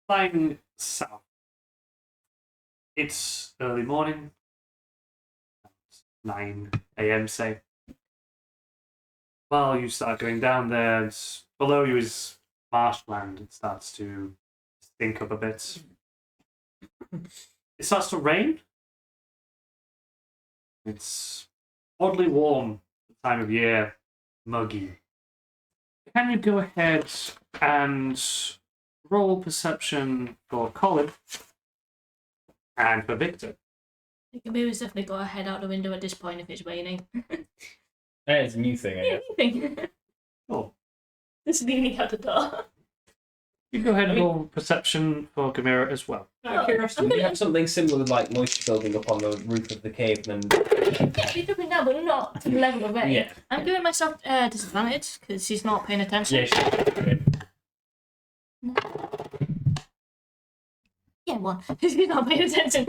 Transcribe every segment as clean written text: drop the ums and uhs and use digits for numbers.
flying south. It's early morning, 9 a.m. say. Well, you start going down there, and below you is marshland. It starts to stink up a bit. It starts to rain. It's oddly warm the time of year, muggy. Can you go ahead and roll perception for Colin and for Victor? I think Amira's definitely got her head out the window at this point if it's raining. It's a new thing, I guess. Anything. Oh. Just leaning out the door. You go ahead and roll perception for Gamera as well. Out of curiosity, do you have something similar with like moisture building up on the roof of the cave and Yeah, we're doing that, but not to the level of rain. Yeah. I'm giving myself disadvantage because she's not paying attention. yeah, sure. Yeah, one. She's not paying attention.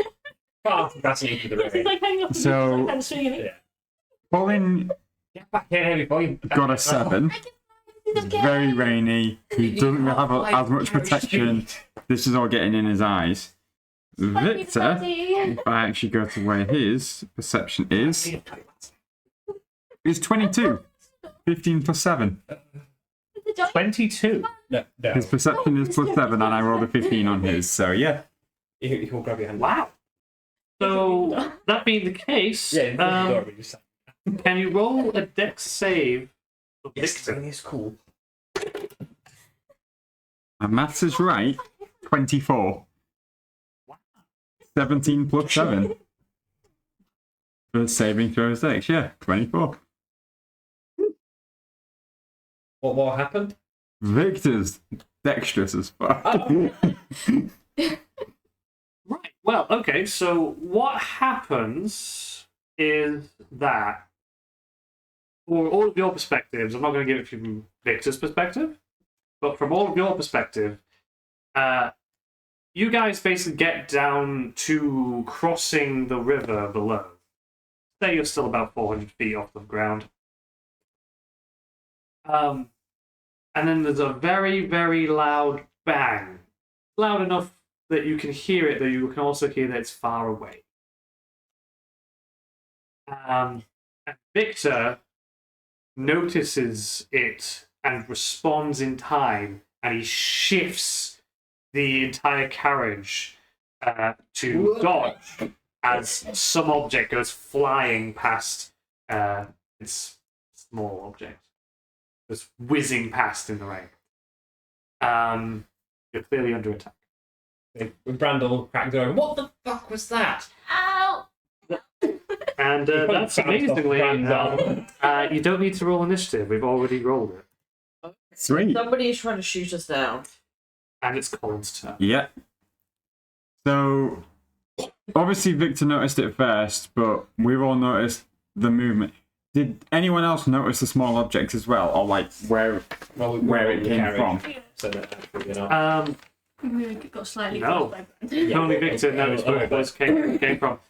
That's into the She's rain. like hanging off the So- roof and swinging it. Yeah. Colin Get back here before you got a 7. It's very rainy. He doesn't have as much protection. This is all getting in his eyes. Victor, if I actually go to where his perception is 22. 15 plus 7. 22. No. His perception is plus 7, and I rolled a 15 on his, so yeah. You can grab your hand. Wow. So, that being the case, Yeah, can you roll a dex save for Victor? it's cool. My maths is right. 24. 17 plus 7. For saving throws dex, yeah, 24. What happened? Victor's dexterous as fuck. Right. Well, okay, so what happens is that, for all of your perspectives, I'm not going to give it from Victor's perspective, but from all of your perspective, you guys basically get down to crossing the river below. Say you're still about 400 feet off the ground. And then there's a very, very loud bang. Loud enough that you can hear it, though you can also hear that it's far away. And Victor notices it and responds in time, and he shifts the entire carriage to dodge as some object goes flying past its small object. Just whizzing past in the rain. You're clearly under attack. With Brandel cracked going, what the fuck was that? Ow! And that's amazingly, you don't need to roll initiative. We've already rolled it. Sweet. Somebody is trying to shoot us down. And it's Colin's turn. Yeah. So, obviously Victor noticed it first, but we've all noticed the movement. Did anyone else notice the small objects as well, or like where it came from? So that actually, you know. We got slightly No. close by Brandon. Only Victor noticed where those came from.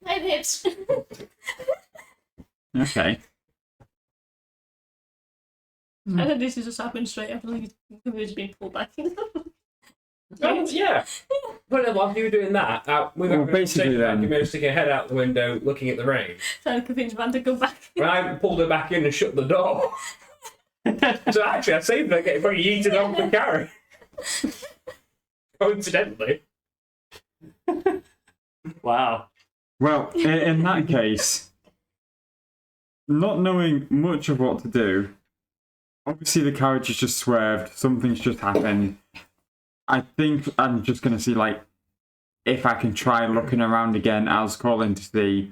My hips. Okay. I think this is just happened straight after the was being pulled back. Oh, yeah. But while you were doing that, Well, basically then- you managed to stick your head out the window looking at the rain. Trying to convince Brandon to go back. When I pulled her back in and shut the door. So actually, I saved her getting fucking yeeted off the carriage. Coincidentally. Wow. Well, in that case, not knowing much of what to do, obviously the carriage has just swerved, something's just happened. I think I'm just going to see, like, if I can try looking around again as Colin to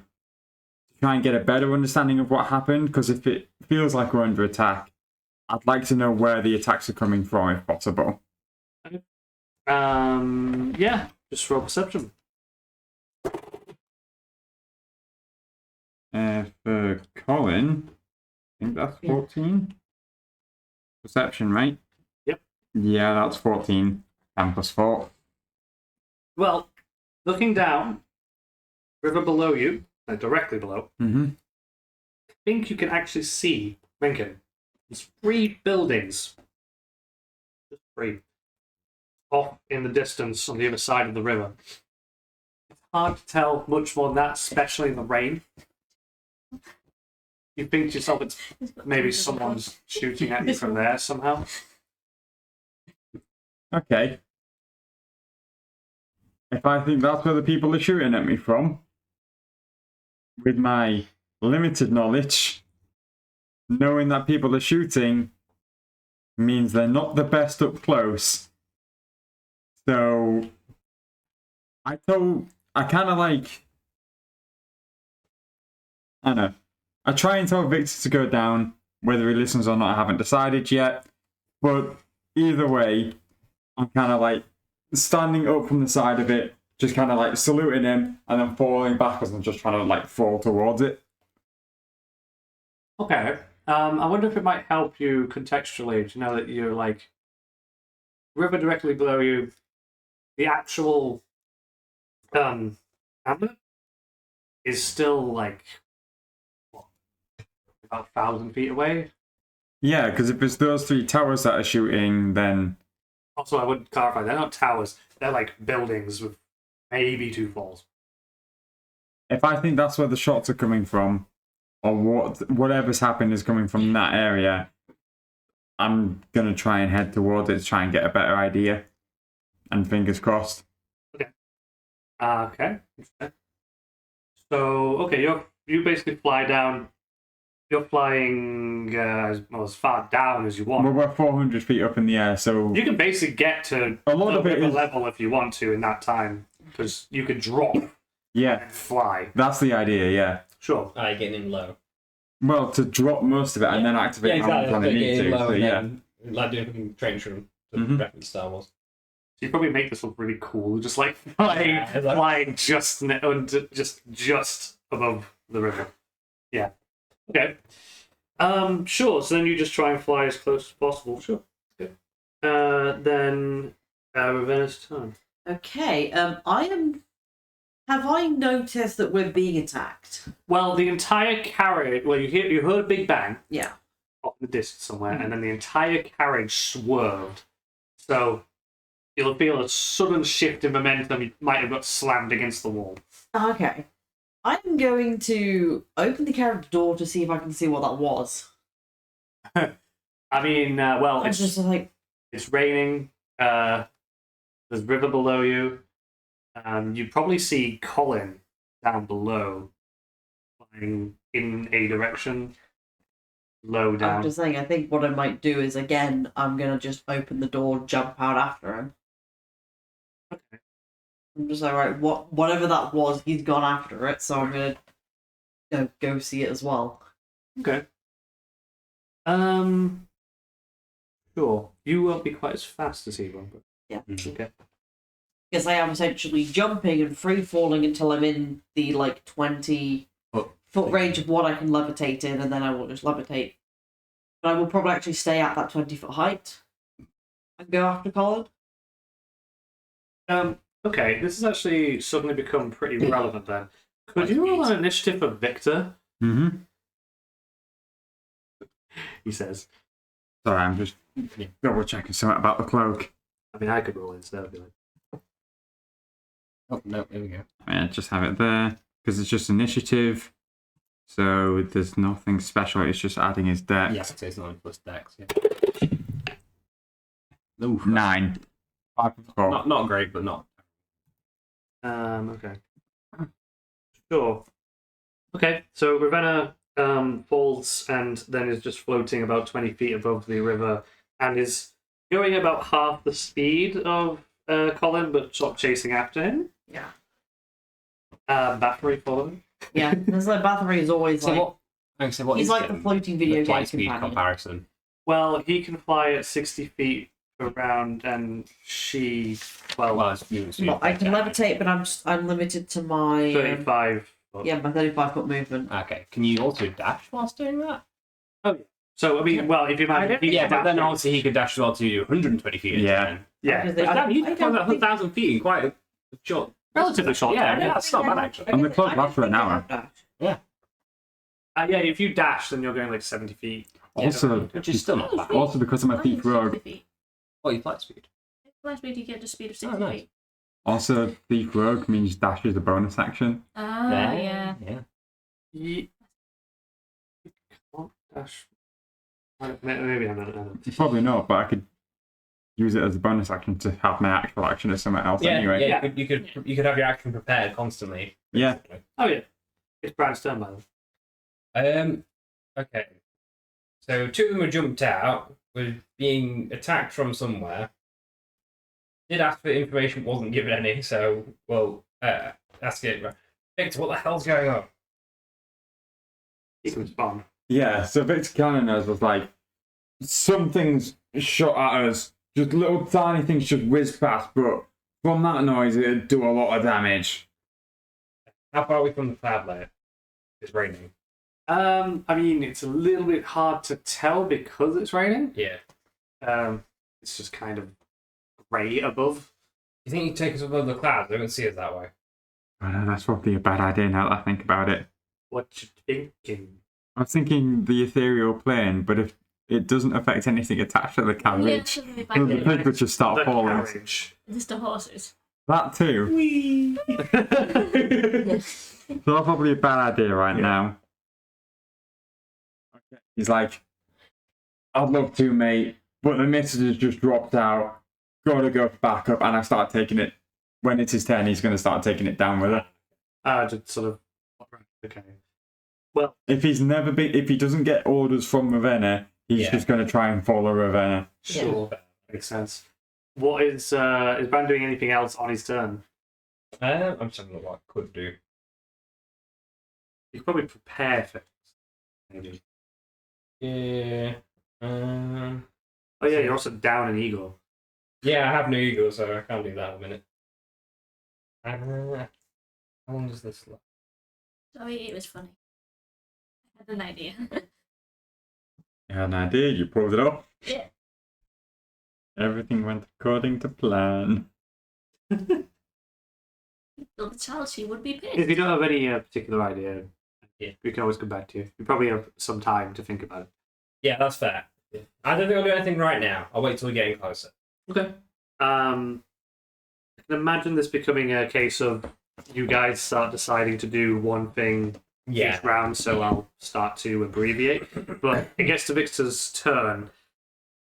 try and get a better understanding of what happened, because if it feels like we're under attack, I'd like to know where the attacks are coming from, if possible. Yeah, just roll perception. For Colin, I think that's 14. Perception, right? Yep. Yeah, that's 14. 10 plus 4. Well, looking down, river below you, directly below, Mm-hmm. I think you can actually see Renkin. There's 3 buildings. Just 3. off in the distance on the other side of the river. It's hard to tell much more than that, especially in the rain. You think to yourself it's maybe someone's shooting at you from there somehow. Okay. If I think that's where the people are shooting at me from, with my limited knowledge, knowing that people are shooting means they're not the best up close. So I kind of like, I don't know. I try and tell Victor to go down. Whether he listens or not, I haven't decided yet. But either way, I'm kind of like standing up from the side of it, just kind of like saluting him, and then falling backwards and just trying to like fall towards it. Okay. I wonder if it might help you contextually to know that you're like river directly below you. The actual hamlet is still like what, about 1,000 feet away. Yeah, because if it's those three towers that are shooting, then Also, I would clarify, they're not towers. They're like buildings with maybe 2 falls. if I think that's where the shots are coming from, or whatever's happened is coming from that area, I'm gonna try and head towards it to try and get a better idea. And fingers crossed. Okay. So, okay, you basically fly down. You're flying as far down as you want. Well, we're 400 feet up in the air, so You can basically get to a lot the of it river is level if you want to in that time, because you could drop yeah. and fly. That's the idea, yeah. Sure. Getting in low. Well, to drop most of it and then activate how much I need Getting to. low So and yeah. then, like doing train room. Mhm. Reference Star Wars. So you probably make this look really cool, just like flying, Yeah, it's like- flying just above the river. Yeah. Okay. Sure. So then you just try and fly as close as possible. Sure. Good. Then Ravenna's turn. Okay. Have I noticed that we're being attacked? Well, the entire carriage. Well, you heard a big bang Yeah. off in the distance somewhere, and then the entire carriage swerved. So you'll feel a sudden shift in momentum. You might have got slammed against the wall. Okay. I'm going to open the carriage door to see if I can see what that was. I mean, well, I'm just like, it's raining. There's river below you. You probably see Colin down below, flying in a direction, low I'm down. just saying, I think what I might do is, again, I'm going to just open the door, jump out after him. Okay. I'm just like, right, whatever that was, he's gone after it, so I'm going to go see it as well. Okay. Sure. You won't be quite as fast as he will, but Yeah. okay. Because I am essentially jumping and free falling until I'm in the 20-foot range of what I can levitate in, and then I will just levitate. But I will probably actually stay at that 20-foot height and go after Colin. Okay, this has actually suddenly become pretty relevant then. Could you roll an initiative for Victor? Mm-hmm. He says. Sorry, I'm just double checking something about the cloak. I mean, I could roll instead. I'd be like, Oh, no, there we go. Yeah, just have it there because it's just initiative. So there's nothing special. It's just adding his dex. Yes, it's 9 plus dex. Yeah. Oof, 9. 5 plus 4. Not great, but not. okay. Sure. Okay, so Ravenna falls and then is just floating about 20 feet above the river and is going about half the speed of Colin, but sort of chasing after him. Yeah. Battery following. Yeah, there's Bathory is always What he's is like the floating video game flight speed companion. comparison? Well, he can fly at 60 feet per round, and she, Well, it's moving speed. Well, I can levitate, but I'm limited to my 35. my 35-foot movement. Okay, can you also dash whilst doing that? So, I mean, well, if you imagine... he Yeah, can but then dash- obviously he could dash as well to 120 feet. Yeah. Yeah, Because But damn, you I can don't cover think- 1,000 feet in quite a short. relatively short Yeah, time. yeah, that's not bad actually. And the clock lasts for an hour. Yeah, if you dash, then you're going like 70 feet. Also, Which is still not bad. also because of my thief rogue. Oh, your flight speed. fly speed, you get the speed of 60 Oh, nice. feet. Also, Thief Rogue means dash is a bonus action. Ah, yeah. Yeah. You can't dash. Maybe I don't know. Probably not, but I could use it as a bonus action to have my actual action as something else Yeah, anyway. yeah. You could have your action prepared constantly. Yeah. basically. Oh yeah, it's Brad's turn by the way. Okay. So two of them were jumped out, were being attacked from somewhere. Did ask for information, wasn't given any, so ask it. Victor, what the hell's going on? He can respond. Yeah, so Victor Cannoneers was like, something's shot at us. Just little tiny things just whiz past, but from that noise, it'd do a lot of damage. How far are we from the cloud layer? It's raining. I mean, it's a little bit hard to tell because it's raining. Yeah. It's just kind of grey above. You think you take us above the clouds? They don't see us that way. I know, that's probably a bad idea now that I think about it. What you thinking? I was thinking the ethereal plane, but if it doesn't affect anything attached to the Yeah, carriage, so the then the back pig would just start The falling. carriage. just the horses. That too. So that's probably a bad idea right now. Okay. He's like, I'd love to, mate, but the message has just dropped out. Gotta go for backup, and I start taking it. When it's his turn, he's going to start taking it down with her. Just sort of. Okay. Well, If he doesn't get orders from Ravenna, he's just going to try and follow Ravenna. sure, makes sense. What is Bran doing anything else on his turn? I'm just having a look what I could do. You could probably prepare for things, maybe. Yeah. Oh yeah, you're also down an eagle. Yeah, I have no ego, so I can't do that in a minute. How long does this last? Sorry, it was funny. I had an idea. You had an idea, you pulled it off. Yeah. Everything went according to plan. Well, the child, she would be If you pissed. don't have any particular idea, Yeah. we can always come back to you. You probably have some time to think about it. Yeah, that's fair. I don't think I'll do anything right now. I'll wait till we're getting closer. Okay. I can imagine this becoming a case of you guys start deciding to do one thing Yeah. each round, so I'll start to abbreviate. But it gets to Victor's turn.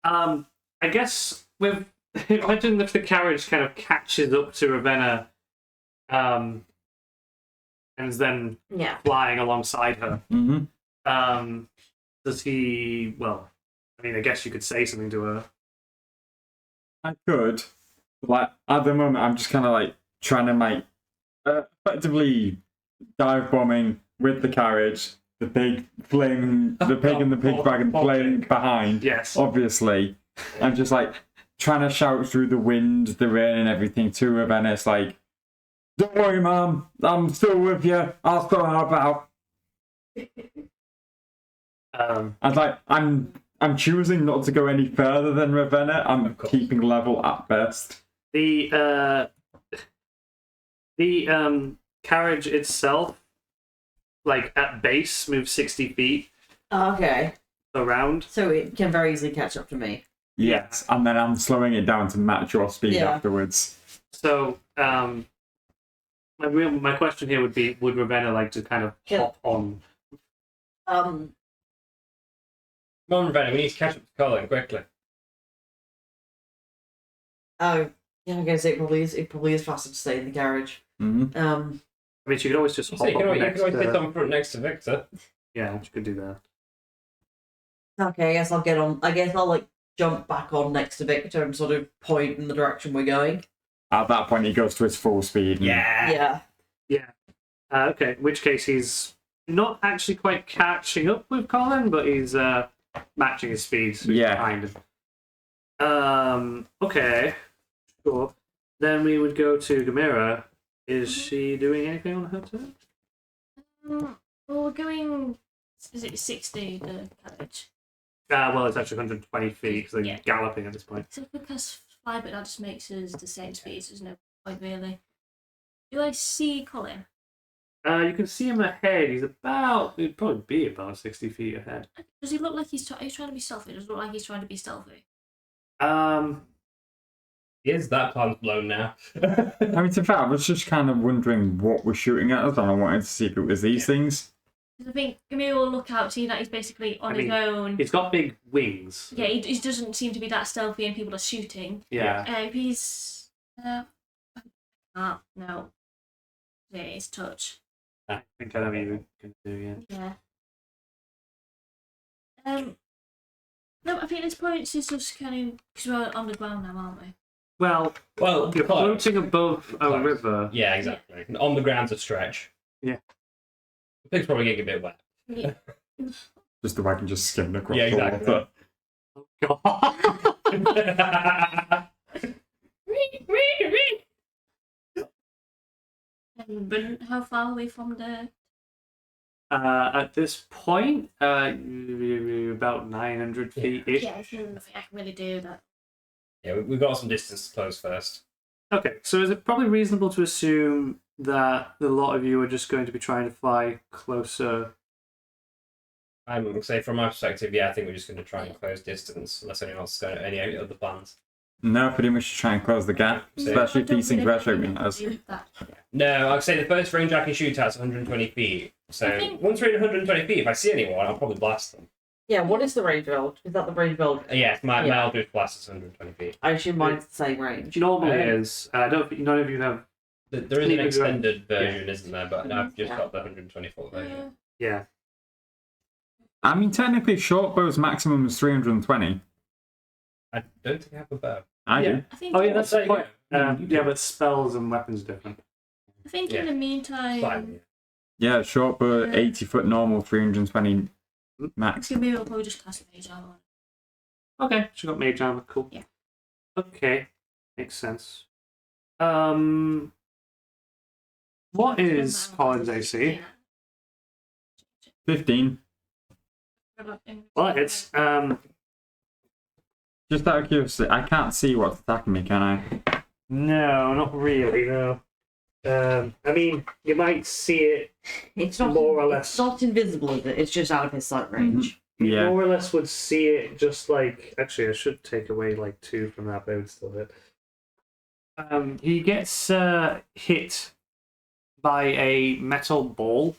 I guess with imagine if the carriage kind of catches up to Ravenna, and is then Yeah. flying alongside her. Mm-hmm. Does he? Well, I mean, I guess you could say something to her. I could. But, like, at the moment, I'm just kind of like trying to make effectively dive bombing with the carriage, the pig flaming, the pig and the pig wagon flaming behind. Yes. Obviously, I'm just like trying to shout through the wind, the rain, and everything to Ravenna. It's like, don't worry, Mum, I'm still with you. I'll still help out. And like, I'm choosing not to go any further than Ravenna. I'm keeping level at best. The carriage itself, like at base, moves 60 feet Okay. around. So it can very easily catch up to me. Yes, and then I'm slowing it down to match your speed Yeah. afterwards. So, my question here would be: would Ravenna like to kind of Yeah. hop on? Um. Come on, Ravenna, we need to catch up to Colin quickly. Oh. Yeah. I guess it probably is faster to stay in the carriage. Mm-hmm. I mean, she could always just So hop you can up always, next. sit on front next to Victor. Yeah, she could do that. Okay. I guess I'll get on. I guess I'll like jump back on next to Victor and sort of point in the direction we're going. At that point, he goes to his full speed. and- Yeah. Yeah. Okay, in which case he's not actually quite catching up with Colin, but he's matching his speed. So he's Yeah. behind him. Okay. Sure. Then we would go to Gamera. Is she doing anything on her turn? Well, we're going. Is it 60, the carriage? Well, it's actually 120 feet because they're Yeah. galloping at this point. So because fly, but that just makes us the same speed, so there's no point really. Do I see Colin? You can see him ahead. He'd probably be about 60 feet ahead. Does he look like he's trying to be stealthy? Does it look like he's trying to be stealthy? Is that plan's blown now? I mean, to be fair, I was just kind of wondering what was shooting at us, and I wanted to see if it was these things. I think Camille will look out, see that he's basically on his own. He's got big wings. Yeah, he doesn't seem to be that stealthy, and people are shooting. Yeah. If he's no, yeah, it's touch. I think I know what you're going to do, yeah. Yeah. No, I think this point is just kind of because we're on the ground now, aren't we? Well, you're close. floating above a Close. river. Yeah, exactly. On the ground's a stretch. Yeah. The pig's probably getting a bit wet. Yeah. Just the wagon just skimmed across Yeah, the exactly. water. God. But how far away from the? At this point, about 900 feet ish. Yeah, there's nothing I can really do that. Yeah, we've got some distance to close first. Okay, so is it probably reasonable to assume that a lot of you are just going to be trying to fly closer? I'm going to say, from my perspective, yeah, I think we're just going to try and close distance, unless anyone else has got any other plans. No, pretty much to try and close the gap, especially if these things were shooting at us. No, I'd say the first range I can shoot at is 120 feet. So I think- once we're in 120 feet, if I see anyone, I'll probably blast them. Yeah, what is the range build? Is that the range build? Yeah, my Yeah. Eldritch blast is 120 feet. I assume mine's the same range. Which normally Uh, is. I don't think none of you have. There is an Maybe extended version, isn't there? But I've just Yeah. got the 120 foot version. Yeah. I mean, technically, short bow's maximum is 320. I don't think I have a bow. I Yeah. do. I think. Oh, yeah, that's the There you point. go. You do. Yeah, but spells and weapons are different. I think Yeah. in the meantime, Fine. Yeah, short bow, Yeah. 80 foot normal, 320 max. Camille will probably just cast mage armor. Okay, she got mage armor. Cool. Yeah. Okay, makes sense. What is Colin's AC? 15. Well, it's Just out of curiosity, I can't see what's attacking me, can I? no, not really. No. I mean, you might see it. It's not More or less. It's not invisible, is it? It's just out of his sight range. You Yeah. more or less would see it just like. Actually, I should take away like 2 from that, but it would still hit. He gets hit by a metal ball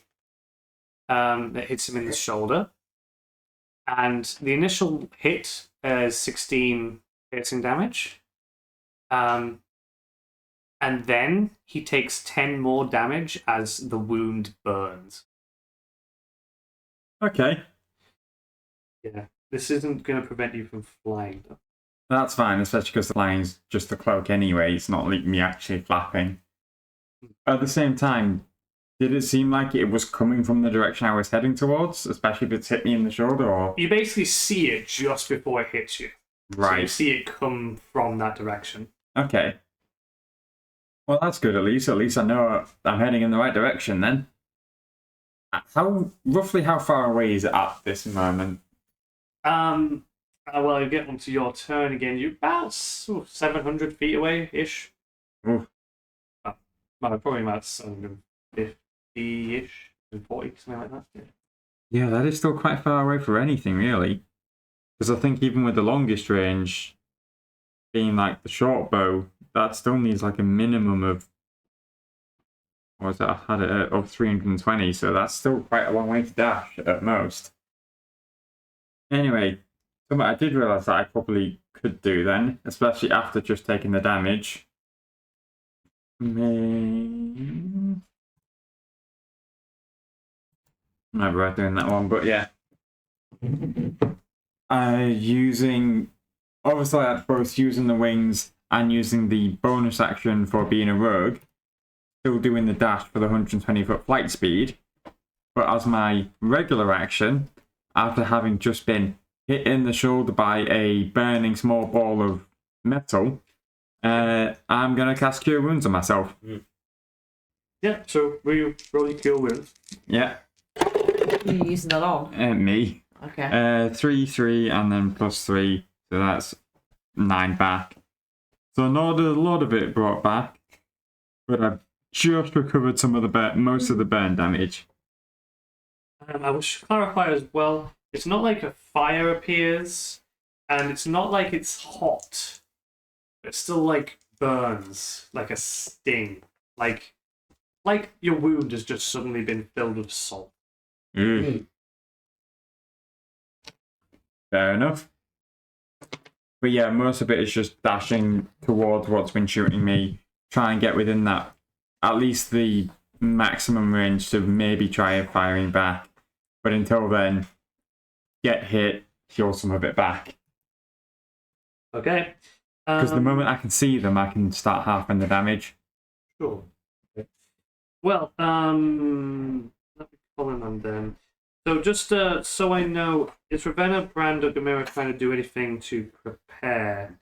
that hits him in the shoulder. And the initial hit is 16 piercing damage. And then he takes 10 more damage as the wound burns. Okay, Yeah. This isn't going to prevent you from flying, though. that's fine, especially because the flying's just a cloak anyway. It's not like me actually flapping. At the same time, did it seem like it was coming from the direction I was heading towards, especially if it's hit me in the shoulder, or? You basically see it just before it hits you. So you Right. see it come from that direction. Okay. Well, that's good at least. At least I know I'm heading in the right direction then. Roughly how far away is it at this moment? Well, you get onto your turn again. You're about 700 feet away-ish. Oof. Well, probably about 750-ish, 40, something like that. Yeah. Yeah, that is still quite far away for anything, really. Because I think even with the longest range being like the short bow, that still needs like a minimum of, what was it? I had it of 320, so that's still quite a long way to dash at most. Anyway, something I did realise that I probably could do then, especially after just taking the damage. Might be worth doing that one, but yeah. Using, obviously that's both using the wings and using the bonus action for being a rogue, still doing the dash for the 120 foot flight speed, but as my regular action, after having just been hit in the shoulder by a burning small ball of metal, I'm going to cast Cure Wounds on myself. Yeah, so will you roll your Cure Wounds? Yeah, You're using that on. me. Okay. 3, and then +3, so that's 9 back. So not a lot of it brought back, but I've just recovered some of the most of the burn damage. I should clarify as well, it's not like a fire appears, and it's not like it's hot. It still like burns like a sting, like your wound has just suddenly been filled with salt. Mm. Fair enough. But yeah, most of it is just dashing towards what's been shooting me, try and get within that, at least the maximum range to maybe try firing back. But until then, get hit, heal some of it back. Okay. Because the moment I can see them, I can start halving the damage. Sure. Okay. Well, let me call in on them. So just so I know, is Ravenna, Brand, or Gamera trying to do anything to prepare,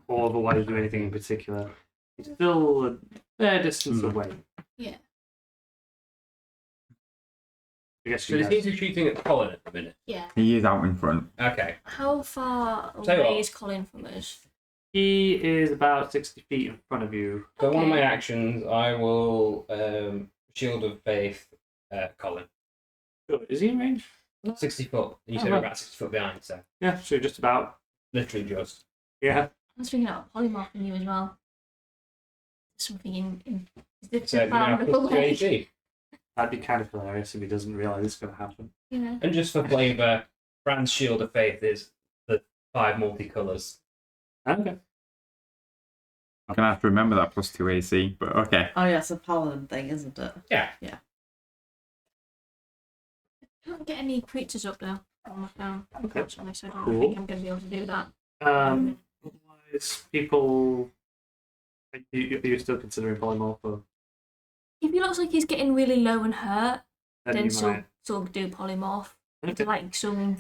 or otherwise do anything in particular? He's still a fair distance away. Yeah. I guess So you is he guys. just shooting at Colin at the minute? Yeah. He is out in front. Okay. How far Tell you away what. is Colin from us? He is about 60 feet in front of you. So one of my Okay. actions, I will Shield of Faith Colin. Sure. Is he in range? 60 foot. You Oh, said right. about 60 foot behind, so Yeah, so just about. literally just. Yeah. I was thinking about polymorphing you as well. Something in is this So you now found plus 2 away? AC. That'd be kind of hilarious if he doesn't realise it's going to happen. Yeah. And just for flavour, Brand's Shield of Faith is the 5 multicolours. Okay. I'm going to have to remember that plus 2 AC, but okay. Oh yeah, it's a paladin thing, isn't it? Yeah. I can't get any creatures up though on my phone. Okay. Unfortunately, so I don't Cool. think I'm going to be able to do that. Otherwise, people. Are you still considering polymorph? Or If he looks like he's getting really low and hurt, then then you still might. still do polymorph. Okay. Like some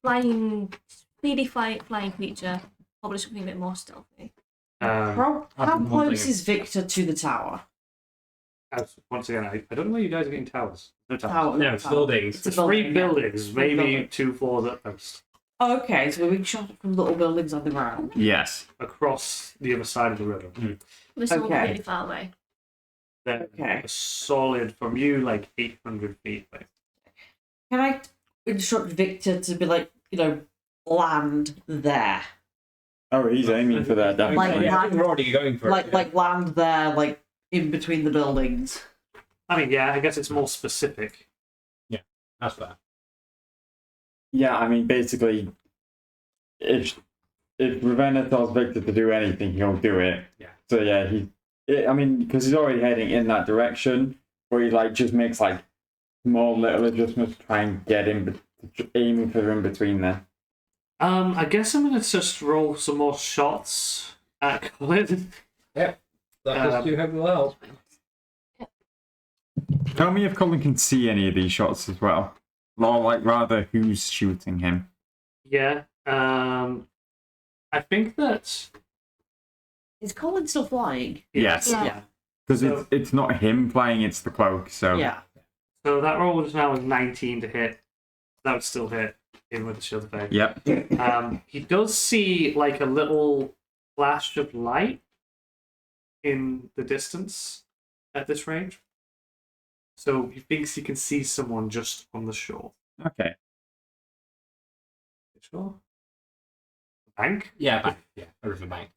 flying, speedy flying creature, probably something a bit more stealthy. How one close thing. is Victor to the tower? Once again, I don't know where you guys are getting towers. No towers. Tower. No, it's tower. buildings. It's a Three building, yeah. buildings, Three maybe buildings. 2 floors at most, Oh, okay, so we're being shot from little buildings on the ground. Yes. across the other side of the river. We're still Okay. really far away. They're Okay. a solid from you, like 800 feet away. Can I instruct Victor to be like, land there? Oh, he's aiming for that, Like, definitely. Yeah, I think we're already going for it. Like land there, like in between the buildings. I mean, yeah, I guess it's more specific. That's fair. Yeah, I mean, basically, if Ravenna tells Victor to do anything, he'll do it. Yeah. So yeah, because he's already heading in that direction, but he just makes small little adjustments to try and get in, aiming for in between there. I guess I'm gonna just roll some more shots at Colin. That plus 2 hopefully will help. Tell me if Colin can see any of these shots as well, or rather, who's shooting him. Yeah. I think that. Is Colin still flying? Yes, Yeah. because So- it's not him flying; it's the cloak. So Yeah. So that roll just now was 19 to hit. That would still hit him with the shield of faith. Yep. He does see like a little flash of light in the distance at this range. So he thinks he can see someone just on the shore. Okay. Shore? Bank? Yeah, bank. Yeah, a river bank.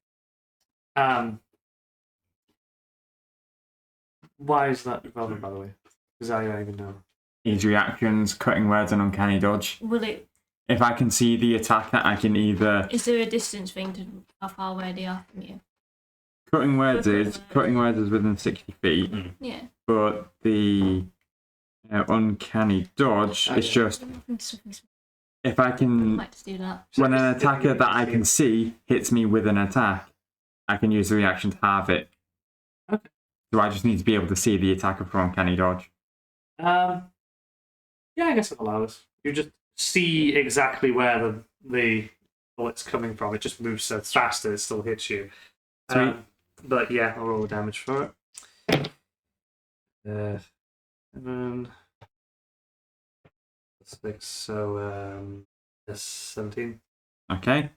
Why is that relevant, by the way? Because I don't even know. His reactions, cutting words, and uncanny dodge. Will it? If I can see the attacker, I can either Is there a distance thing to how far away they are from you? cutting words is within 60 feet, Yeah. but the uncanny dodge is just if I I can might just do that. when an attacker that I can see hits me with an attack, I can use the reaction to halve it. Okay. So I just need to be able to see the attacker from uncanny dodge. Yeah, I guess it allows. You just see exactly where the bullet's coming from. It just moves so fast that it still hits you. Sweet. But yeah, I'll roll the damage for it. 7, 6, so that's 17. Okay.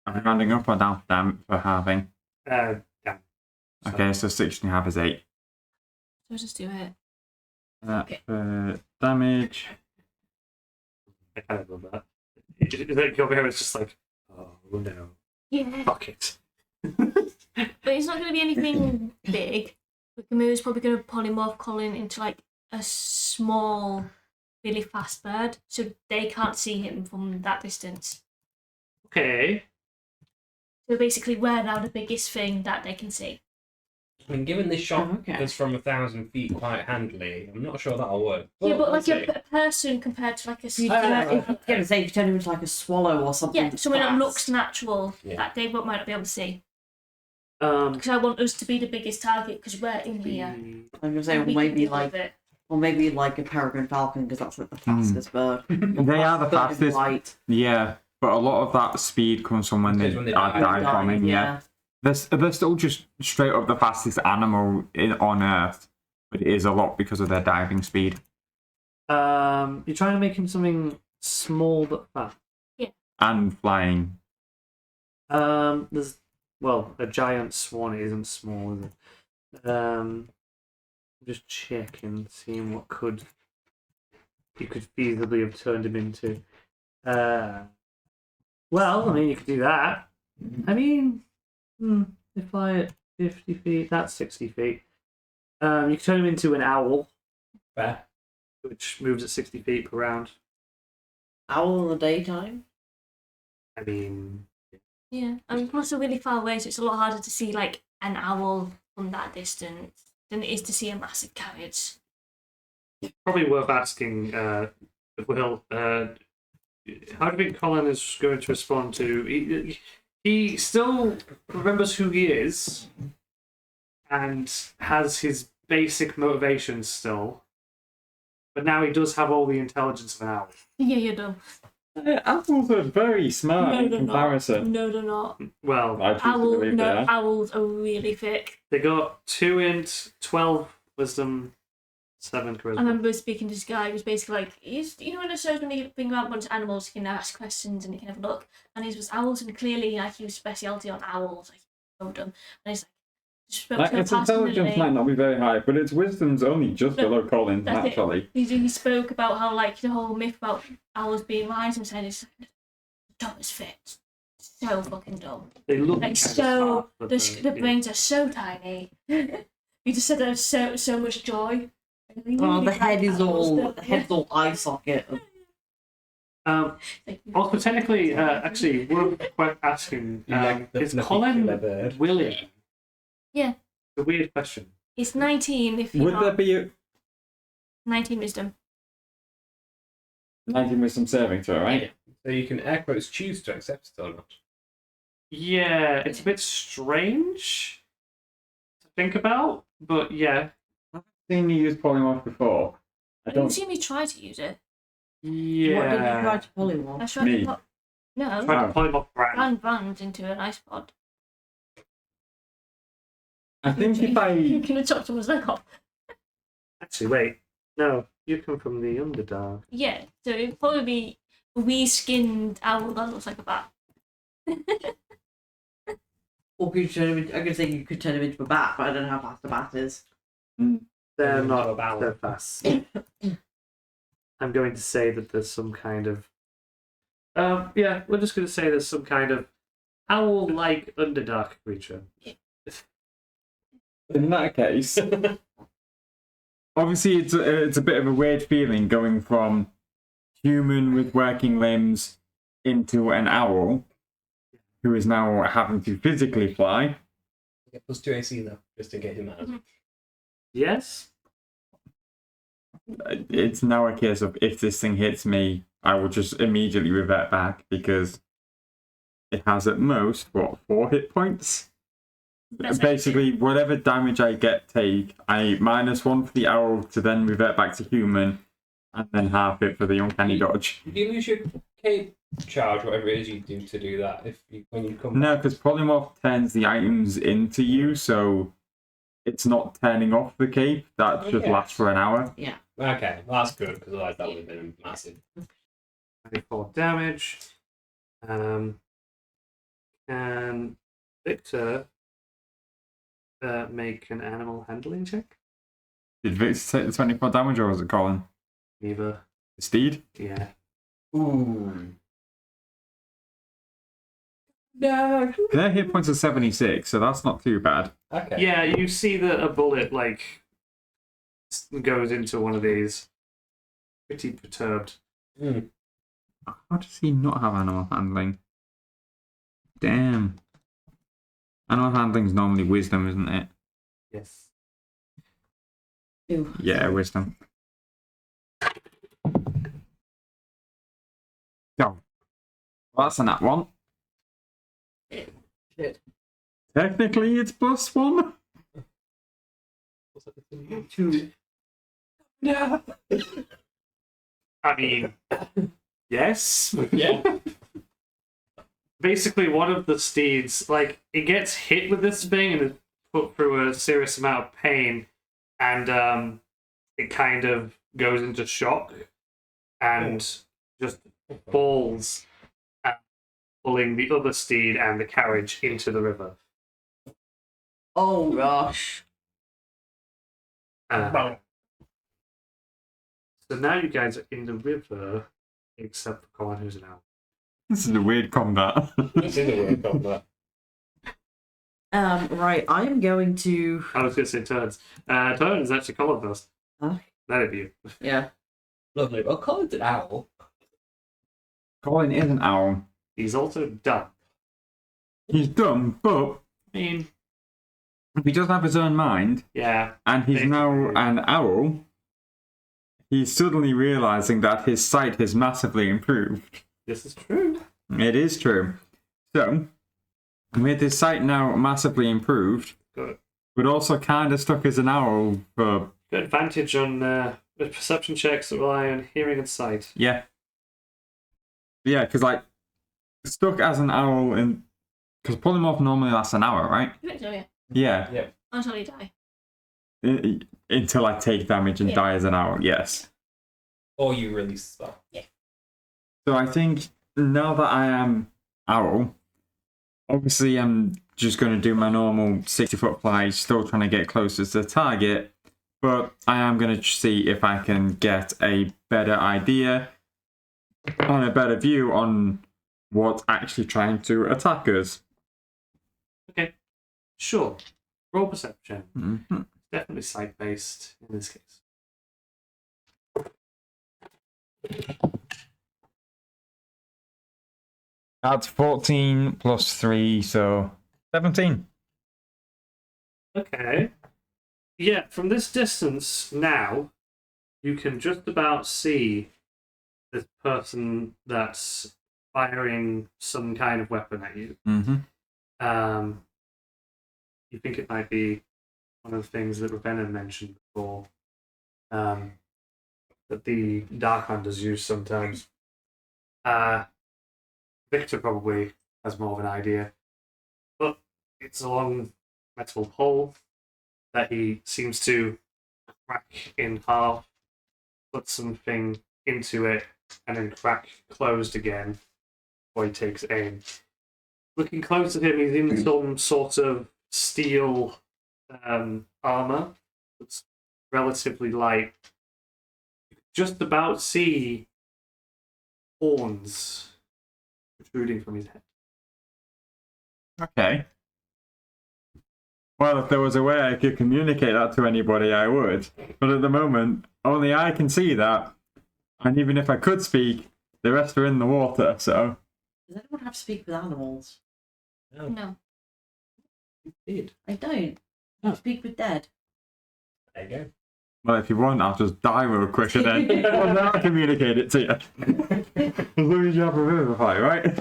I'm rounding up or down for halving. Yeah. So, Okay, so 6.5 is 8. So just do it. That for damage. I kind of love that. Like over here, it's just like, oh no. Yeah. Fuck it. But it's not going to be anything big. But Gamera's probably going to polymorph Colin into like a small, really fast bird, so they can't see him from that distance. Okay. So basically, we're now the biggest thing that they can see. I mean, given this shot Okay. goes from 1,000 feet quite handily, I'm not sure that'll work. Yeah, but like we'll see. a person compared to like a If you right. if you turn him into like a swallow or something. yeah, something that fast. looks natural Yeah. that they might not be able to see. Um. Because I want us to be the biggest target because we're in here. I'm gonna say, and we can maybe deal like, with it. or maybe like a peregrine falcon because that's like the fastest bird. They are the Bird in fastest. flight. Yeah, but a lot of that speed comes from when they, It's when they are die. bombing. Yeah, they're still just straight up the fastest animal on Earth, but it is a lot because of their diving speed You're trying to make him something small but fast. and flying. There's a giant swan isn't small, is it? I'm just checking, seeing what you could feasibly have turned him into. Well, I mean, you could do that. I mean, they fly at 50 feet. That's 60 feet. You could turn him into an owl, Fair. which moves at 60 feet per round. Owl in the daytime. I mean, Yeah, I mean, plus we're really far away, so it's a lot harder to see like an owl from that distance than it is to see a massive carriage. probably worth asking, Will, how do you think Colin is going to respond to... He still remembers who he is and has his basic motivations still, but now he does have all the intelligence of an owl. Yeah, you're dumb. Owls are very smart in they're comparison. not. No, they're not. Well, I choose to believe they are. Owls are really thick. they got 2 int, 12 wisdom, 7 I charisma. remember speaking to this guy who was basically like, you know, in the shows when you think about a bunch of animals, you can ask questions and you can have a look. And his was owls, and clearly, like, he was speciality on owls. Like, he loved them. And he's like, just spoke Like, to him its intelligence passionately. might not be very high, but its wisdom's only just No, below Colin's, that's it. actually. He spoke about how, like, the whole myth about owls being wise and saying it's the dumbest fit. So fucking dumb. They look Like, kinda so, smart, but the brains are so tiny. He just said there's so much joy. Oh, the head is all eye socket. Also, technically, actually, we're quite asking, is Colin bird. willing? Yeah. It's a weird question. It's 19 if you're Would there not. be a 19 wisdom. 19 wisdom saving throw, right? So you can air quotes choose to accept it or not. Yeah, it's a bit strange to think about, but yeah. I've seen you use polymorph before. I You can don't. see me try to use it. What did you try Yeah. to polymorph? I tried Me. to put. No, Try to polymorph brand. Brand into an ice pod. I think if You I. can chop someone's leg off. Actually, wait. No, you come from the Underdark. Yeah, so it'd probably be a wee skinned owl that looks like a bat. Or could you turn him into, I could say you could turn him into a bat, but I don't know how fast a bat is. They're Not not a bowel. that fast. I'm going to say that there's some kind of... yeah, we're just going to say there's some kind of owl-like Underdark creature. In that case, obviously it's a bit of a weird feeling going from human with working limbs into an owl who is now having to physically fly. Yeah, plus 2 AC though, just to get him out. Yes? It's now a case of if this thing hits me, I will just immediately revert back because it has at most, 4 hit points? That's Basically, whatever damage I take, I -1 for the owl to then revert back to human, and then half it for the uncanny dodge. Do you lose your cape charge, whatever it is you do to do that, when you come No, back? because polymorph turns the items into you, so it's not turning off the cape. That should last for an hour. Okay, well, that's good, because otherwise that would have been massive. 24 damage. Can Victor make an animal handling check? Did Vix take the 24 damage, or was it Colin? Neither. Steed? Yeah. Ooh. No. Their hit points are 76, so that's not too bad. Okay. Yeah, you see that a bullet goes into one of these. Pretty perturbed. Mm. How does he not have animal handling? Damn. Animal handling's normally wisdom, isn't it? Yes. Ew. Yeah, wisdom. Go. Well, that's a nat one. Shit. Technically, it's +1. 2. No. I mean, yes. Yeah. Basically, one of the steeds, it gets hit with this thing and is put through a serious amount of pain, and it kind of goes into shock and just falls, pulling the other steed and the carriage into the river. Oh gosh. So now you guys are in the river, except for Colin, who's an owl. This is a weird combat. It's in the word combat. Right, I am going to. I was going to say turns. Turns actually Colin first. Huh? That'd be you. Yeah. Lovely. Well, Colin's an owl. Colin is an owl. He's also dumb. He's dumb, but I mean, if he does have his own mind, yeah. and he's now Basically. an owl, he's suddenly realizing that his sight has massively improved. This is true. It is true. So, with his sight now massively improved, Good. but also kind of stuck as an owl for, Good advantage on the perception checks that rely on hearing and sight. yeah. Yeah, because, stuck as an owl in. Because polymorph normally lasts an hour, right? I think so, yeah. Yeah. Yeah. Until you die. Until I take damage and Yeah. die as an owl, yes. Or you release the spell. So I think now that I am owl, obviously I'm just going to do my normal 60-foot fly, still trying to get closer to the target, but I am going to see if I can get a better idea and a better view on what's actually trying to attack us. Okay. Sure. Roll perception. Mhm. Definitely sight based in this case. That's 14 plus 3, so 17. Okay. Yeah, from this distance now, you can just about see this person that's firing some kind of weapon at you. Mm-hmm. You think it might be one of the things that Ravenna mentioned before, that the Darklanders use sometimes. Victor probably has more of an idea, but it's a long metal pole that he seems to crack in half, put something into it, and then crack closed again before he takes aim. Looking close at him, he's in some sort of steel armor that's relatively light. You can just about see horns protruding from his head. Okay. Well, if there was a way I could communicate that to anybody, I would. But at the moment, only I can see that. And even if I could speak, the rest are in the water, so... Does anyone have to speak with animals? No. Indeed. I don't. I speak with dead. There you go. Well, if you want, I'll just die real quick and then I'll communicate it to you. As long as you have a vivify, right?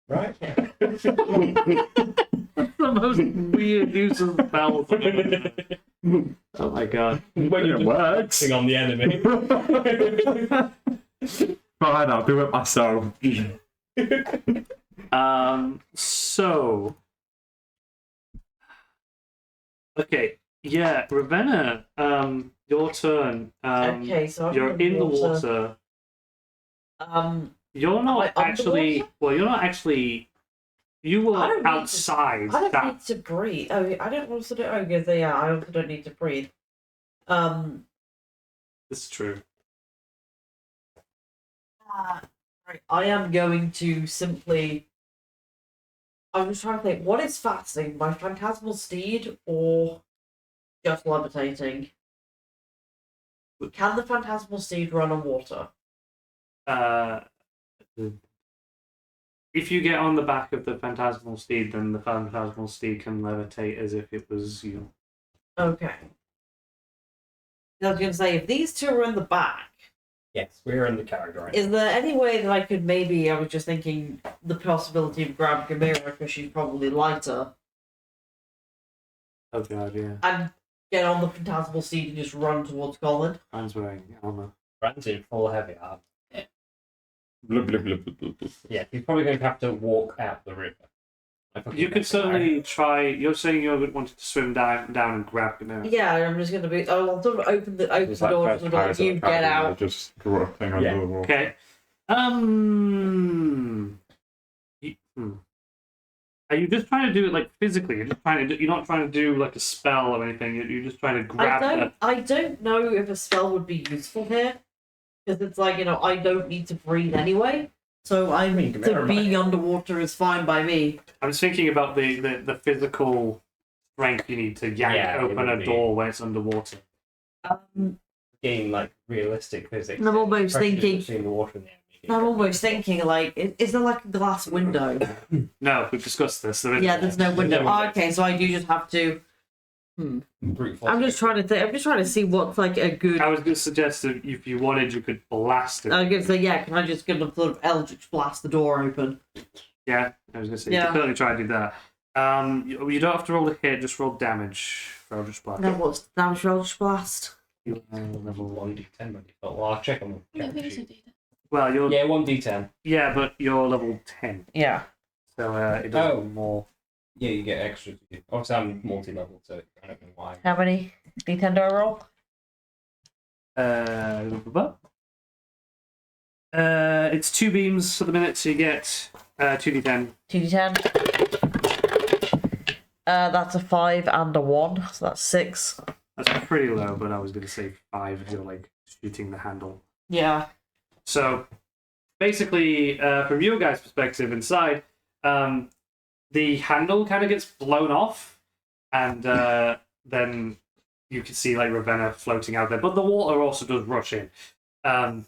Right? That's the most weird use of spells I've ever heard. Oh my god. When you're It works. focusing on the enemy. Fine, I'll do it myself. So. Okay, yeah, Ravenna, your turn. Okay, so I'm You're in the water. You're not Am I actually. underwater? Well, you're not actually. You I don't were need to- outside. I don't that. need to breathe. Oh, I don't also do. Oh, good. Yeah, I also don't need to breathe. This is true. Right. I am going to simply I'm just trying to think, what is fasting? My phantasmal steed or just levitating? Can the phantasmal steed run on water? If you get on the back of the phantasmal steed, then the phantasmal steed can levitate as if it was you. Okay. I was going to say, if these two are in the back, Yes, we're in the carriage right is there any way that I could maybe, I was just thinking the possibility of grab Gamera because she's probably lighter Oh god, yeah. and get on the phantasmal steed and just run towards Colin? Man's wearing armor. Brand's in full heavy armor. Blub, blub, blub, blub, blub, blub. Yeah, he's probably going to have to walk out the river. You could certainly try. You're saying you wanted to swim down and grab Gamera. Yeah, I'm just going to be, I'll sort of open the It's like door first and be like, pirates you of the get Caribbean, out. they just threw a thing Yeah. under the wall. Okay. Are you just trying to do it like physically? You're just trying to. You're not trying to do like a spell or anything. You're just trying to grab. I don't know if a spell would be useful here. Because it's like, I don't need to breathe anyway. So to be underwater is fine by me. I'm just thinking about the physical strength you need to yank open a door when it's underwater. Game like realistic physics. I'm almost thinking. Between the water and the enemy. I'm almost thinking, like, is there like a glass window? No, we've discussed this. Yeah, there's no window. No window. Okay, so I do just have to. Brute force. I'm just trying to think. I'm just trying to see what's like a good. I was going to suggest that if you wanted, you could blast it. I was going to say, yeah. Can I just get a sort of eldritch blast the door open? Yeah, I was going to say, you Yeah. could certainly try to do that. You don't have to roll a hit, just roll damage for Eldritch Blast. Then what's the damage for eldritch blast? You are level 1d10 by default. Well, I'll check on the I character think it's a sheet. D10. Well, you're Yeah, 1d10. yeah, but you're level 10, Yeah. so it does Oh. more. Yeah, you get extra. Obviously, I'm multi-level, so I don't know why. How many d10 do I roll? It's 2 beams for the minute, so you get 2d10. 2d10. That's a 5 and a 1, so that's 6. That's pretty low, but I was going to say 5 if you're like shooting the handle. Yeah. So basically, from your guys' perspective inside, the handle kind of gets blown off, and then you can see like Ravenna floating out there. But the water also does rush in. I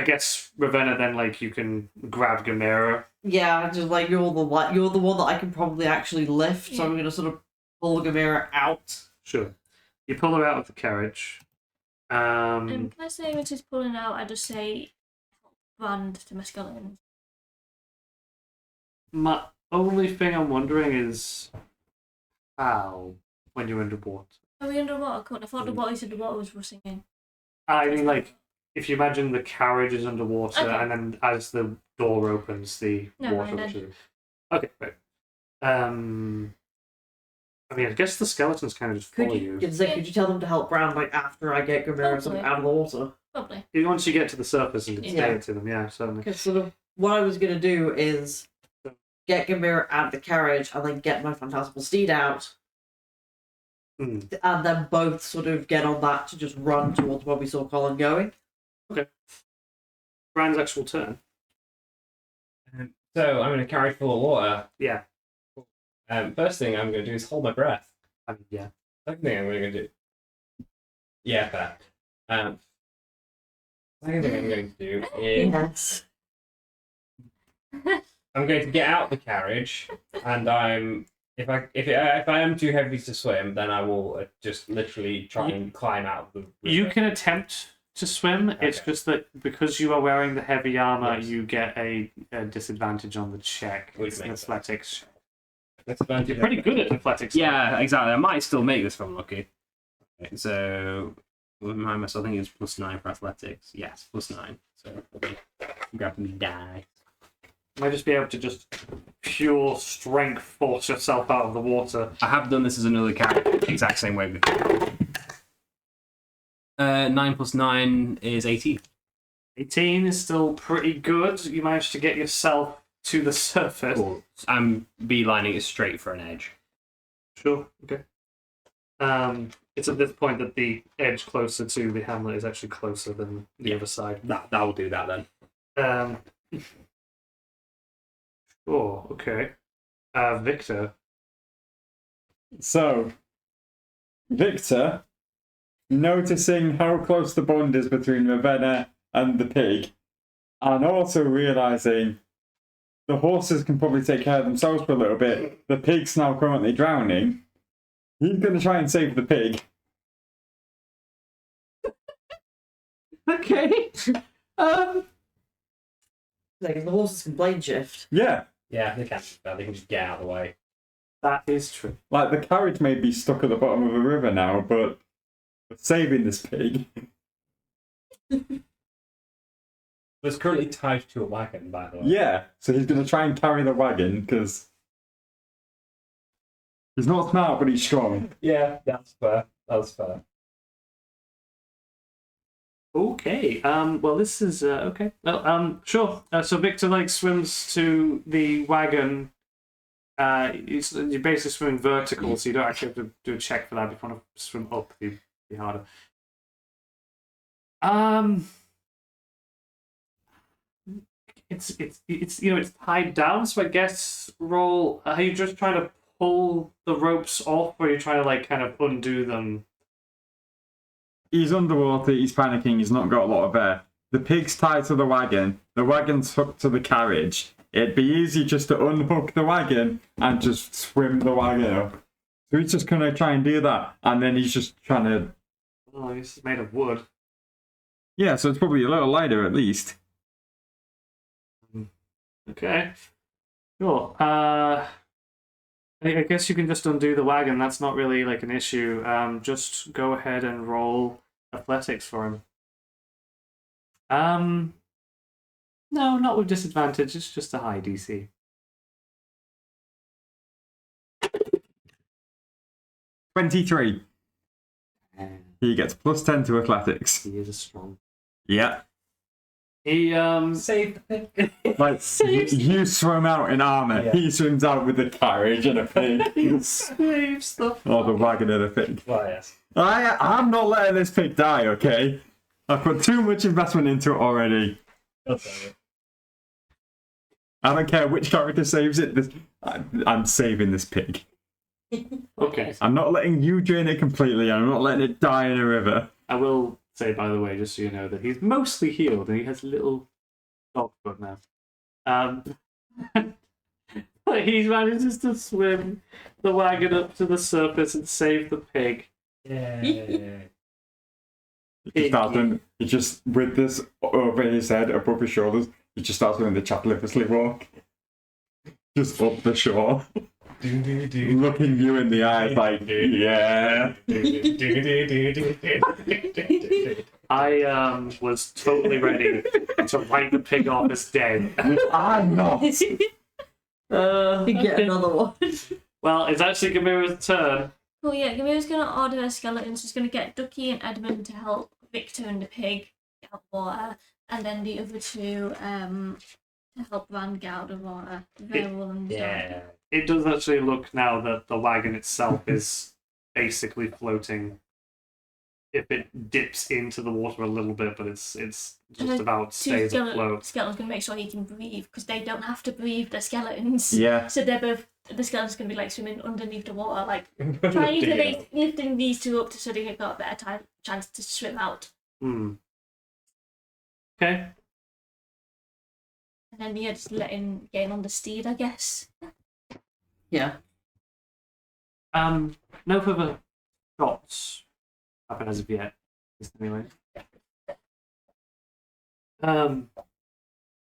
guess Ravenna then like you can grab Gamera. Yeah, just like you're the one that I can probably actually lift, so I'm gonna sort of pull Gamera out. Sure. You pull her out of the carriage. Can I say when she's pulling out, I just say brand to my skeleton. My only thing I'm wondering is how when you're underwater. Are we underwater? I thought the water said the water was rushing in. I mean, like, if you imagine the carriage is underwater, Okay. and then as the door opens, the Never water mind rushes in. Okay, right. I mean, I guess the skeletons kind of just follow you. Could you tell them to help Brown like after I get Gamera sort of out of the water? Probably. Once you get to the surface and Yeah. say it to them, yeah, certainly. Because sort of what I was gonna do is get Gamera out of the carriage and then get my phantasmal steed out, Hmm. and then both sort of get on that to just run towards where we saw Colin going. Brand's actual turn. So I'm in a carriage full of water. Yeah. First thing I'm going to do is hold my breath. I mean, yeah. Second thing I'm going to do. Yeah, fair. Second thing I'm going to do is Yes. I'm going to get out the carriage, and if I am too heavy to swim, then I will just literally try and climb out of the river. You can attempt to swim. It's Okay. just that because you are wearing the heavy armor, Yes. you get a disadvantage on the check. Which It's an makes athletics. That's You're pretty good at athletics. Yeah, exactly. I might still make this if I'm lucky. Okay, so remind myself, I think it's +9 for athletics. Yes, +9. So grab me die. You might just be able to just pure strength force yourself out of the water. I have done this as another character the exact same way before. 9 + 9 is 18. 18 is still pretty good. You managed to get yourself to the surface. Cool. I'm beelining it straight for an edge. Sure. Okay. It's at this point that the edge closer to the hamlet is actually closer than the other side. That will do that then. Oh, okay. Victor. So, Victor, noticing how close the bond is between Ravenna and the pig, and also realizing the horses can probably take care of themselves for a little bit, the pig's now currently drowning, he's going to try and save the pig. Okay. Like, the horses can blade shift. Yeah, Yeah, they can. They can just get out of the way. That is true. like the carriage may be stuck at the bottom of a river now, but we're saving this pig. But it's currently tied to a wagon, by the way. Yeah, so he's going to try and carry the wagon, because he's not smart, but he's strong. Yeah, that's fair. That's fair. Okay. Well, this is okay. Well, sure. So Victor swims to the wagon. You're basically swimming vertical, so you don't actually have to do a check for that. If you want to swim up, it'd be harder. It's it's tied down, so I guess roll. Are you just trying to pull the ropes off, or are you trying to kind of undo them? He's underwater, he's panicking, he's not got a lot of air. The pig's tied to the wagon's hooked to the carriage. It'd be easy just to unhook the wagon and just swim the wagon up. So he's just going to try and do that, and then he's just trying to... Oh, it's made of wood. Yeah, so it's probably a little lighter at least. Okay. Sure. I guess you can just undo the wagon. That's not really an issue. Just go ahead and roll athletics for him. No, not with disadvantage. It's just a high DC. 23. He gets plus 10 to athletics. He is a strong. Yeah. He Save the pig. Like, you swim out in armour. Yeah. He swims out with a carriage and a pig. he saves the. Or the wagon and a pig. Well, yes. I'm not letting this pig die, okay? I've put too much investment into it already. Okay. I don't care which character saves it. I'm saving this pig. Okay. I'm not letting you drain it completely. I'm not letting it die in a river. I will say, by the way, just so you know, that he's mostly healed and he has a little dog foot now. But he manages to swim the wagon up to the surface and save the pig. Yeah. He just, with this over his head, above his shoulders, he just starts doing the Chapliffersley walk. Just up the shore. Looking you in the eyes like, yeah. I was totally ready to write the pig off as dead. I'm not. You get another one. Well, it's actually Gamira's turn. Well, yeah, Gamira's going to order her skeletons. She's going to get Ducky and Edmund to help Victor and the pig get out of water, and then the other two to help Van get out of water. Yeah. It does actually look now that the wagon itself is basically floating. If it dips into the water a little bit, but it's just about stays afloat. Skeleton's going to make sure he can breathe, because they don't have to breathe, they're skeletons. Yeah. So they're both, the skeleton's going to be swimming underneath the water, trying to lifting these two up so they've got a better chance to swim out. Okay. And then just getting on the steed, I guess. Yeah. No further shots happen as of yet. Anyway. What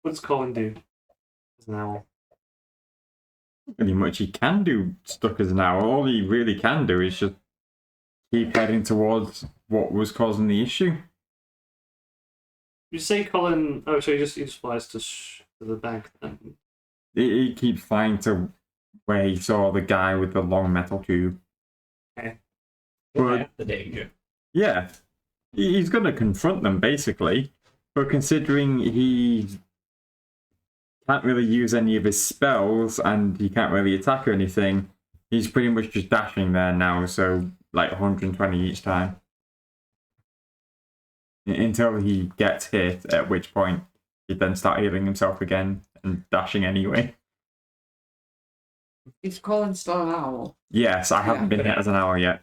does Colin do as an owl? Pretty much he can do stuck as an owl. All he really can do is just keep heading towards what was causing the issue. You say Colin... Oh, so he just flies to the bank then. He keeps flying to where he saw the guy with the long metal tube. Okay. But, The danger. yeah, he's going to confront them, basically. But considering he can't really use any of his spells and he can't really attack or anything, he's pretty much just dashing there now, so 120 each time. Until he gets hit, at which point he'd then start healing himself again and dashing anyway. Is Colin still an owl? Yes, I haven't been hit as an hour yet.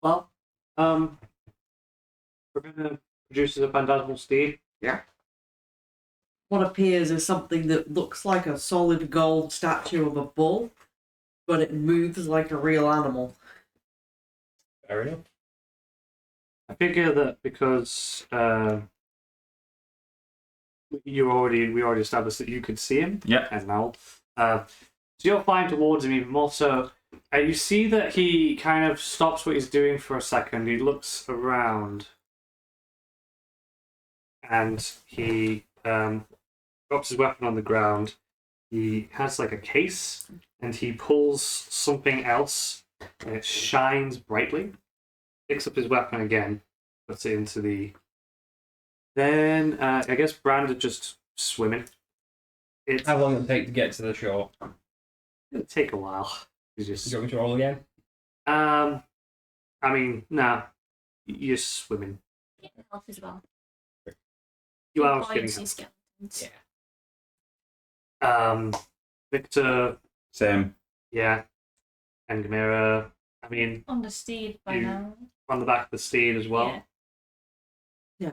Well, we're gonna produce a phantasmal steed. What appears is something that looks like a solid gold statue of a bull, but it moves like a real animal. Fair enough. I figure that because we already established that you could see him. Yep. As an owl. So you're flying towards him even more so. You see that he kind of stops what he's doing for a second. He looks around. And he drops his weapon on the ground. He has like a case, and he pulls something else, and it shines brightly. Picks up his weapon again, puts it into the. Then I guess Brand just swimming. It's How long will it take to get to the shore? gonna take a while. He's Do just. you want me to roll again? I mean, nah. You're swimming. Yeah, health as well. You are Points getting in skeletons. Yeah. Victor, Same. yeah, and Gamera. I mean, On the steed by You- now. on the back of the steed as well. Yeah.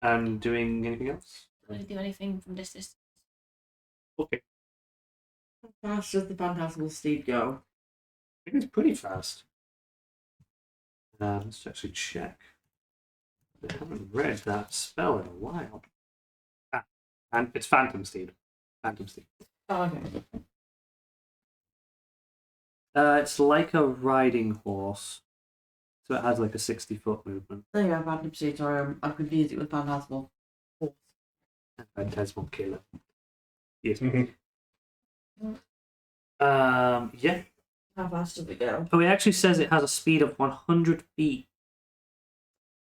And doing anything else? Don't really do anything from this distance. Okay, How fast does the phantasmal steed go? I think it's pretty fast. Let's actually check. I haven't read that spell in a while. And it's Phantom Steed. Phantom Steed. Oh, okay. It's like a riding horse, so it has like a 60-foot movement. There you go, phantom steed. Sorry, I'm confused it with phantasmal. Phantasmal killer. Yes. Mhm. Yeah. How fast does it go? Oh, it actually says it has a speed of 100 feet.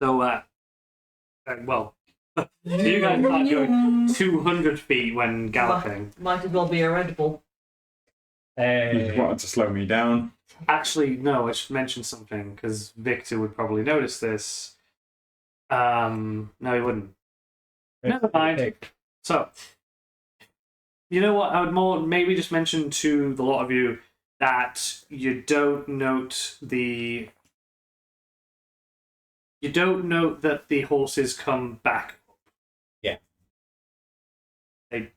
So, well, you guys can't go 200 feet when galloping. Might as well be a Red Bull. You Hey. wanted to slow me down. Actually, no, I should mention something because Victor would probably notice this. No, he wouldn't. Never mind. So, you know what? I would more maybe just mention to the lot of you that you don't note that the horses come back. Yeah. They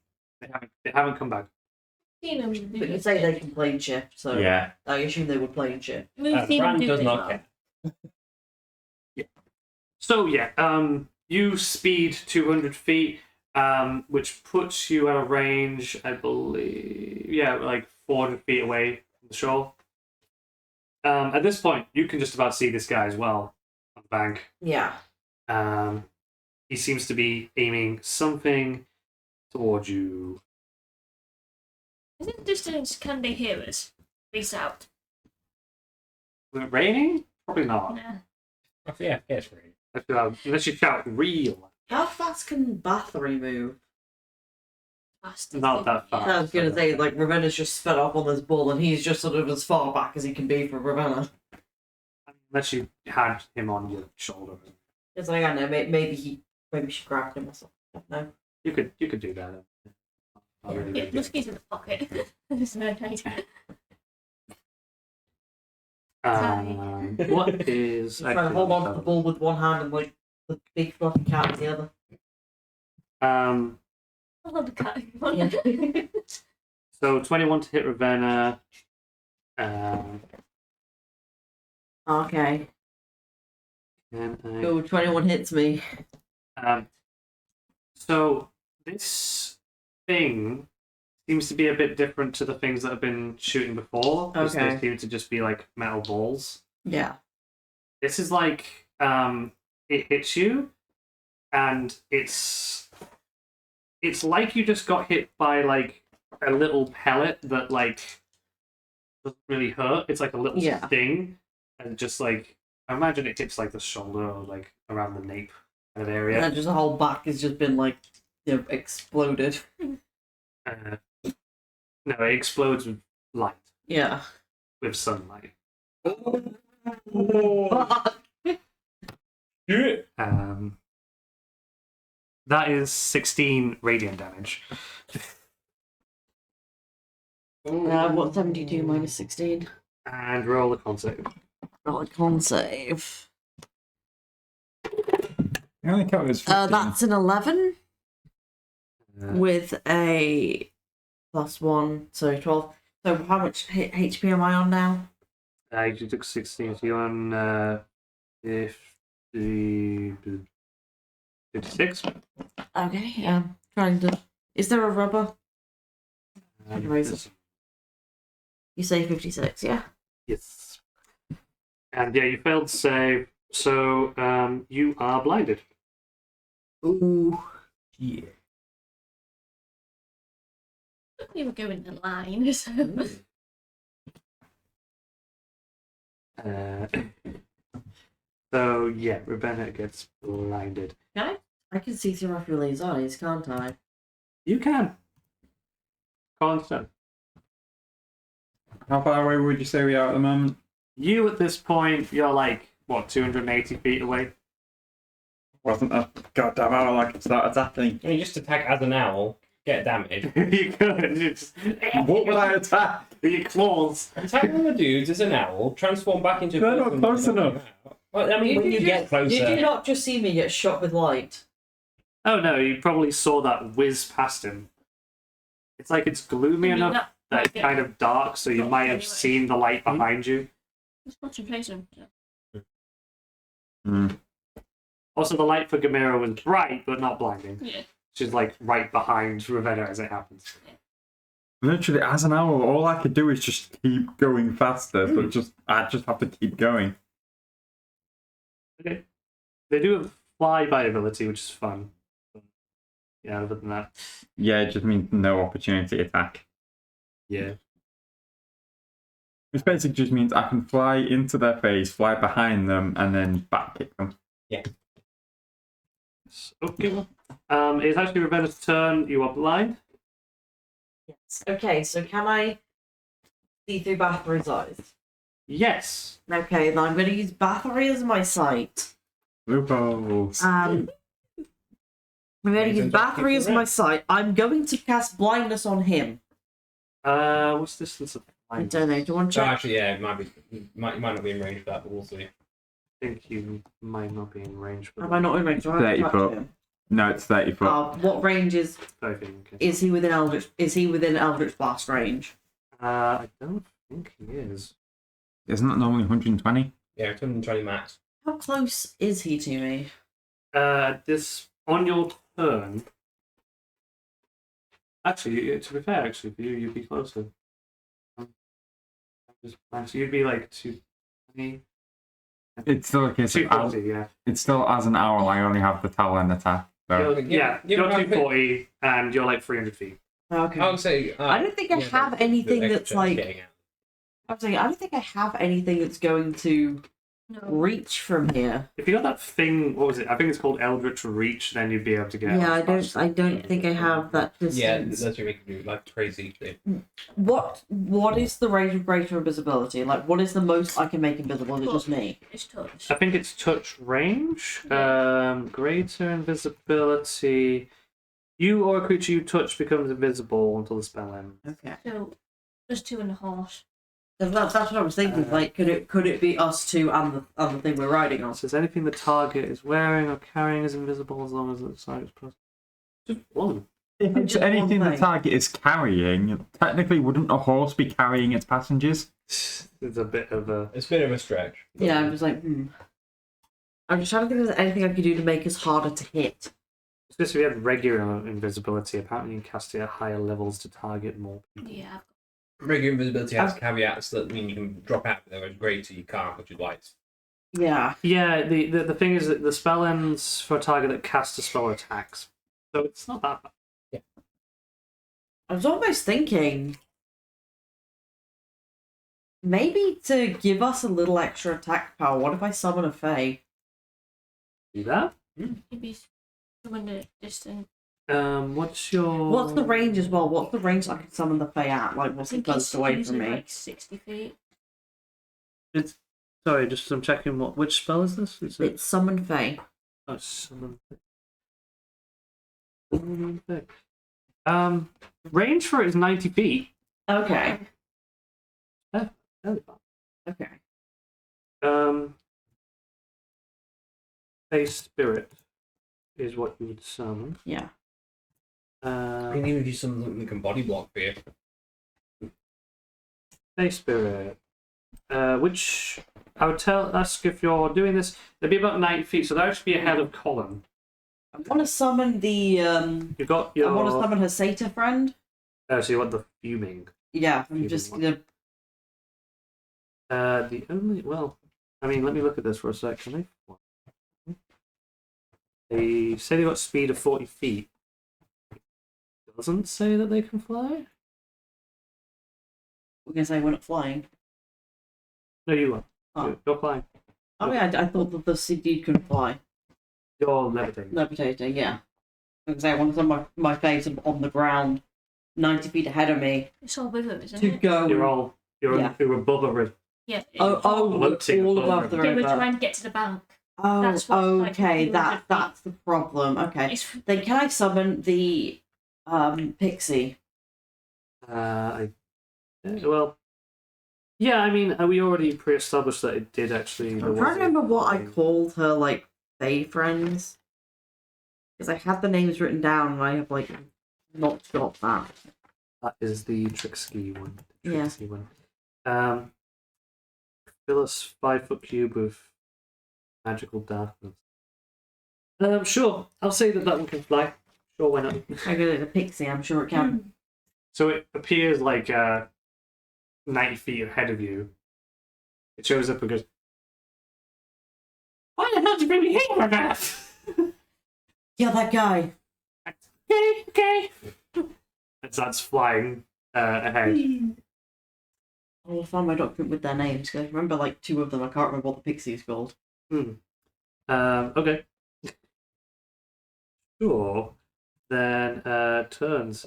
haven't come back. Seen them But you say they can plane shift, so Yeah. I assume they would plane shift. We've seen them Brand do does this not well. care. So yeah, you speed 200 feet, which puts you at a range, I believe, yeah, like 400 feet away from the shore. At this point, you can just about see this guy as well on the bank. Yeah. He seems to be aiming something towards you. Is it distance? Can they hear us? Reach out. With it raining? Probably not. No. Yeah, it's really. Unless you shout real. How fast can Bathory move? Fast. Not that fast. I was gonna say, like, Ravenna's just sped up on this bull and he's just sort of as far back as he can be from Ravenna. Unless you had him on your shoulder. It's like, I don't know, maybe she grabbed him or something. I don't know. You could do that. Not really Yeah, big. Lusky's in the pocket. There's no idea. What is He's trying to hold on to the bull with one hand and, like, the big fluffy cat with the other. I love the cat. Yeah. So 21 to hit Ravenna. Okay. And Oh, 21 hits me. so this thing seems to be a bit different to the things that have been shooting before. 'Cause Okay. They seem to just be like metal balls. Yeah. This is like it hits you, and it's like you just got hit by like a little pellet that like doesn't really hurt. It's like a little Yeah. sting, and just like I imagine it hits like the shoulder or like around the nape kind of area. And then just the whole back has just been, like, exploded. No, it explodes with light, Yeah. with sunlight. That is 16 radiant damage. What's 72 minus 16? And roll a con save. Roll a con save. The only count is 15. That's an 11 with a +1, so 12. So how much HP am I on now? You took 16, so you're on 50, 56. Okay, trying to. Is there a rubber? Raise it. You say 56, yeah? Yes. And yeah, you failed to save, so you are blinded. Ooh. Yeah. We were going in line, so. So yeah, Ravenna gets blinded. Can I can see through Raphael's eyes, can't I? You can. Constant. How far away would you say we are at the moment? You at this point, you're like what, 280 feet away. Wasn't a goddamn hour like it started attacking. I mean, just attack as an owl, get damage. You could just What would I attack? with your claws. Attack one of the dudes as an owl, transform back into a They're not person close and knock enough. them out. Well, I mean, when you get closer. Did you not just see me get shot with light? Oh no, you probably saw that whiz past him. It's like it's gloomy enough that it's kind of dark, so you might have seen the light behind you. Let's concentrate on. Also, the light for Gamera was bright, but not blinding. Yeah. She's like right behind Ravenna as it happens. Literally, as an owl, all I could do is just keep going faster. So I just have to keep going. Okay. They do have flyby ability, which is fun. But, yeah, other than that. Yeah, it just means no opportunity attack. Yeah. Which basically just means I can fly into their face, fly behind them, and then back kick them. Yeah. Okay. It's actually Ravenna's turn. You are blind. Yes. Okay, so can I see through Bathory's eyes? Yes. Okay, then I'm going to use Bathory as my sight. Loopholes. I'm going to use Bathory as my sight. I'm going to cast blindness on him. What's the distance of I blind? don't know. Do you want to So check? actually, yeah, it might not be in range for that, but we'll see. I think you might not be in range for Am I not in range? Do I have to 30 touch foot. him? No, it's 30 foot. What range is I think. he within Eldritch? Is he within Eldritch Blast range? I don't think he is. Isn't that normally 120? Yeah, 220 max. How close is he to me? This on your turn. Actually, to be fair, for you, you'd be closer. So you'd be like 220. It's still a case of 240, yeah. it's still as an owl. I only have the talon attack. So You're 240 and you're like 300 feet. Okay. I would say. I don't think I have anything that's like. I was saying, I don't think I have anything that's going to No. reach from here. If you got that thing, what was it? I think it's called Eldritch Reach. Then you'd be able to get. Yeah, I fast. don't think I have that Yeah, distance. that's what we can do. Like crazy thing. What is the range of greater invisibility? Like, what is the most I can make invisible? Is it just me? It's touch. I think it's touch range. Greater invisibility. You or a creature you touch becomes invisible until the spell ends. Okay. So, just 2.5. That's what I was thinking. Like, could it be us two and the thing we're riding on? It says anything the target is wearing or carrying is invisible as long as it's like it's plus. Just one. if it's Just one anything the thing. target is carrying, technically wouldn't a horse be carrying its passengers? It's a bit of a. It's a bit of a stretch. Yeah, I'm just like, I'm just trying to think if there's anything I could do to make us harder to hit. If you have regular invisibility, apparently you can cast it at higher levels to target more people. Yeah. Regular invisibility has caveats that mean you can drop out, but whereas greater you can't, which is lights. Yeah. Yeah, the thing is that the spell ends for a target that casts a spell or attacks. So it's not that bad. I was almost thinking maybe to give us a little extra attack power. What if I summon a Fae? Do that? Maybe someone at distance. What's your. What's the range as well? What's the range I can summon the Fae at? Like, I what's the think furthest away from usually me? like 60 feet. It's. Sorry, just I'm checking which spell is this? Is it? It's summon Fae. Oh, summon. Range for it is 90 feet. Okay. Fairly Okay. fast. A spirit is what you would summon. Yeah. I mean, even if you something that can body block for you. A spirit. Which I would ask if you're doing this. They'd be about 90 feet, so they'd actually be ahead of Colin. I want to summon the You've got your. I want to summon her satyr friend. So you want the fuming. Yeah, I'm Fuming just one. gonna. The only I mean, let me look at this for a sec. Can they? They say they got speed of 40 feet. Doesn't say that they can fly. We're gonna say we're not flying. No, you are. Oh. You're flying. Oh yeah, I thought that the sea dude couldn't fly. You're levitating. Levitating, yeah. Because I want to summon my face on the ground, 90 feet ahead of me, It's all with them, isn't to it? go. You're above a river. Yeah. Floating all above above the the They were river. trying to get to the bank. Oh, That's what's like okay, 200 that's the problem. Okay. It's Then can I summon the pixie? Well, yeah. I mean, we already pre-established that it did actually. I'm trying to remember what I called her, like, Fae friends. Because I have the names written down and I have, like, not got that. That is the Tricksky one. Yeah. Tricksky one. Fill us 5-foot cube with magical darkness. Sure. I'll say that one can fly. Sure, why not? I got it, a pixie, I'm sure it can. So it appears like 90 feet ahead of you. It shows up and goes, "Why the hell did you bring me here on Earth?" Yeah, that guy. Okay. And starts flying ahead. I will find my document with their names, because I remember, like, 2 of them. I can't remember what the pixie is called. Okay. Sure. Then turns.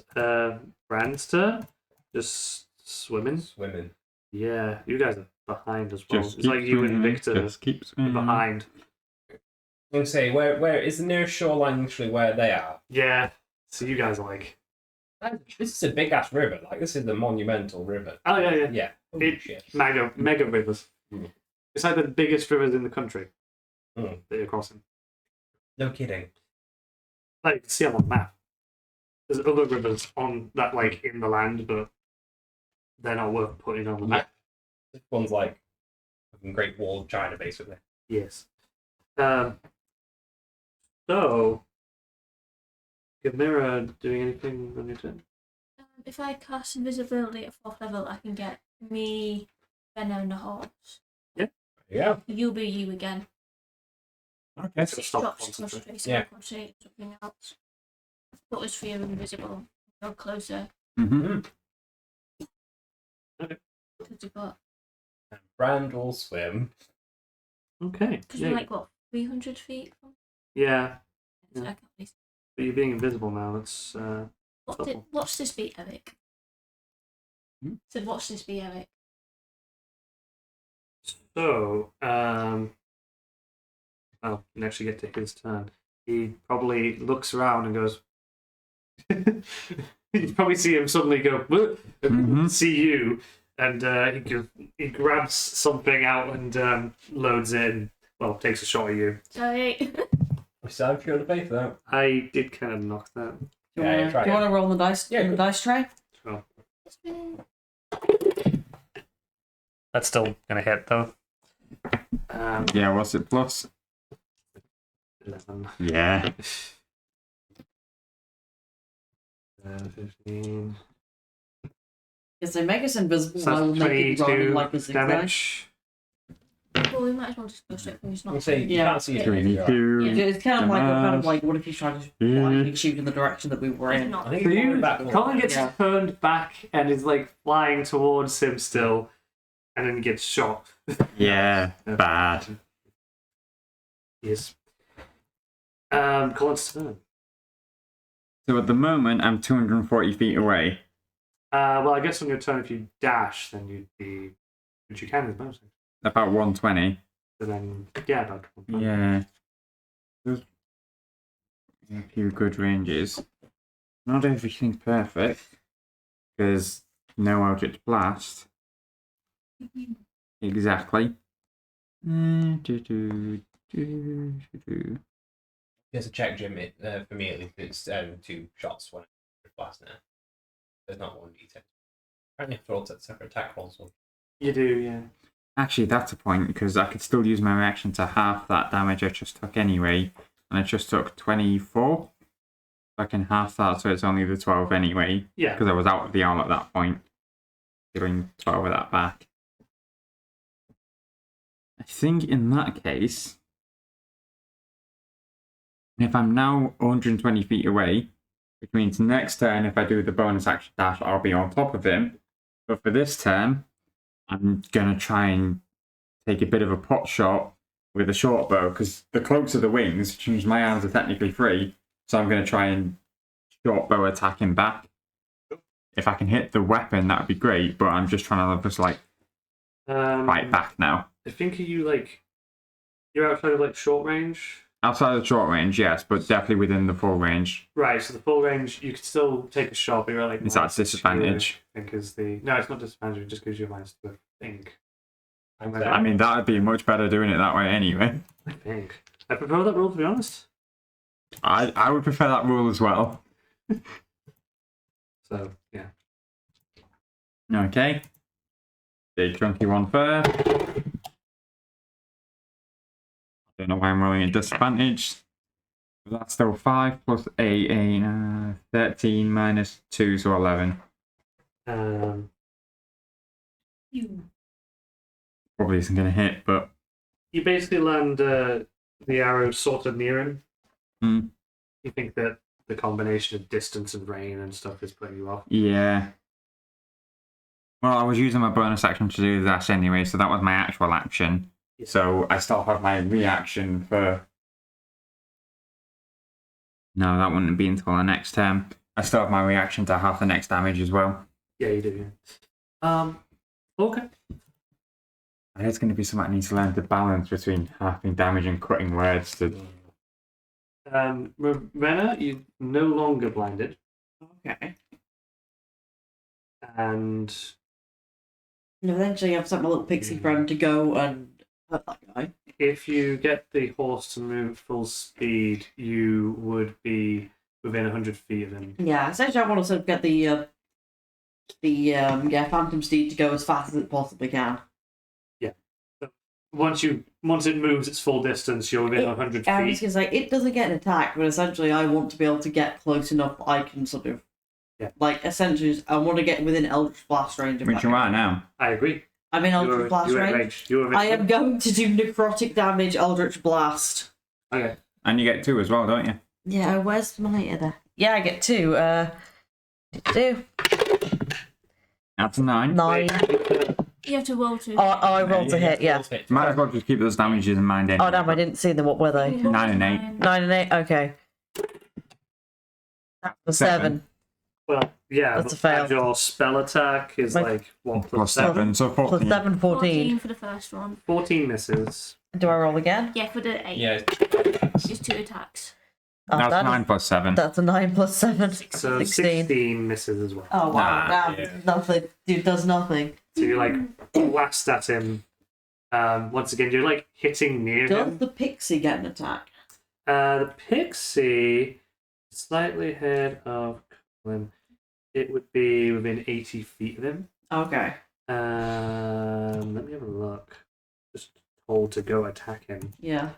Brand's turn. Just swimming. Swimming. Yeah, you guys are behind as well. Just It's like you and swimming, Victor Just keep are swimming. behind. I'm gonna say where is the nearest shoreline literally where they are? Yeah. So you guys are like, This is a big ass river. Like this is the monumental river. oh yeah. Yeah. Holy It- shit. Mega rivers. Mm. It's like the biggest rivers in the country Mm. that you're crossing. No kidding. Like you can see on the map. There's other rivers on that, like in the land, but they're not worth putting on the map. This one's like fucking Great Wall of China, basically. Yes. So, Gamera doing anything on your turn? If I cast invisibility at 4th level, I can get me, Benno, and the horse. Yeah. You'll be you again. Okay. It's gonna It stop drops concentration. concentration. Yeah. Concentrate something else. Put us for you invisible. Go closer. Mm-hmm. Because you've got. And Brand will swim. Okay. Because Yeah. we're like, what, 300 feet from. Yeah. So Yeah. I can't really- But you're being invisible now. It's Watch this be, Eric. Hmm? So watch this be, Eric. so. Well, you can actually get to his turn. He probably looks around and goes. You probably see him suddenly go, "Whoa," and Mhm. see you, and he grabs something out and loads in. Well, takes a shot at you. Sorry. So I'm sure to pay for that. I did kind of knock that. Do you Yeah, want try to it. roll the dice? Yeah, in the go. dice tray? So that's still gonna hit though. Yeah, what's it plus? 11. Yeah. 15. Yes, they make us invisible. So I will that's make it run 22 like a zigzag. damage. Well, we might as well just go straight from his I'll not. say you Yeah. can't see it. 22. It's kind of like we're kind of Damage. like, what if you tried to Yeah. blindly shoot in the direction that we were in? Not. I think So it's you, going back. Colin gets Yeah. turned back and is like flying towards him still, and then gets shot. Yeah. Bad. Yes. Colin's turn. So at the moment, I'm 240 feet away. Well, I guess on your turn, if you dash, then you'd be, which you can as bonus action. About 120. So then, yeah, about 1. Yeah. There's a few good ranges. Not everything's perfect. Because No Eldritch Blast. Exactly. Just a check, Jim. For me, at least, it's 2 shots when I blast now. There's not 1d10. Apparently, have to roll separate attack rolls. You do, yeah. Actually, that's a point, because I could still use my reaction to half that damage I just took anyway. And I just took 24. I can half that, so it's only the 12 anyway. Yeah. Because I was out of the arm at that point. Dealing 12 of that back. I think in that case, if I'm now 120 feet away, which means next turn, if I do the bonus action dash, I'll be on top of him. But for this turn, I'm going to try and take a bit of a pot shot with a short bow, because the cloaks are the wings, which means my arms are technically free. So I'm going to try and short bow attack him back. If I can hit the weapon, that would be great, but I'm just trying to fight back now. I think you're outside of short range. Outside of short range, yes, but definitely within the full range. Right, so the full range, you could still take a shot, but you're Is that disadvantage? I think is the... No, it's not disadvantage, it just gives you a -2, I think. I mean, that would be much better doing it that way anyway. I think. I prefer that rule, to be honest. I would prefer that rule as well. So, yeah. Okay. Big chunky one first. I don't know why I'm rolling a disadvantage. But that's still 5 plus 8, 13 minus 2, so 11. Probably isn't going to hit, but... You basically land the arrow sort of near him. Hmm. You think that the combination of distance and rain and stuff is putting you off? Yeah. Well, I was using my bonus action to do this anyway, so that was my actual action. Yeah. So I still have my reaction for... No, that wouldn't be until the next turn. I still have my reaction to half the next damage as well. Yeah, you do, yeah. Okay. There's going to be something I need to learn to balance between halving damage and cutting words to... Renna, you're no longer blinded. Okay. And And eventually I've sent my little pixie friend to go and hurt that guy. if you get the horse to move at full speed, you would be within 100 feet of him. Yeah, essentially I want to sort of get the Phantom Steed to go as fast as it possibly can. Once it moves its full distance, you're within 100 I was feet. going to say, it doesn't get an attack, but essentially I want to be able to get close enough that I can sort of... Yeah. Essentially, I want to get within Eldritch Blast range of Which that you guy. are now. I agree. I'm in Eldritch Blast You're at range. range. You're I am going to do necrotic damage, Eldritch Blast. Okay. And you get 2 as well, don't you? Yeah, where's my other? Yeah, I get 2. 2. That's a 9. 9. You have to roll to. Oh, I rolled to hit, yeah. Might as well just keep those damages in mind anyway. Oh, damn, I didn't see them. What were they? 9 and 8. 9 and 8? Okay. That's a 7. Well, yeah, That's a but fail. add your spell attack is My- like 1 Plus plus 7. 7, so 14. Plus 7, 14. For the first one. 14 misses. Do I roll again? Yeah, for the 8. Yeah. Just 2 attacks. Oh, That's that 9 plus 7. That's a 9 plus 7. So 16. 16 misses as well. Oh, wow. Nah, Damn. yeah. Nothing. Dude does nothing. So you blast at him. Once again, you're hitting near Does him. the pixie get an attack? The pixie is slightly ahead of Colin. It would be within 80 feet of him. Okay. Let me have a look. Just told to go attack him. Yeah.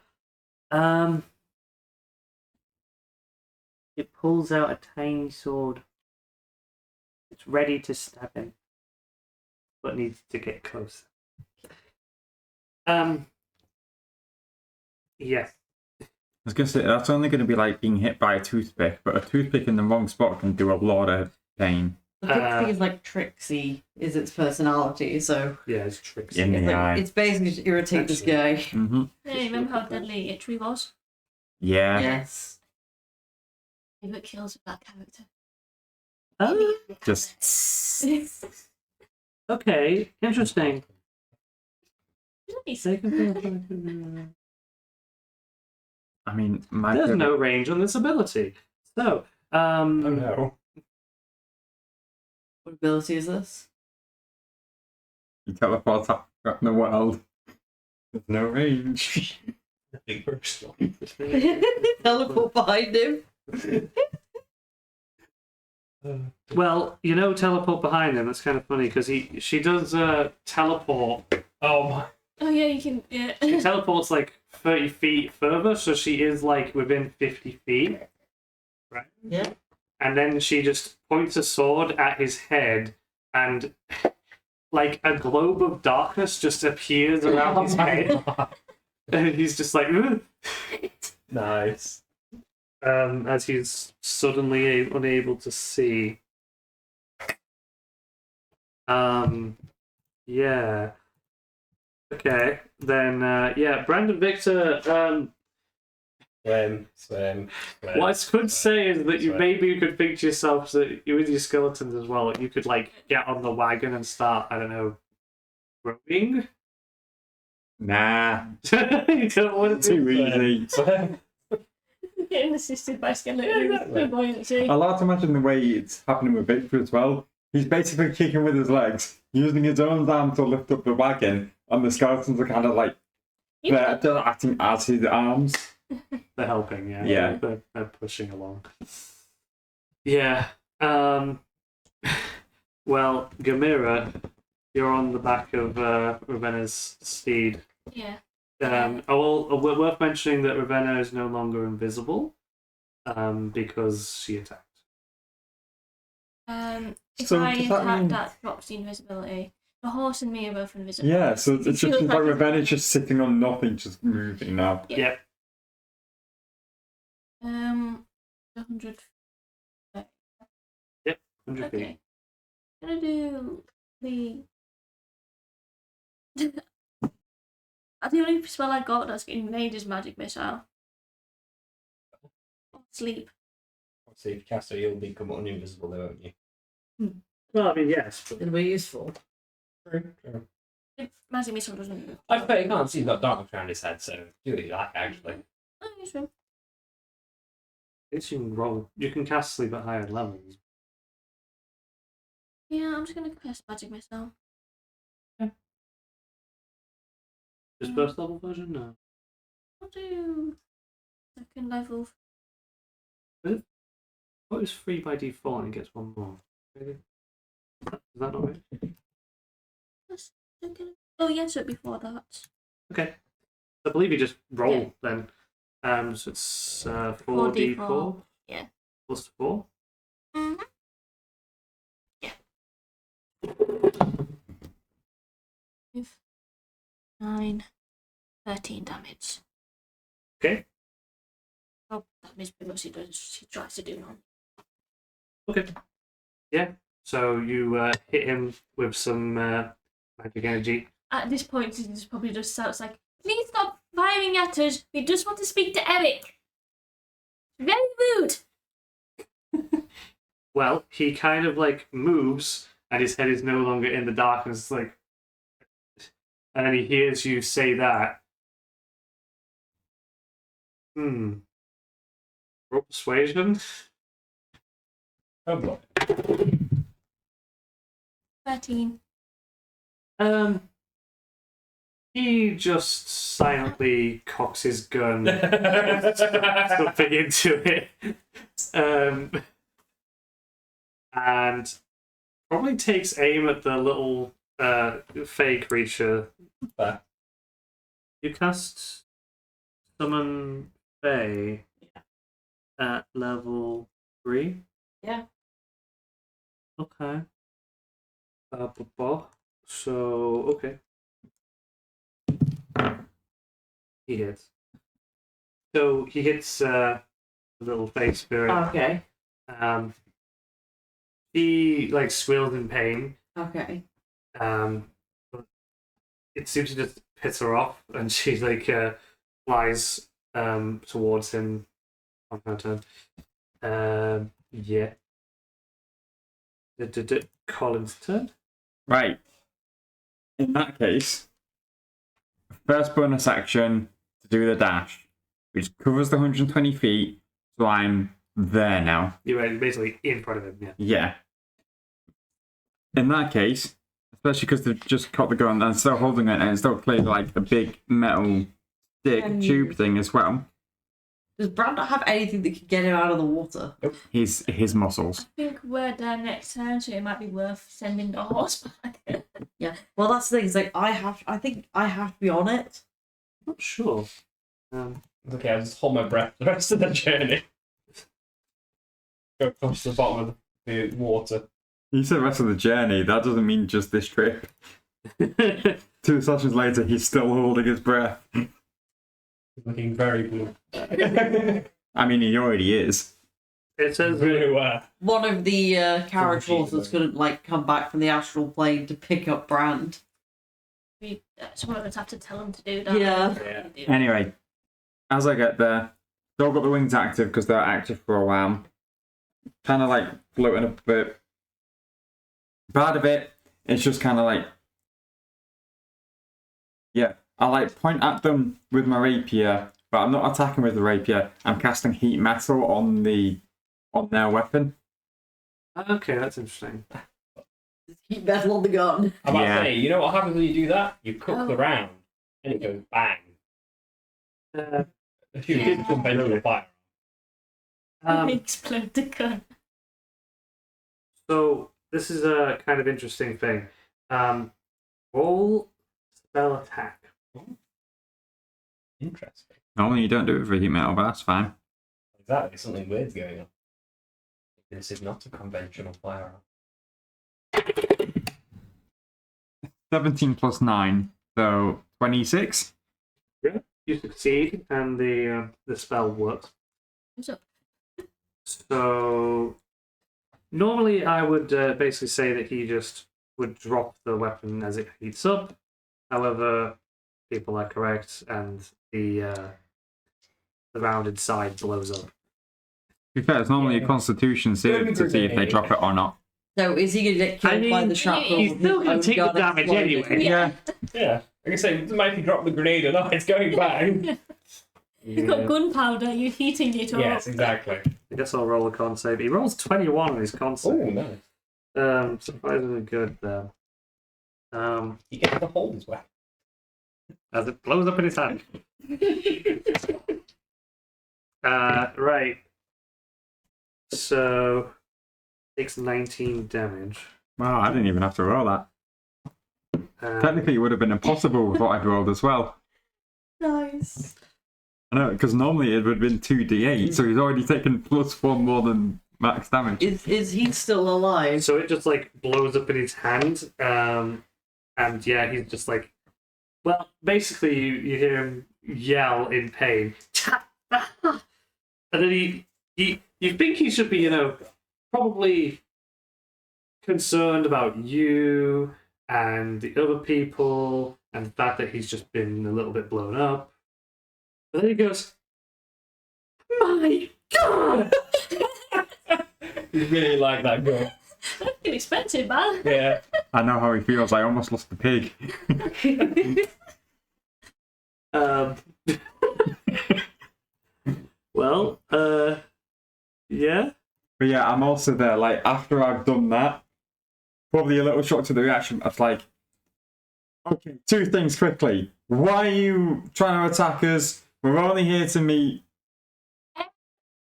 It pulls out a tiny sword. It's ready to stab him, but needs to get closer. Yes. I was going to say, that's only going to be like being hit by a toothpick, but a toothpick in the wrong spot can do a lot of pain. The pixie is like Trixie, is its personality, so Yeah, it's tricksy. In the eye. it's basically to irritate this guy. Mm-hmm. Hey, remember how deadly Itchery was? Yeah. Yes. Favourite kills with that character. Just Okay, interesting. Nice. I mean, my There's favorite- no range on this ability. So, Oh no. What ability is this? You teleport out in the world. There's no range. Nothing personal. Teleport behind him. Well, teleport behind him. That's kind of funny because she does teleport. Oh my. Oh yeah, you can. Yeah. She teleports like 30 feet further, so she is like within 50 feet. Right? Yeah. And then she just points a sword at his head, and like a globe of darkness just appears around his head. And he's just like, "Ugh." Nice. As he's suddenly unable to see. Yeah. Okay, then, Brandon Victor, Swim. what I could say is that you could think to yourself that you with your skeletons as well, you could, like, get on the wagon and start, I don't know, rowing? Nah. You don't want to Too do easy. Swim. Getting assisted by skeletons for buoyancy. I like to imagine the way it's happening with Victor as well. He's basically kicking with his legs, using his own arm to lift up the wagon, and the skeletons are kind of like they're acting as his arms. They're helping, yeah. Yeah. They're pushing along. Yeah. Well, Gamira, you're on the back of Ravenna's steed. Yeah. Worth mentioning that Ravenna is no longer invisible, because she attacked. If So I does that attack, mean- that drops the invisibility. The horse and me are both invisible. Yeah, so it's just She looks like like- Ravenna's just sitting on nothing, just moving now. Yeah. Yep. 100. 100 feet. Okay. Gonna do the. The only spell I got that's getting made is magic missile. Sleep. Obviously, if you cast it, you'll become uninvisible, though, won't you? Well, I mean, yes, but It'll be useful. True. Magic missile doesn't. I bet you can't see that darkness around his head, so do what you like, actually. Oh, it's true. you can roll. You can cast sleep at higher levels. Yeah, I'm just gonna cast magic missile. Just first level version? No. I'll do second level. What is 3 by default and it gets one more? Is that not right? Oh yeah, so before that. Okay. I believe you just roll Yeah. then. So it's 4d4 Yeah. plus 4. Mm-hmm. Yeah. 5, 9, 13 damage. Okay. Oh, that means pretty much he tries to do now. Okay. Yeah. So you hit him with some magic energy. At this point, he probably just shouts like, "Please stop firing at us. We just want to speak to Eric." Very rude. Well, he kind of like moves and his head is no longer in the darkness, like, and then he hears you say that. Roll persuasion. Oh boy. 13. He just silently cocks his gun, something into it, and probably takes aim at the little fey creature. Fair. You cast Summon Fey at level 3? Yeah. Okay. So, okay. He hits. So he hits the little fey spirit. Okay. He like squeals in pain. Okay. But it seems to just piss her off, and she like flies towards him on her turn. Yeah. Colin's turn. Right. In that case, first bonus action to do the dash, which covers the 120 feet, so I'm there now. You're basically in front of him. Yeah. Yeah. in that case, especially because they've just caught the gun and still holding it, and it's still clearly like a big metal stick tube thing as well. Does Brad not have anything that could get him out of the water? His muscles. I think we're there next turn, so it might be worth sending the horse back. Yeah. Well, that's the thing. It's like I think I have to be on it. Not sure. Okay, I'll just hold my breath the rest of the journey. Go across the bottom of the water. You said the rest of the journey. That doesn't mean just this trip. 2 sessions later, he's still holding his breath. He's looking very blue. I mean, he already is. It says Really well. One of the carriage Oh, horses Jesus. couldn't like come back from the astral plane to pick up Brand. Someone would have to tell them to do that. Yeah. Anyway, as I get there, still got the wings active because they're active for a while. Kind of like floating a bit. Bad of it, it's just kind of like, yeah, I like point at them with my rapier, but I'm not attacking with the rapier. I'm casting heat metal on their weapon. okay, that's interesting. Keep metal on the gun. I'm about Yeah. to say, you know what happens when you do that? You cook the round, and it goes bang. A huge conventional fire. Explode the gun. So this is a kind of interesting thing. Roll spell attack. Interesting. Normally you don't do it with heat metal, but that's fine. Exactly, something weird's going on. This is not a conventional firearm. 17 plus 9, so 26. You succeed, and the spell works. What's up? So normally I would basically say that he just would drop the weapon as it heats up. However, people are correct, and the rounded side blows up. To be fair, it's normally a constitution save to see if they drop it or not. So is he going to get killed by the shrapnel? he's with still his going own to take the gun damage exploding? anyway. Yeah. Yeah. Like I say, it doesn't matter if you drop the grenade or not, it's going bang. You've got gunpowder, you're heating it up. Yes, exactly. I guess I'll roll a con save. He rolls 21 on his con Oh, save. nice. Surprisingly good there. You get to hold his weapon. As it blows up in his hand. Right. So takes 19 damage. Wow, I didn't even have to roll that. Um, Technically, it would have been impossible with what I'd rolled as well. Nice. I know, because normally it would have been 2d8, so he's already taken +1 more than max damage. Is he still alive? So it just like blows up in his hand, and yeah, he's just like, well, basically you hear him yell in pain, and then you think he should be, probably concerned about you and the other people and the fact that he's just been a little bit blown up, but then he goes, my God. You really like that gun. That's expensive, man. Yeah. I know how he feels. I almost lost the pig. Well, yeah. But yeah, I'm also there. Like, after I've done that, probably a little shock to the reaction. I was like, okay, 2 things quickly. Why are you trying to attack us? We're only here to meet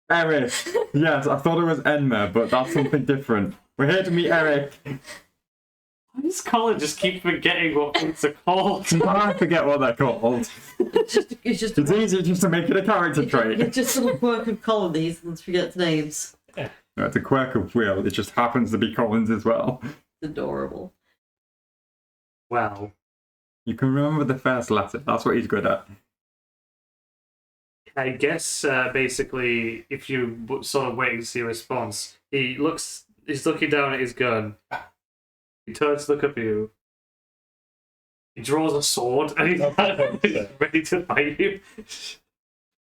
Eric. Yes, I thought it was Enmer, but that's something different. We're here to meet Eric. Why does Colin just keep forgetting what things are called? I forget what they're called. It's just It's easier just to make it a character trait. It's just a quirk of colonies and forgets names. No, it's a quirk of Will. It just happens to be Collins as well. It's adorable. Well, You can remember the first letter. That's what he's good at. I guess basically, if you sort of waiting to see a response, he's looking down at his gun. He turns to look up at you. He draws a sword and he's ready to fight you.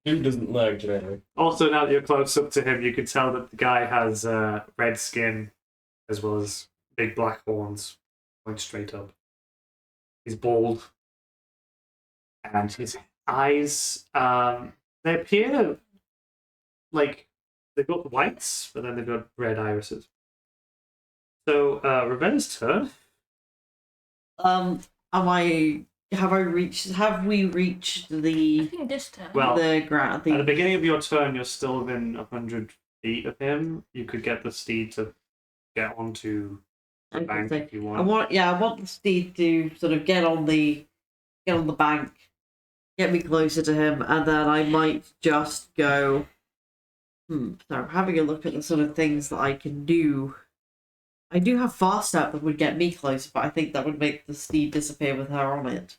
Who doesn't like anyway? Also, now that you're close up to him, you can tell that the guy has red skin as well as big black horns going straight up. He's bald. And his eyes, they appear like they've got whites, but then they've got red irises. So, Ravenna's turn. Have we reached I the think this turn. Well, the ground? At the beginning of your turn, you're still within 100 feet of him. You could get the steed to get onto the bank if you want. I want the steed to sort of get on the bank, get me closer to him, and then I might just go. So I'm having a look at the sort of things that I can do. I do have fast step that would get me closer, but I think that would make the steed disappear with her on it.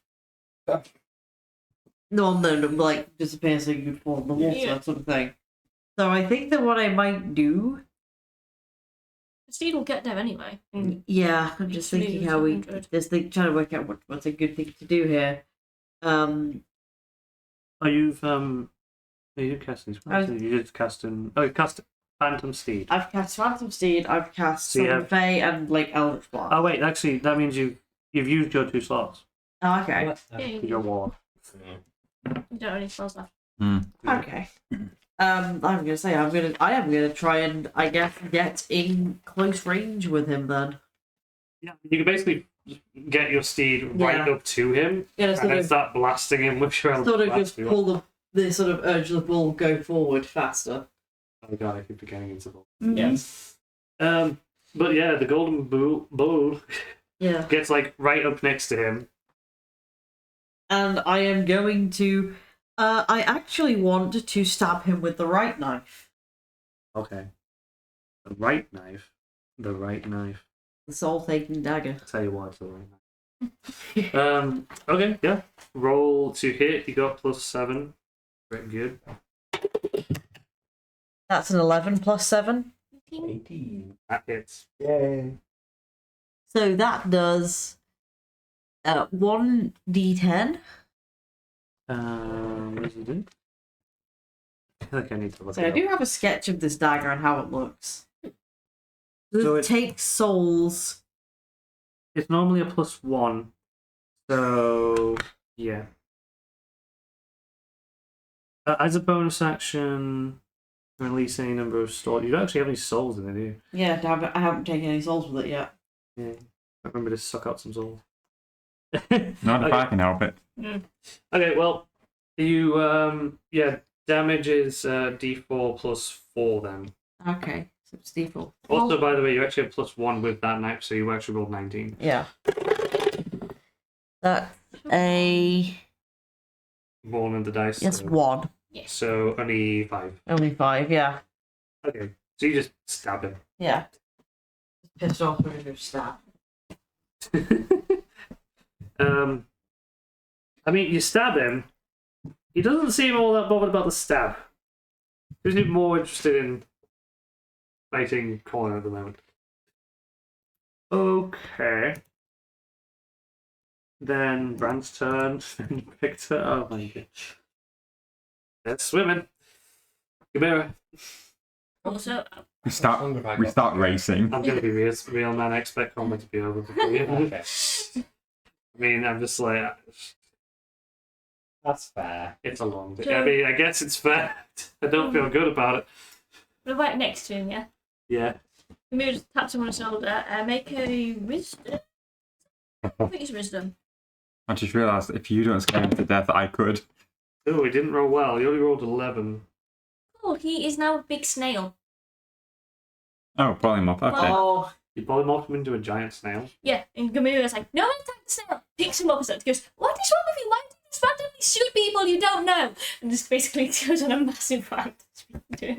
No, like disappear so you'd fall in the water, Yeah. sort of thing. So I think that what I might do. The steed will get there anyway. Yeah, I'm just It's thinking how we 200. trying to work out what's a good thing to do here. Are you casting spells? You did casting. Oh, you cast Phantom Steed. I've cast Phantom Steed, I've cast So you Summon have- Fae, and like Eldritch Blast. Oh wait, actually, that means you've used your 2 slots. Oh, okay. Yeah, with Your war. you don't have any spells left. Okay. I'm gonna say I am gonna try and I guess get in close range with him then. Yeah, you can basically get your steed right Yeah. up to him Gonna and sort then of start blasting him with your sort of blast just if you want. pull the sort of urge the bull go forward faster. Oh god, I keep forgetting it's a ball. Yes. But yeah, the golden bull Yeah. gets like right up next to him. And I am going to I actually want to stab him with the right knife. Okay. The right knife. The right knife. The soul taking dagger. I'll tell you what, it's the right knife. Okay, yeah. Roll to hit. You got +7. Very good. That's an 11 plus 7. 18. That hits. Yay. So that does 1d10. What does it do? I feel like I need to look So it I up. do have a sketch of this dagger and how it looks. So It takes souls. It's normally a +1. So, yeah. As a bonus action, release any number of souls. You don't actually have any souls in it, do you? Yeah, I haven't taken any souls with it yet. Yeah. I remember to suck out some souls. Not if I can help it. Okay, well, you, damage is d4 plus 4 then. Okay, so it's default. Also, by the way, you actually have +1 with that knife, so you actually rolled 19. Yeah. That's a More than the dice. yes, so, 1. so only 5. Only 5. Yeah. Okay, so you just stab him. Yeah. Pissed off with your stab. I mean, you stab him. He doesn't seem all that bothered about the stab. He's even more interested in fighting Colin at the moment. Okay. Then Brand's turn. Victor. Oh my god. They're swimming. MMerrett. Also, We start racing. I'm gonna be real man. I expect combat to be over before you. Okay. I mean, I'm just like, That's fair. it's a long day. So- I mean, I guess it's fair. I don't feel good about it. we're right next to him, yeah? Yeah. Maybe just tap him on the shoulder and make a wisdom. I think it's wisdom. I just realised if you don't scare him to death, I could. Oh, he didn't roll well. He only rolled 11. Oh, he is now a big snail. Oh, polymorph. Okay. Oh, You polymorph him into a giant snail. Yeah, and Gamira's like, no, attack the snail. Picks him up and goes, what is wrong with you? Why do you just randomly shoot people you don't know? And just basically goes on a massive rant. Because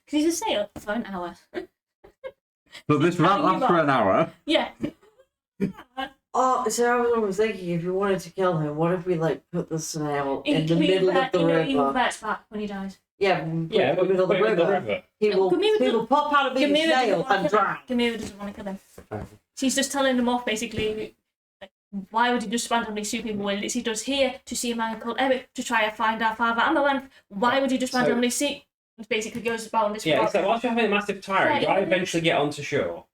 he's a snail for an hour. So this rant lasts for an hour. Yeah. oh, so I was thinking, if you wanted to kill him, what if we like put the snail in the middle of the He river? reverts back when he dies. Yeah, Yeah, in the middle of the put it in river. He Yeah, will Gamira pop out of the Gamira snail doesn't want and to kill him. drown. Gamira doesn't want to kill him. She's just telling them off, basically. Like, why would he just randomly shoot people when he does here to see a man called Eric to try and find our father and the man? Why would you just So- randomly see? It basically goes about on this. Yeah, plot. it's like, whilst you're having a massive tirade, do I eventually get onto shore?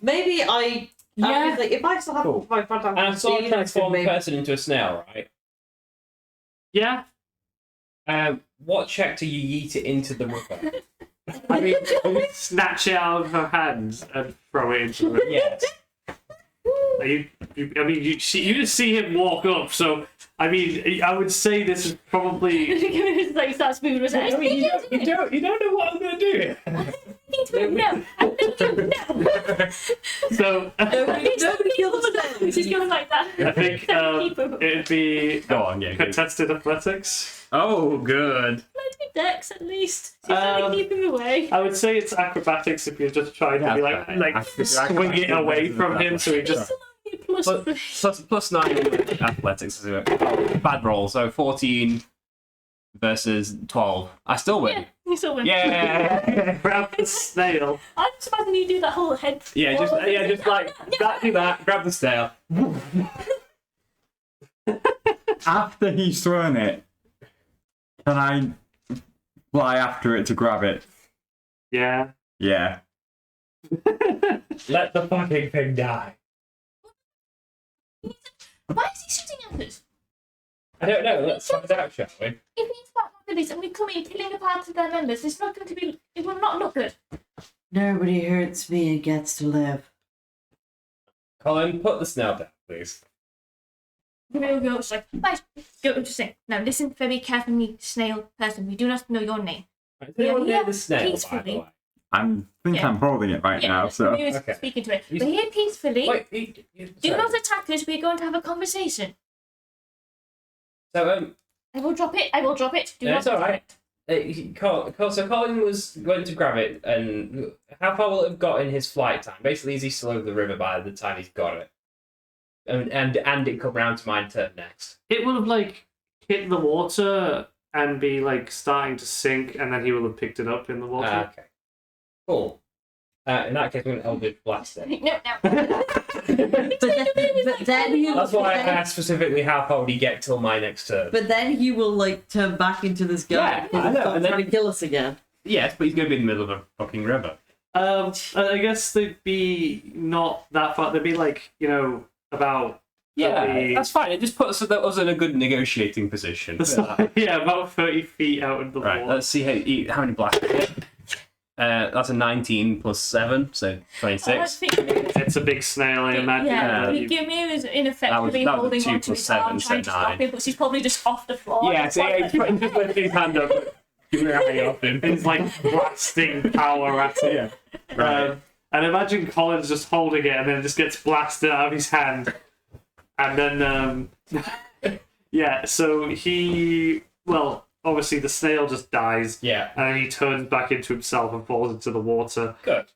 Maybe I. Yeah. Like, if I still have Cool. my front And I've sort of transformed the person into a snail, right? Yeah. What check do you yeet it into the river? I mean, snatch it out of her hands and throw it into the. Yes. I mean, you just see him walk up. So, I mean, I would say this is probably. It's like starts moving. I mean, you don't know what I'm going to do here. No. So, Nobody kills the She's going like that. I think it'd be Go on, yeah. contested athletics. Oh, good. Dex at least. She's trying to keep him away. I would say it's acrobatics if you're just trying to be swing it away from him, so he just. Plus 9 athletics. Bad roll, so 14 versus 12. I still win. Yeah, you still win. Yeah. Grab the snail. I'm just imagining you do that whole head. Yeah, just like that. Do that. Grab the snail. After he's thrown it, can I fly after it to grab it? Yeah. Yeah. Let the fucking thing die. Why is he shooting at us? I don't know. Let's find out, shall we? If he's back after this and we come in killing a part of their members, it's not going to be. It will not look good. Nobody hurts me and gets to live. Colin, put the snail down, please. We'll go. It's like, right, go to say. Now listen very carefully, snail person. We do not know your name. Right, does anyone Yeah, know the snail, by the peacefully. way? I think Yeah. I'm holding it right now, so. We're Okay. speaking to it. We're here peacefully. Wait, Do sorry. not attack us. We're going to have a conversation. So, I will drop it. I will drop it. Do Yeah, not it's all attack right. it. So Colin was going to grab it, and how far will it have got in his flight time? Basically, is he still over the river by the time he's got it? And it come round to my turn next. It would have hit the water and be starting to sink, and then he will have picked it up in the water. Okay. Cool. In that case, I'm going to Eldritch Blast it. No. But then you. That's why I asked specifically how far would he get till my next turn. But then he will turn back into this guy Yeah, I and know, start and then- trying to kill us again. Yes, but he's going to be in the middle of a fucking river. I guess they'd be not that far. They'd be about. Yeah, 30 that's fine. It just puts us in a good negotiating position. Yeah, about 30 feet out in the Right, water. let's see how many blasts. That's a 19 plus 7, so 26. It's a big snail, I imagine. Yeah, You- Gimir is in effect That was holding 2 on to plus his 7, arm, so trying to stop 9. him, but she's probably just off the floor. Yeah, so he's just lifting his hand up. Give me a hang off him. It's blasting power at it. Right. And imagine Colin's just holding it and then it just gets blasted out of his hand. And then, yeah, so obviously the snail just dies. Yeah, And then he turns back into himself and falls into the water. good.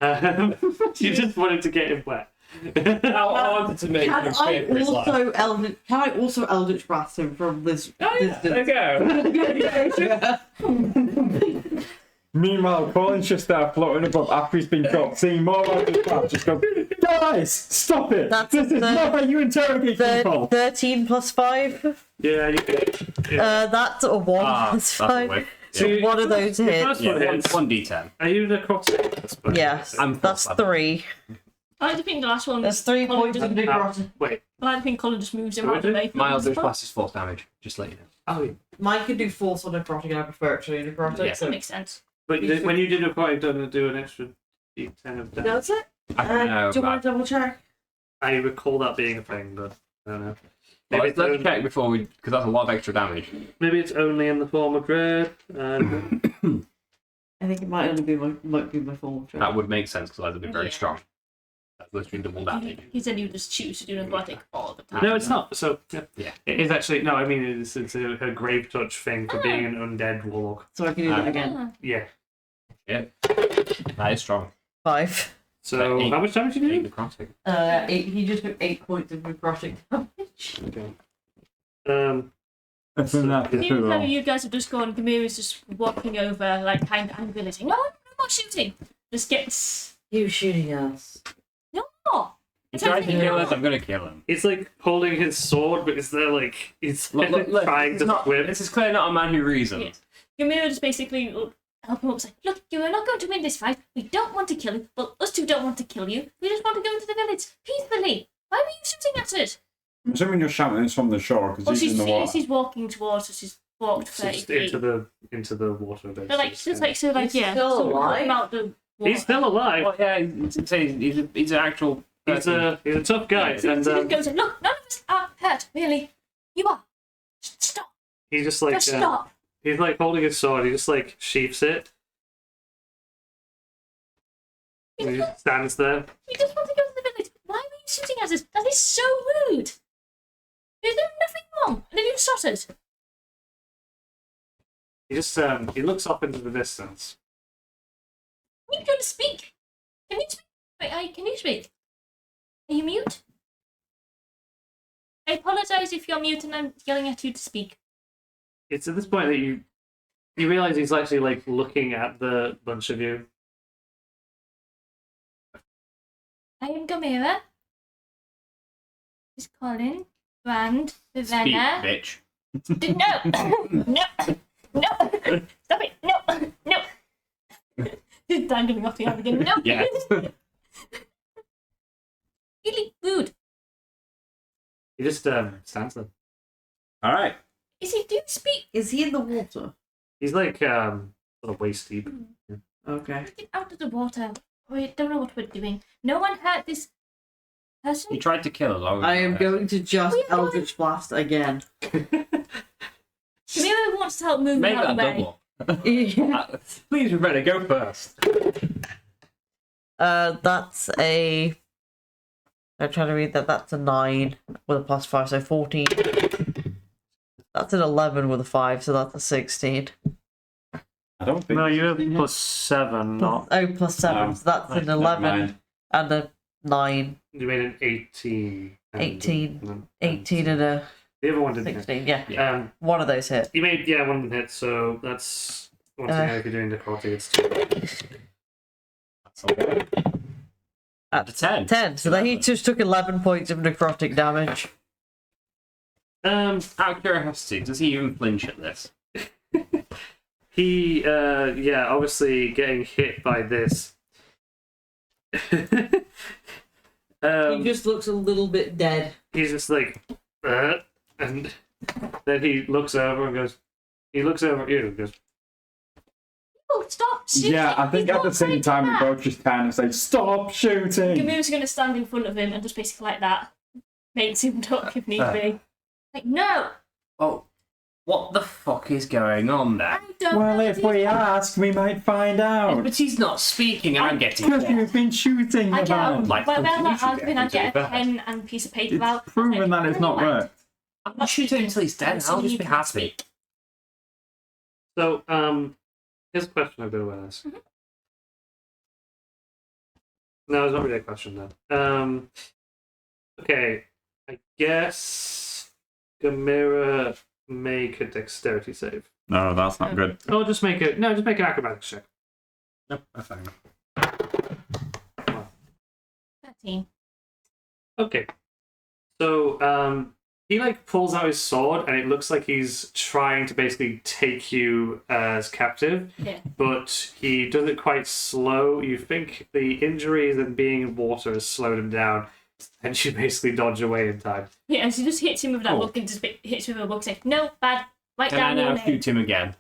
You just wanted to get him wet. I wanted to make him fear for his life. Can I also Eldritch Blast him from this Oh, yeah, distance? there you go. Meanwhile, Colin's just there floating above after he's been caught, seeing more of his crowd just go, guys, stop it! This is not how you interrogate people! 13 plus 5. Yeah, you could. Yeah. That's a 1 Ah, plus that's a 5. win. So Yeah. one of those The hits. first Yeah, one hits. 1d10. Are you necrotic? Yes, I'm that's full 3. I like to think the last one. That's 3 Colin points of doesn't- necrotic. Wait. I like to think Colin just moves him So out of the we way. My Eldritch Blast is force damage, just let you know. Oh, yeah. Mine can do force on necrotic, and I prefer it to necrotic. Yeah. So That makes sense. But when you did necrotic, don't do an extra d10 of damage. that's it. I don't know. Do you want to double check? I recall that being a thing, but I don't know. Maybe, Let's check before we, because that's a lot of extra damage. maybe it's only in the form of red. And I think it might only be my form check. That would make sense because that would be very Yeah. strong. That's literally double damage. He said he would just choose to do necrotic all the time. no, it's not. So Yeah. it is actually no. I mean, it's a grave touch thing for being an undead warlock. So I can do that again. Ah. Yeah. Yeah. That is strong. 5. So Eight. how much damage you 8 do? necrotic. 8. He just took 8 points of necrotic damage. Okay. It's in that Even too, though though. you guys have just gone, Gamir is just walking over, kind of angrily saying, "No, I'm not shooting." Just gets You shooting us. no. He tries to kill us, I'm going to kill him. It's like holding his sword, but it's there like it's Look, trying to swim. this is clearly not a man who reasons. Yeah. Gamir just basically help him up, say, "Look, you are not going to win this fight. We don't want to kill you. Well, us two don't want to kill you. We just want to go into the village peacefully. Why were you shooting at us?" I'm assuming you're shouting this from the shore because Well, he's in the water. she's walking towards us. She's walked So 30 just feet. into the water a bit. So like, just yeah. still So alive? come out the water. He's still alive. Well, yeah, he's an actual. He's a tough guy, Yeah. and So he goes, look, none of us are hurt, really. You are. Stop. he's just like Just stop. he's like holding his sword. He just like sheaths it. And he just stands there. We just want to go to the village. Why were you shooting at us? That is so rude. You're doing nothing wrong. And then you shot us. He just he looks up into the distance. Can you go to speak? Can you speak? Wait, can you speak? Are you mute? I apologise if you're mute and I'm yelling at you to speak. It's at this point that you realize he's actually like looking at the bunch of you. I am Gamera. This is Colin. Brand. Speak, Vivenna. bitch. No! No! Stop it! No! No! He's dangling off the arm again. No! Yes. Really rude. He just stands there. All right. Is he do speak? Is he in the water? He's like sort of waist deep. Okay. Get out of the water. We don't know what we're doing. No one hurt this person. He tried to kill us. I am going to just We are going- Eldritch Blast again. Camila wants to help move Make him out that of the way. double. Yeah. Please, Rebecca, go first. That's a. I'm trying to read that. That's a 9 with a +5, so 14. That's an 11 with a 5, so that's a 16. I don't think. No, you have +7, not. Oh, +7, so that's an Never 11 mind. and a 9. You made an 18. 18. 18 and a The other one didn't hit. 16, yeah. One of those hit. You made one of them hit, so that's once again if you're doing necrotic, it's 2. That's all. At the 10. 10, so then he just took 11 points of necrotic damage. Out of curiosity, does he even flinch at this? He obviously getting hit by this. He just looks a little bit dead. He's just like, and then he looks over and goes. He looks over at you and goes, Oh, stop shooting! Yeah, I think He's at the not same fighting time we back. both just kind of say, "Stop shooting!" Gamira's going to stand in front of him and just basically like that. Makes him duck if need be. Like, no! Oh, what the fuck is going on there? I don't Well, know if what we he's- ask, we might find out. But he's not speaking. I'm getting Because dead. you've been shooting I the get man. out. Like, Well, you that should has get been, I into get a that. pen and piece of paper It's out. proven that it's not Anyway. worked. I'm not shooting until he's dead. I'll just be happy. so here's a question I've been aware of this. Mhm. No, it's not really a question then. Okay, I guess Gamera make a dexterity save. No, that's not good. Oh, just make an acrobatics check. No, that's fine. 13. Okay. So he like pulls out his sword and it looks like he's trying to basically take you as captive. Yeah. But he does it quite slow. You think the injuries and being in water has slowed him down, and you basically dodge away in time. Yeah, and she just hits him with that Cool. look and just hits him with a book saying, no, bad, write Can I down your now name. shoot him again?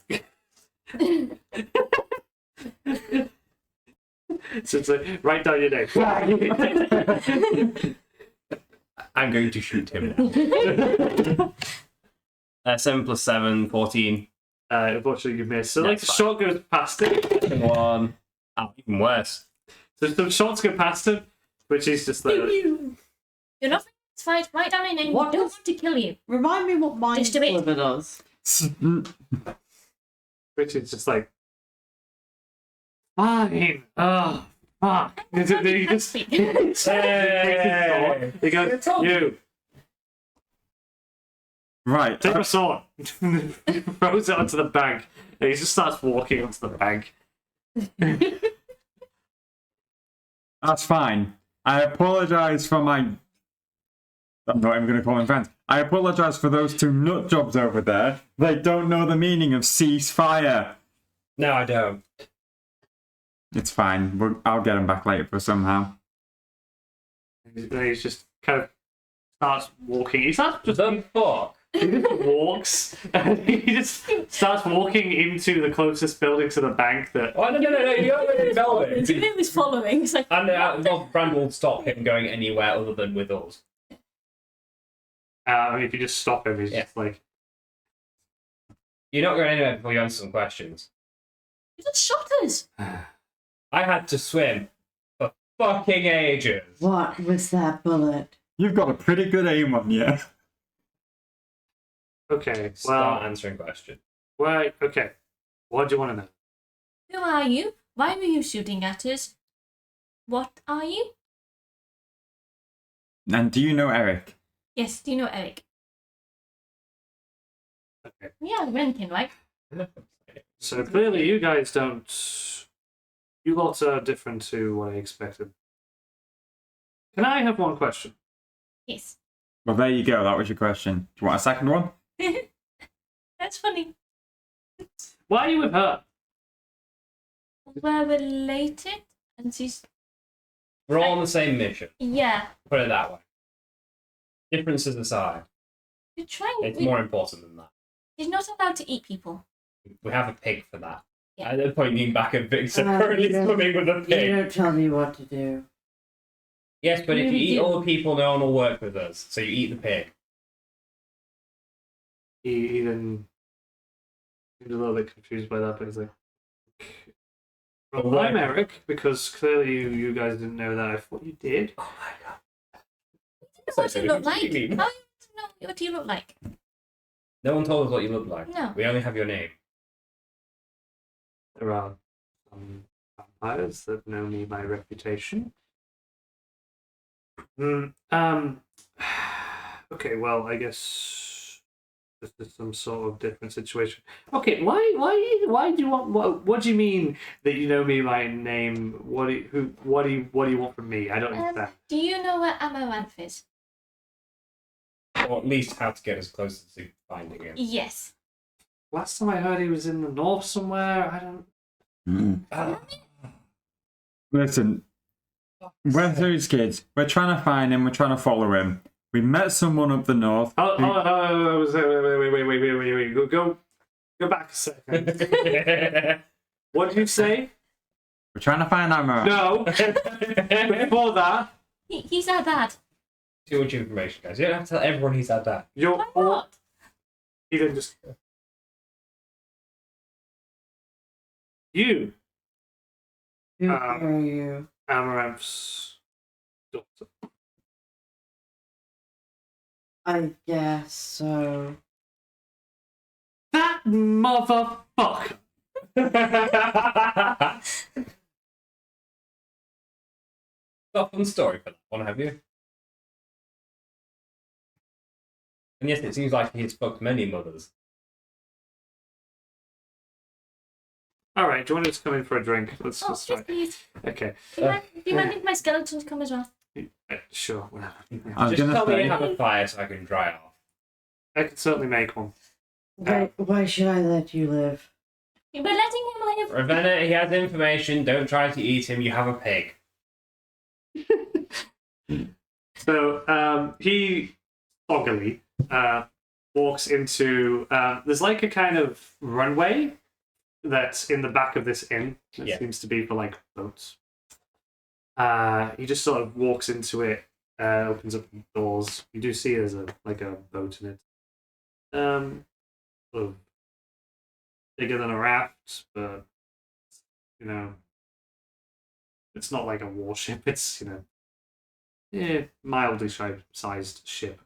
So it's like, write down your name. I'm going to shoot him now. 7 plus 7, 14. Unfortunately, you missed. So like the That's shot goes past him. Second one. Oh, even worse. So the shots go past him, which is just like. You're not it's fine, write down your name. What We don't does- want to kill you. Remind me what Mind Just do it. Sliver does. Which is just like, fine. Oh, fuck. I thought He you had just speak. he goes, you Right. take my sword. Throws it onto the bank, and he just starts walking onto the bank. That's fine. I apologise for my. I'm not even going to call them friends. I apologise for those two nut jobs over there. They don't know the meaning of ceasefire. No, I don't. It's fine. I'll get them back later for somehow. And he's just kind of starts walking. He starts just The fuck? He just walks, and he just starts walking into the closest building to the bank that... Oh, no, you're already going. He was following. It's like, And Brand will stop him going anywhere other than with us. I mean, if you just stop him, he's Yeah. just like... You're not going anywhere before you answer some questions. you just shot us. I had to swim for fucking ages. What was that bullet? You've got a pretty good aim on you. Okay, Start well... answering questions. Right, okay. What do you want to know? Who are you? Why were you shooting at us? What are you? And do you know Eric? Yes, do you know Eric? Okay. Yeah, Renkin, right? So clearly you guys don't... You lot are different to what I expected. Can I have one question? Yes. Well, there you go. That was your question. Do you want a second one? That's funny. Why are you with her? We're related, and she's... We're all on the same mission. Yeah. Put it that way. Differences aside, You're trying... it's more important than that. She's not allowed to eat people. We have a pig for that. Yeah. And then pointing back at Victor currently yeah. swimming with a You pig. don't tell me what to do. Yes, but if you Really eat do. all the people, no one will work with us. So you eat the pig. He then... He was a little bit confused by that, but he's like... Well, I'm Eric, because clearly you guys didn't know that. I thought you did. Oh my god. What do you look like? What do you mean? How do you know what do you look like? No one told us what you look like. No. We only have your name. There are some vampires that know me by reputation. Okay, well, I guess this is some sort of different situation. Okay, why do you want? What do you mean that you know me by name? What do you want from me? I don't understand. Do you know where Amaranth is? Or at least how to get us closer to finding him. Yes. Last time I heard he was in the north somewhere. I don't. Ah. Listen, we're those kids. We're trying to find him. We're trying to follow him. We met someone up the north. Oh, wait. Go back a second. What did you say? We're trying to find Amaranth. No. Before that, He's our dad. Too much information, guys. You don't have to tell everyone he's had that. you're Why all. not? He then just. You, Who are you? Amaranth's daughter. I guess so. That motherfucker. Got a fun story for that one, have you? And yes, it seems like he's fucked many mothers. All right, do you want to just come in for a drink? Let's Oh, just yes, try. please. Okay. Do you mind if my skeletons come as well? Sure, whatever. I was Just gonna tell me say, you have a fire so I can dry it off. I can certainly make one. Why should I let you live? We're letting him live. Ravenna, he has information. Don't try to eat him. You have a pig. So he foggily walks into. There's like a kind of runway that's in the back of this inn. That Yeah. seems to be for like boats. He just sort of walks into it, opens up the doors. You do see there's a boat in it. Sort of bigger than a raft, but it's not like a warship. It's mildly sized ship.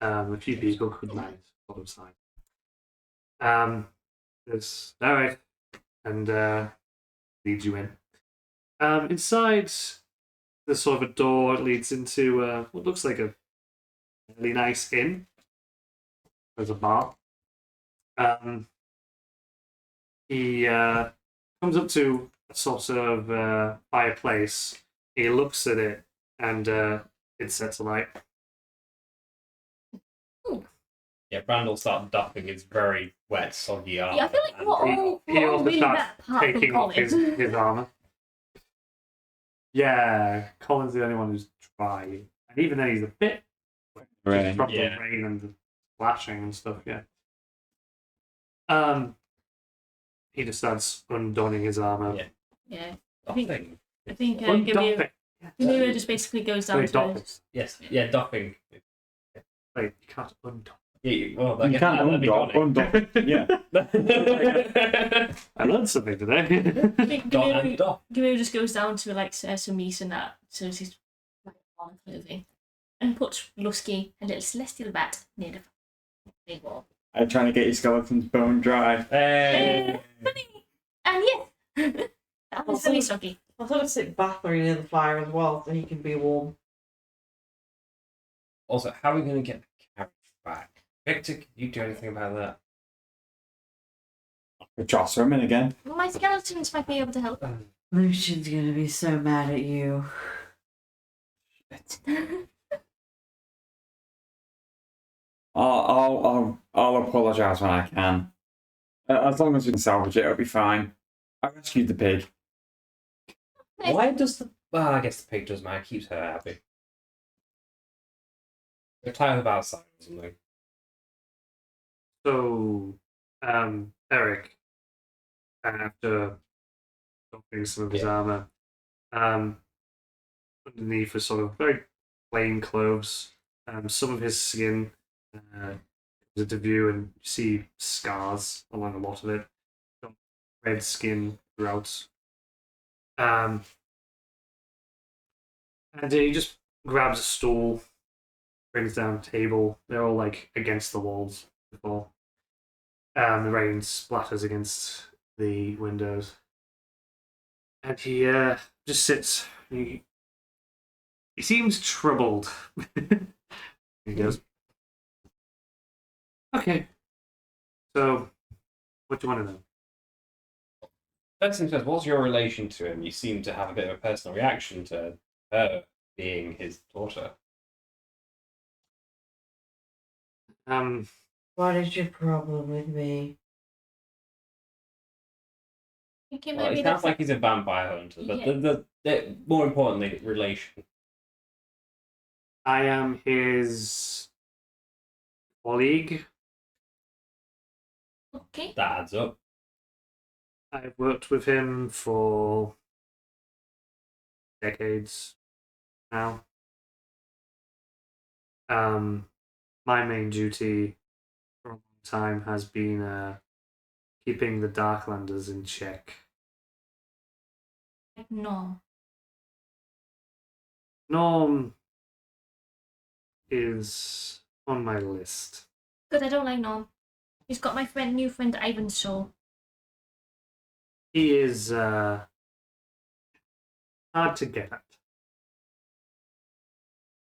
A few people could manage sort of size. It's all right, and leads you in. Inside, there's sort of a door that leads into what looks like a really nice inn. There's a bar. He comes up to a sort of fireplace. He looks at it, and it sets alight. Yeah, Brand will start duffing his very wet, soggy arm. Yeah, I feel like He we're all also really starts bad apart from taking off Colin. his armor. Yeah, Colin's the only one who's dry, and even then he's a bit Rain. from Yeah. the rain and the flashing and stuff. Yeah. He just starts undonning his armor. Yeah. Yeah. Doffing. I think Undoffing. Gamira just basically goes down Wait, to doffing. Yes. Yeah, doffing. Wait, you can't undoff. Yeah, well, You can't undock. Yeah. I learned something today. I think Dot and doff. Gamira just goes down to like some meat and that, so he's like on clothing, and puts Lusky and little celestial bat near the big wall. I'm trying to get your skeleton's bone dry. Hey. And yeah, that was really sucky. I'll sort of sit Bathory near the fire as well, so he can be warm. Also, how are we going to get the carriage back? Victor, can you do anything about that? Could toss him in again. Well, my skeletons might be able to help. Lucian's gonna be so mad at you. I'll apologise when I can. As long as we can salvage it, it'll be fine. I rescued the pig. Why does the... Well, I guess the pig does matter. It keeps her happy. They're tired of outside or something. So, Eric, after dropping some of his armor, underneath was sort of very plain clothes. Some of his skin comes into view, and you see scars along a lot of it. Red skin throughout. And he just grabs a stool, brings down a table. They're all like against the walls before. The rain splatters against the windows. And he just sits. He seems troubled. He goes, okay. So, what do you want to know? First things first, what's your relation to him? You seem to have a bit of a personal reaction to her being his daughter. What is your problem with me? I think it Well, might it be sounds the like he's a vampire hunter, but Yeah. the more importantly, relation. I am his colleague. Okay. That adds up. I've worked with him for decades now. My main duty for a long time has been keeping the Darklanders in check. No. Norm is on my list. Good, I don't like Norm. He's got my new friend Ivan Soul. He is hard to get at.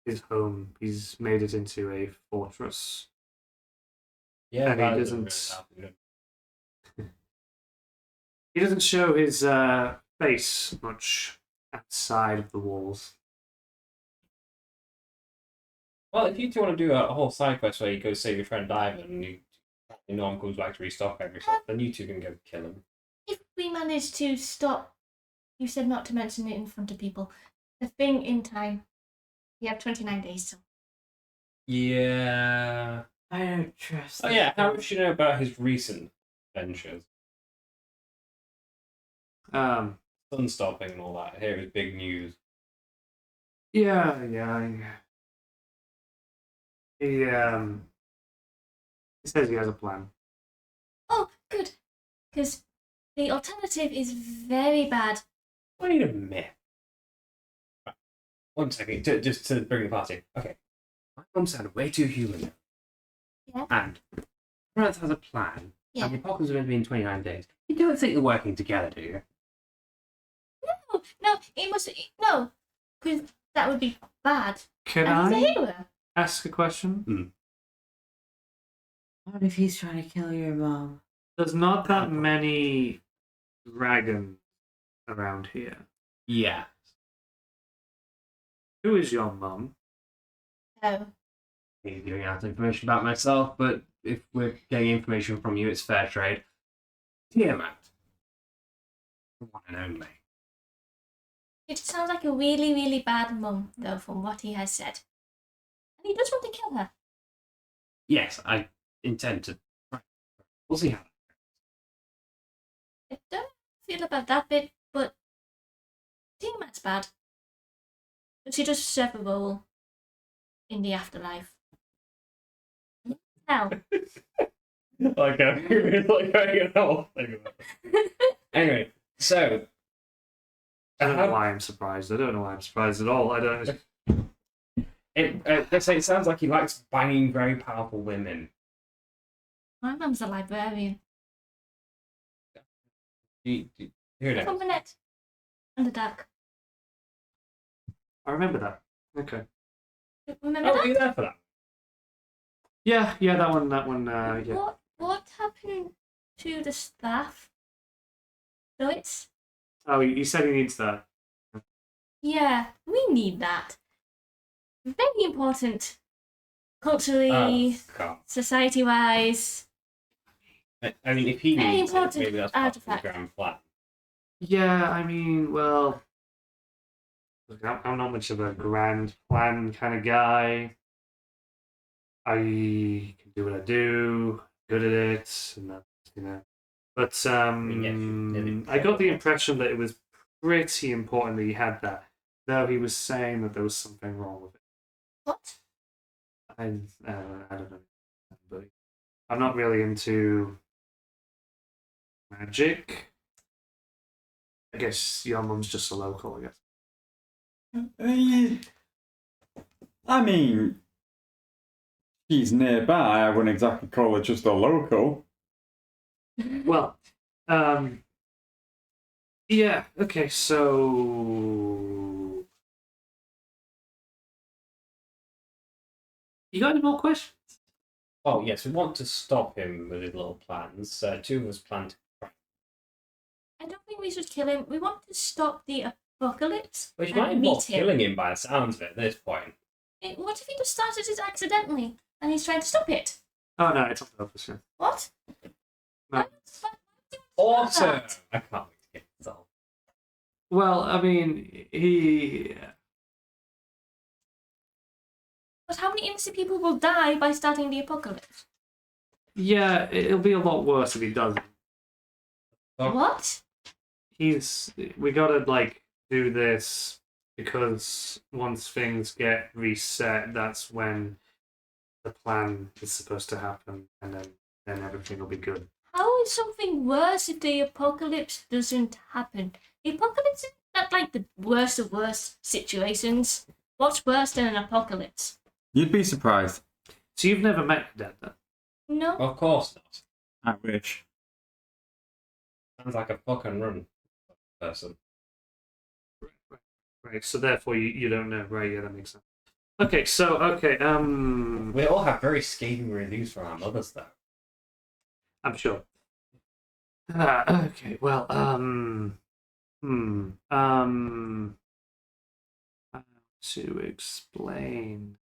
His home, he's made it into a fortress. Yeah, And he that doesn't- sound good. He doesn't show his face much outside of the walls. Well, if you two want to do a whole side quest where you go save your friend Ivan and no one comes back to restock everything, then you two can go kill him. If we manage to stop, you said not to mention it in front of people, the thing in time, you have 29 days till. Yeah. I don't trust. Oh yeah, how much do you know about his recent ventures? Um, Sun stopping and all that. Here is big news. yeah. He says he has a plan. Oh, good. Because the alternative is very bad. Wait a minute. Right. 1 second, just to bring the party. Okay. My mum sounded way too human. Yeah. And Earth has a plan. Yeah. And the apocalypse is going to be in 29 days. You don't think they're working together, do you? No, it must. No, because that would be bad. Can And he's a I hero. ask a question? What if he's trying to kill your mom? There's not that many dragons around here. Yeah. Who is your mum? Oh, Maybe giving out information about myself, but if we're getting information from you, it's fair trade. Tiamat. The one and only. it sounds like a really, really bad mum, though, from what he has said. And he does want to kill her. Yes, I intend to. We'll see how. I don't feel about that bit, but I think that's bad. But she does serve a role in the afterlife. Hell. Like Anyway, so I don't know why I'm surprised. I don't know why I'm surprised at all. I don't. let's say it sounds like he likes banging very powerful women. My mum's a librarian. Here it is. From the net. And the duck. I remember that. Okay. Remember Oh, that? are you there for that? Yeah, that one. Yeah. What happened to the staff? So it's Oh, he said he needs that. yeah, we need that. Very important. Culturally, Oh, God. society-wise. I mean, if he Very needs it, important maybe that's part of the artifact. grand plan. Yeah, I mean, well, look, I'm not much of a grand plan kind of guy. I can do what I do, good at it, and that. But nearly I got the impression that it was pretty important that he had that, though he was saying that there was something wrong with it. What? I don't know, but I'm not really into magic. I guess your mum's just a local, I guess. I mean, she's nearby. I wouldn't exactly call her just a local. Well, yeah, okay, so you got any more questions? Oh, yes, we want to stop him with his little plans. Two of us plan to. I don't think we should kill him. We want to stop the apocalypse Which and might involve meet him. killing him by the sounds of it at this point. What if he just started it accidentally and he's trying to stop it? Oh no, it's on purpose. Yeah. What? No. Why would you want to do Awesome! that? I can't wait to get this all. Well, I mean, But how many innocent people will die by starting the apocalypse? yeah, it'll be a lot worse if he doesn't. Oh. What? We gotta like do this because once things get reset, that's when the plan is supposed to happen, and then everything will be good. How is something worse if the apocalypse doesn't happen? The apocalypse is not like the worst of worst situations. What's worse than an apocalypse? You'd be surprised. So you've never met your dad, then? No. Of course not. I wish. Sounds like a fuck and run person. Right. So therefore, you don't know, right? Yeah, that makes sense. Okay. We all have very scathing reviews from our mothers, though. I'm sure. Okay. Well. How to explain?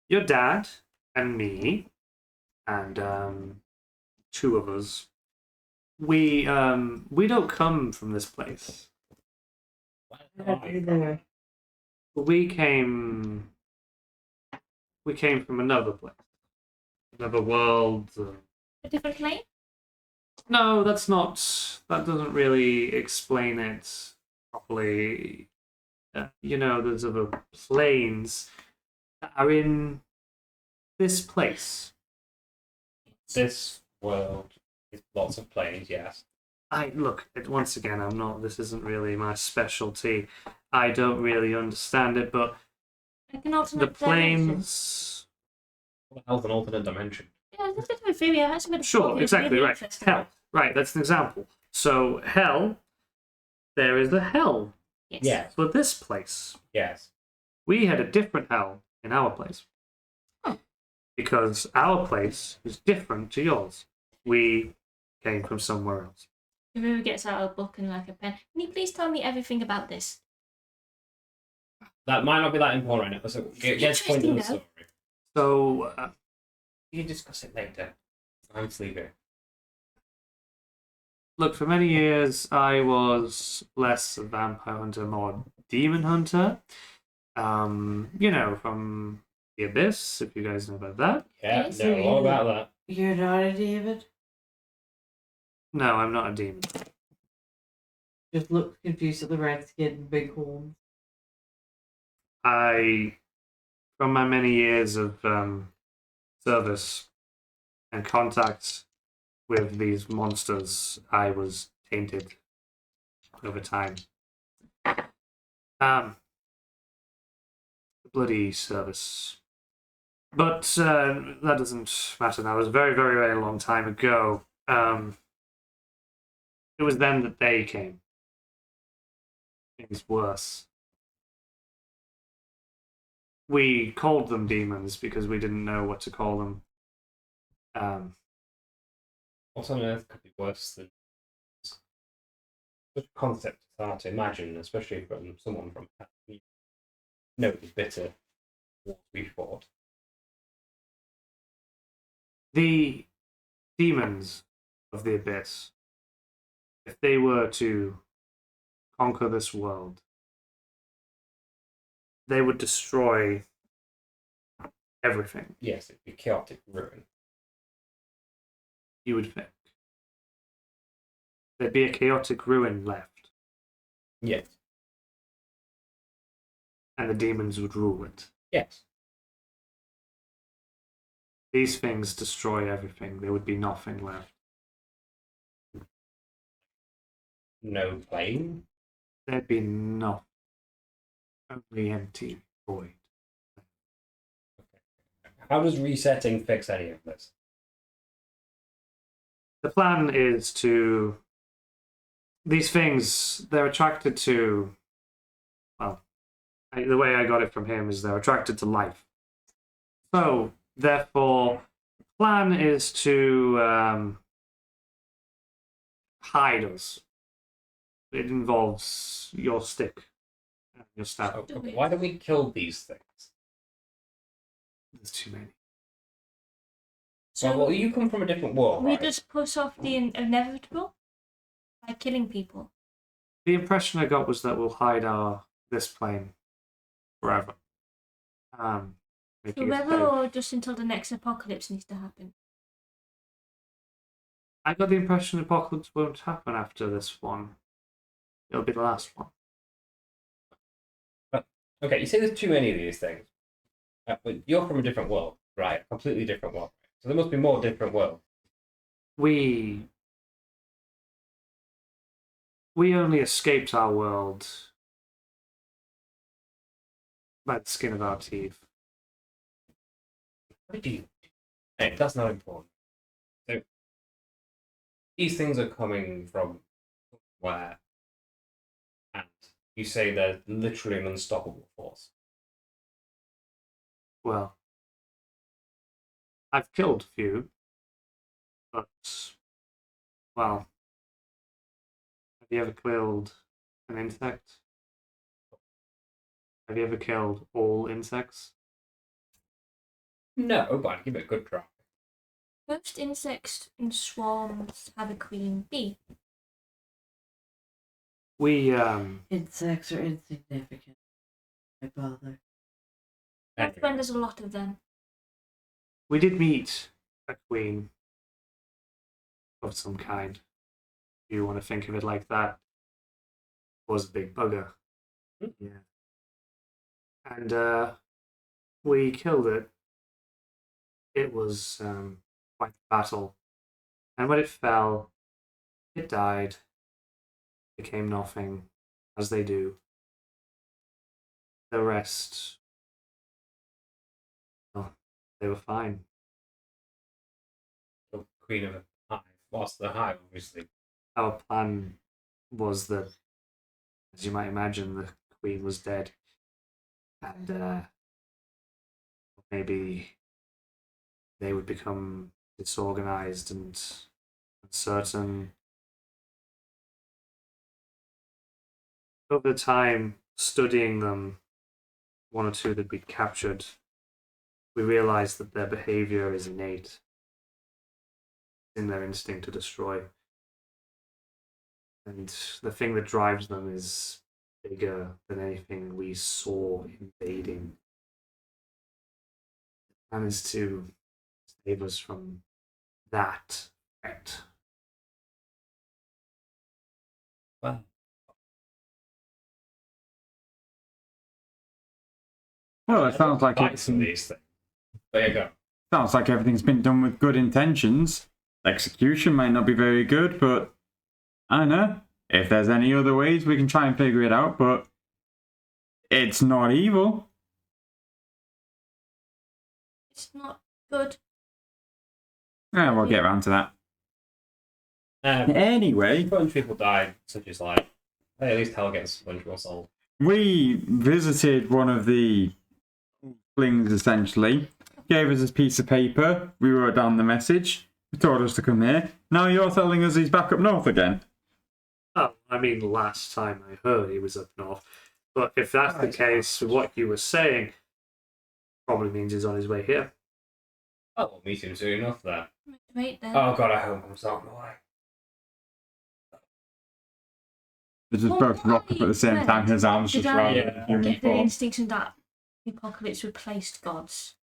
Your dad and me, and two of us. We don't come from this place. We came from another place, another world. A different plane? No, that's not. That doesn't really explain it properly. There's other planes that are in this place. This world is lots of planes, yes. Once again, I'm not. This isn't really my specialty. I don't really understand it, but Like an alternate the planes. What the hell's an alternate dimension? Yeah, that's a bit of a theory. That's a bit of Sure, really exactly right. interesting. Hell, right? That's an example. So hell, there is a hell Yes. Yes, for this place. yes. We had a different hell in our place. Oh. Because our place is different to yours. We came from somewhere else. If Ruru gets out a book and like a pen, can you please tell me everything about this? That might not be that important right now. So get to the point of the story. So, You can discuss it later. I'm sleeping. look, for many years I was less a vampire hunter, more demon hunter. From the Abyss, if you guys know about that. Yeah, Yes. no, all about that. You're not a demon. No, I'm not a demon. Just looks confused at the red skin and big horns. From my many years of service and contact with these monsters, I was tainted over time. Bloody service. But that doesn't matter now. It was a very, very, very long time ago. It was then that they came. Things worse. We called them demons because we didn't know what to call them. What on earth could be worse than such a concept? It's hard to imagine, especially from someone from no bitter wars we fought. The demons of the Abyss, if they were to conquer this world, they would destroy everything, Yes, it'd be chaotic ruin. you would think. There'd be a chaotic ruin left, Yes. and the demons would rule it. Yes. These things destroy everything. There would be nothing left. No plane. There'd be nothing. Only empty void. How does resetting fix any of this? The plan is to... These things, they're attracted to... Well, the way I got it from him is they're attracted to life. So, therefore, the plan is to hide us. It involves your stick and your staff. So, why don't we kill these things? There's too many. So Well, you come from a different world, we right? just push off the inevitable by killing people. The impression I got was that we'll hide this plane forever. Making it Forever safe. or just until the next apocalypse needs to happen? I got the impression apocalypse won't happen after this one. It'll be the last one. Okay, you say there's too many of these things. But you're from a different world, right? A completely different world. So there must be more different worlds. We only escaped our world by the skin of our teeth. What did you... Hey, that's not important. So, these things are coming from where? And you say they're literally an unstoppable force. Well, I've killed a few, but, well, have you ever killed an insect? Have you ever killed all insects? No, but I'd give it a good try. Most insects and swarms have a queen bee. We, Insects are insignificant. I bother. That's when there's a lot of them. we did meet a queen of some kind. If you want to think of it like that. It was a big bugger. Yeah. And we killed it. It was quite a battle. And when it fell, it died. Became nothing, as they do. The rest, well, they were fine. The queen of a hive. What's the hive, obviously? Our plan was that, as you might imagine, the queen was dead. And maybe they would become disorganized and uncertain. Over time, studying them, one or two that we'd captured, we realized that their behavior is innate in their instinct to destroy. And the thing that drives them is bigger than anything we saw invading. plan is to save us from that threat. Well, Well, it sounds like buy some of these things. There you go. sounds like everything's been done with good intentions. Execution might not be very good, but I don't know. If there's any other ways, we can try and figure it out, but it's not evil. It's not good. Yeah, we'll get around to that. Anyway, A bunch of people died, such as like, hey, at least hell gets a bunch more sold. we visited one of the flings, essentially. Gave us a piece of paper. We wrote down the message. He told us to come here. Now you're telling us he's back up north again. Oh, I mean, last time I heard he was up north. But if that's the case, what you were saying probably means he's on his way here. Oh, we'll meet him soon enough there. Wait there. Oh god, I hope I'm starting the way. They just both rock up at the same time. His arms Did just I round Yeah. human get the form. instinct that the apocalypse replaced gods?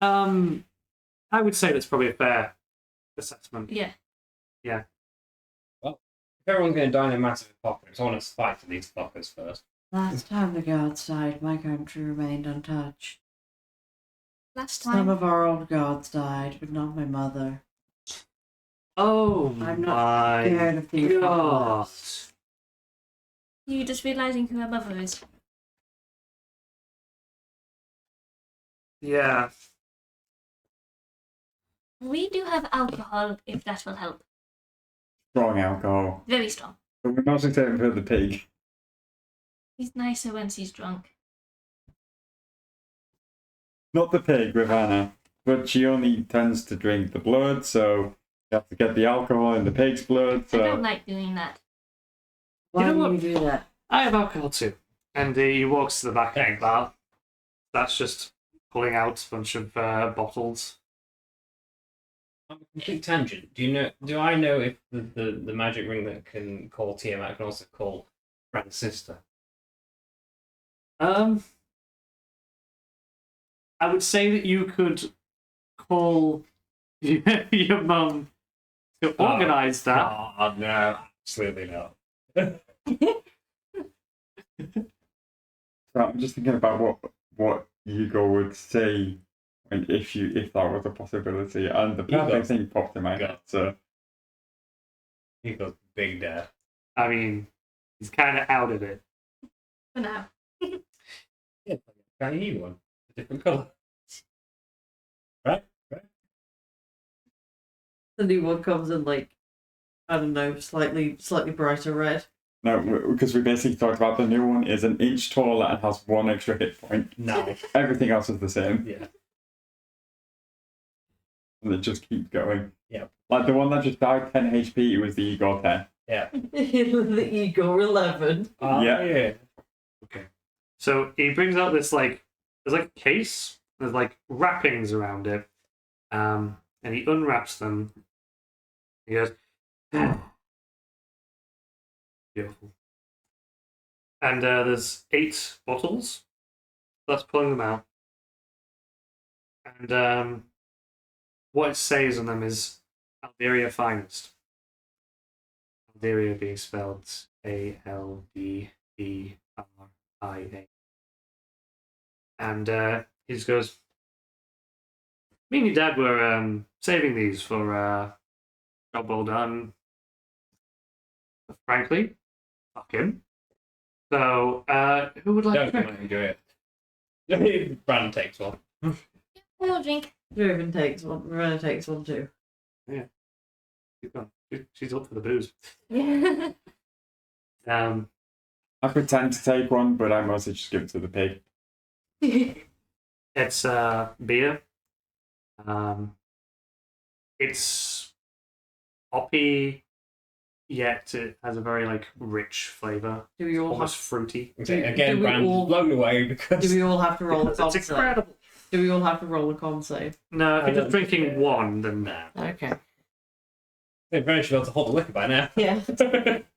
I would say that's probably a fair assessment. Yeah. If everyone's going to die in a massive apocalypse, I want to fight for these fuckers first. Last time the gods died, my country remained untouched. Last Some time. of our old gods died, but not my mother. Oh I'm not my scared of the god. apocalypse. You just realising who her mother is. Yeah. We do have alcohol, if that will help. Strong alcohol. Very strong. But we're not excited for the pig. He's nicer when he's drunk. Not the pig with Anna. But she only tends to drink the blood, so you have to get the alcohol in the pig's blood. I don't So like doing that. Why You know do what? you do that? I have alcohol too. And he walks to the back of the bar. That's just pulling out a bunch of bottles. On a complete tangent. Do I know if the magic ring that can call Tiamat can also call Fran's sister? I would say that you could call your mum to organise that. Oh, no, absolutely not. So I'm just thinking about what Hugo would say if that was a possibility, and the Hugo. perfect thing popped in my head. So He goes big dad. I mean, he's kind of out of it. For now. Yeah, can you one? A different colour. Right? The new one comes in like, I don't know, slightly brighter red. no, because we basically talked about the new one is an inch taller and has one extra hit point. No. Everything else is the same, Yeah. and it just keeps going. Yeah. Like the one that just died 10 HP, it was the Igor 10. Yeah. The Igor 11. Yeah. Okay. So he brings out this there's like a case. There's like wrappings around it. And he unwraps them. He goes, beautiful. And there's 8 bottles. That's pulling them out. And what it says on them is Alderia Finest. Alderia being spelled Alderia. And he just goes, me and your dad were saving these for job well done. Frankly, fuck him. So, who would like Don't to come drink? on and do it. Brandon takes one. I'll drink. Driven takes one. Rena takes one too. Keep going. She's up for the booze. Yeah. I pretend to take one, but I mostly just give it to the pig. It's beer. It's hoppy, yet it has a very rich flavor, Do we all almost have? fruity. Okay, Do again, we Brandon's all- blown away because Do we all have to roll a It's con save? incredible. Do we all have to roll a con save? No, if I you're just don't drinking think- one, then nah. Okay. They've very sure to hold the liquor by now. Yeah.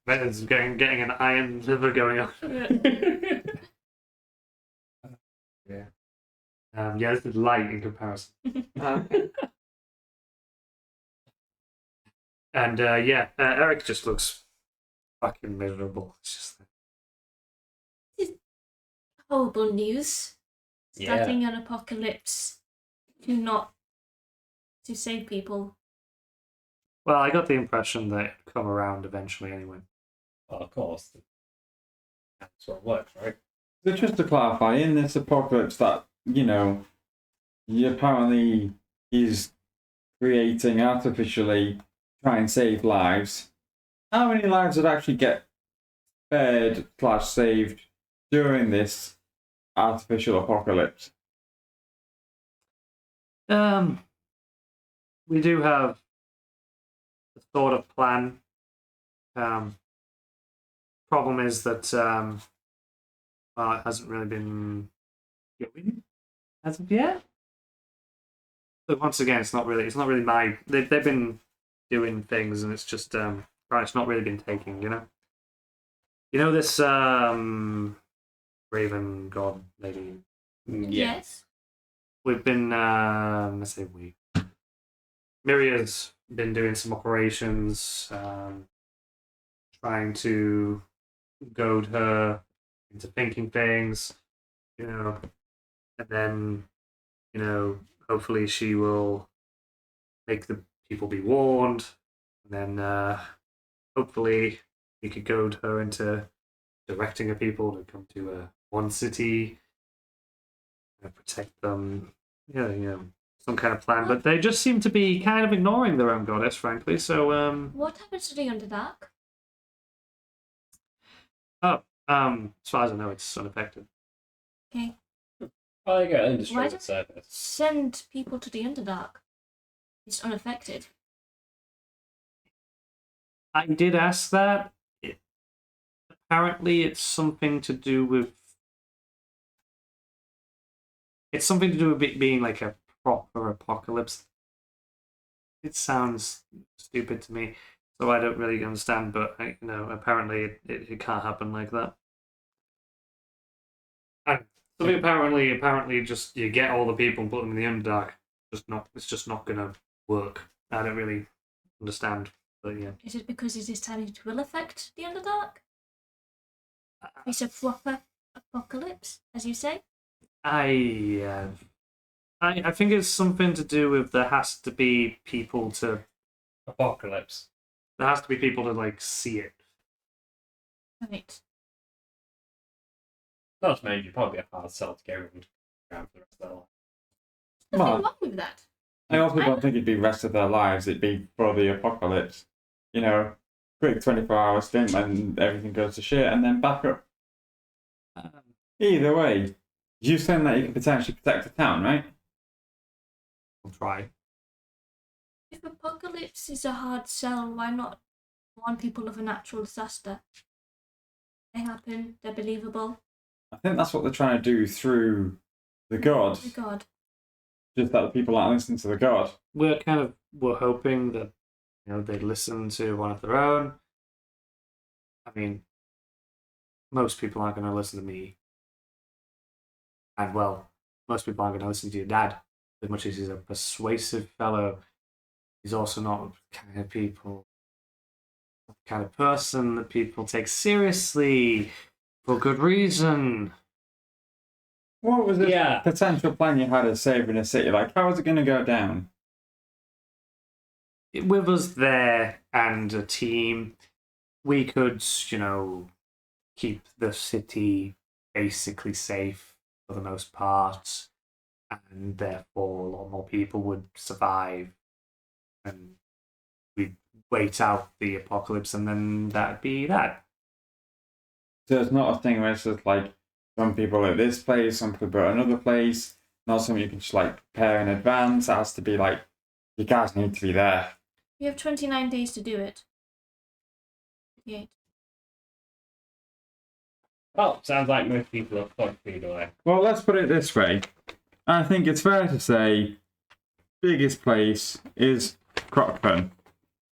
it's getting an iron liver going on. Yeah, this is light in comparison. Okay. And yeah, Eric just looks fucking miserable. It's just Horrible news. Yeah. Starting an apocalypse to save people. well, I got the impression that it'd come around eventually anyway. Well, of course. That's what works, right? So just to clarify, in this apocalypse that, apparently he's creating artificially try and save lives, how many lives would actually get spared/saved during this artificial apocalypse? We do have a sort of plan. Problem is that well, it hasn't really been going as of yet. But once again, it's not really my. They've been doing things, and it's just right. It's not really been taking. This Raven God lady. Yes. We've been let's say we. Myria's been doing some operations, trying to goad her into thinking things, and then, hopefully she will make the people be warned, and then hopefully we could goad her into directing her people to come to one city, protect them, some kind of plan. But they just seem to be kind of ignoring their own goddess, frankly. So, What happens to the Underdark? as far as I know, it's unaffected. Okay. Well, you get Why undestroyed don't- surface. Send people to the Underdark. It's unaffected. I did ask that. Apparently, it's something to do with. It's something to do with it being like a proper apocalypse. It sounds stupid to me, so I don't really understand. But apparently, it can't happen like that. And something apparently, just you get all the people and put them in the Underdark. It's just not gonna work. I don't really understand, but yeah. Is it because it is time it will affect the Underdark? It's a proper apocalypse, as you say? I think it's something to do with there has to be people to Apocalypse. like see it. Right. Not to mention, probably a hard sell to get around for the rest of their life. Nothing Well, wrong with that. I also don't think it'd be rest of their lives. It'd be for the apocalypse. Quick 24-hour stint and everything goes to shit and then back up. Either way, you're saying that you can potentially protect the town, right? I'll try. If apocalypse is a hard sell, why not warn people of a natural disaster? They happen, they're believable. I think that's what they're trying to do through the god. Oh God. Just that the people aren't listening to the god. We're hoping that they'd listen to one of their own. I mean, most people aren't going to listen to me, and well, most people aren't going to listen to your dad as much as he's a persuasive fellow. He's also not the kind of person that people take seriously for good reason. What was the Yeah. potential plan you had of saving a city? Like, how was it going to go down? With us there and a team, we could, keep the city basically safe for the most part, and therefore a lot more people would survive, and we'd wait out the apocalypse, and then that'd be that. So it's not a thing where it's just like some people at this place, some people at another place. Not something you can just like prepare in advance. It has to be like, you guys need to be there. You have 29 days to do it. 28. Well, sounds like most people are plugged either way. Well, let's put it this way. I think it's fair to say biggest place is Crockford.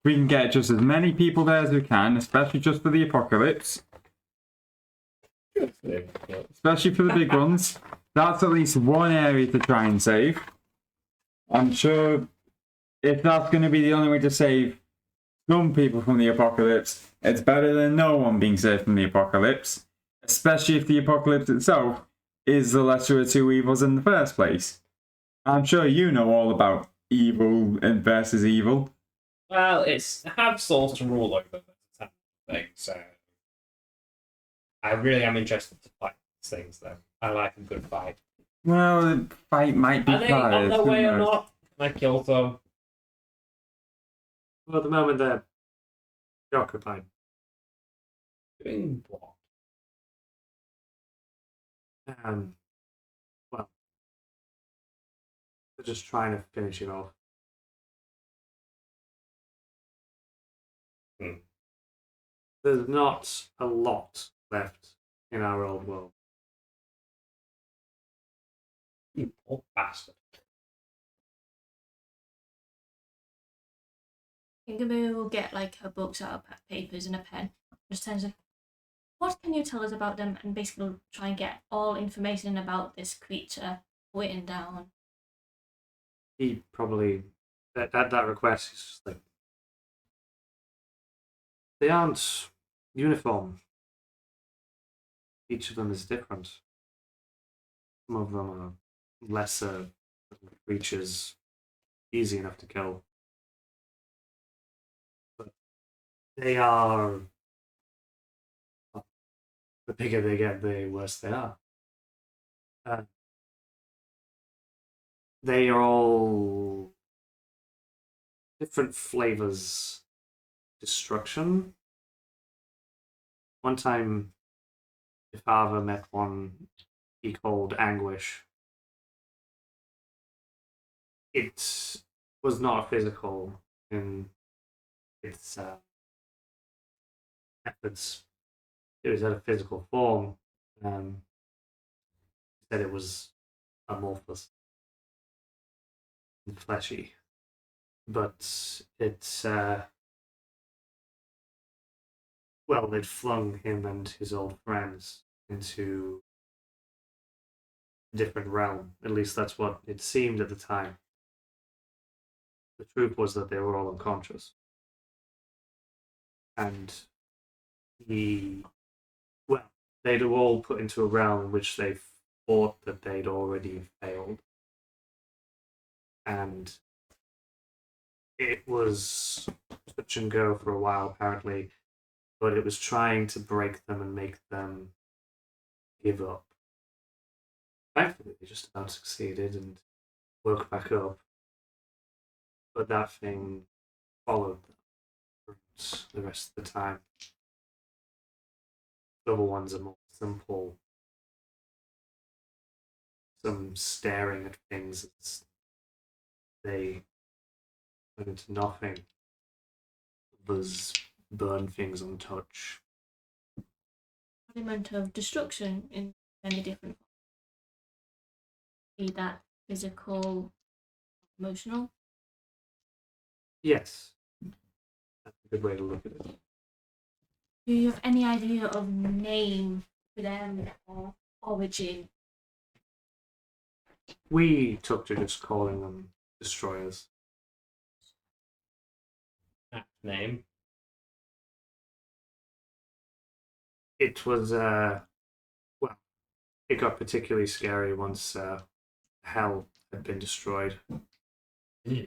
We can get just as many people there as we can, especially just for the apocalypse. Especially for the big ones. that's at least one area to try and save. I'm sure if that's going to be the only way to save some people from the apocalypse, it's better than no one being saved from the apocalypse, especially if the apocalypse itself is the lesser of two evils in the first place. I'm sure you know all about evil and versus evil. Well, it's have souls to rule over the type of thing, so I really am interested to fight these things, though. I like a good fight. Well, the fight might be Are they on tired, their who way or knows? not? Can I kill them? Well, at the moment they're occupied. Doing what? Well, they're just trying to finish it off. Hmm. There's not a lot left in our old world. You poor bastard. I think maybe we'll get like her books out of papers and a pen. Just tells her, what can you tell us about them? And basically try and get all information about this creature written down. He probably that request is just like they aren't uniform. Each of them is different. Some of them are lesser creatures, easy enough to kill. But they are. The bigger they get, the worse they are. They are all different flavors. Destruction. One time, your father met one he called Anguish. It was not physical in its methods. It was at a physical form. Said it was amorphous and fleshy, but it's well, they'd flung him and his old friends into a different realm. At least that's what it seemed at the time. The truth was that they were all unconscious, and they'd all put into a realm in which they thought that they'd already failed. And it was touch and go for a while, apparently, but it was trying to break them and make them give up. Thankfully, they just about succeeded and woke back up. But that thing followed them the rest of the time. The other ones are more simple. Some staring at things as they turn into nothing. Others burn things on touch. Element of destruction in many different forms. Be that physical, emotional. Yes. That's a good way to look at it. Do you have any idea of name for them or origin? We took to just calling them destroyers. Apt name. It was well, it got particularly scary once hell had been destroyed. Yeah.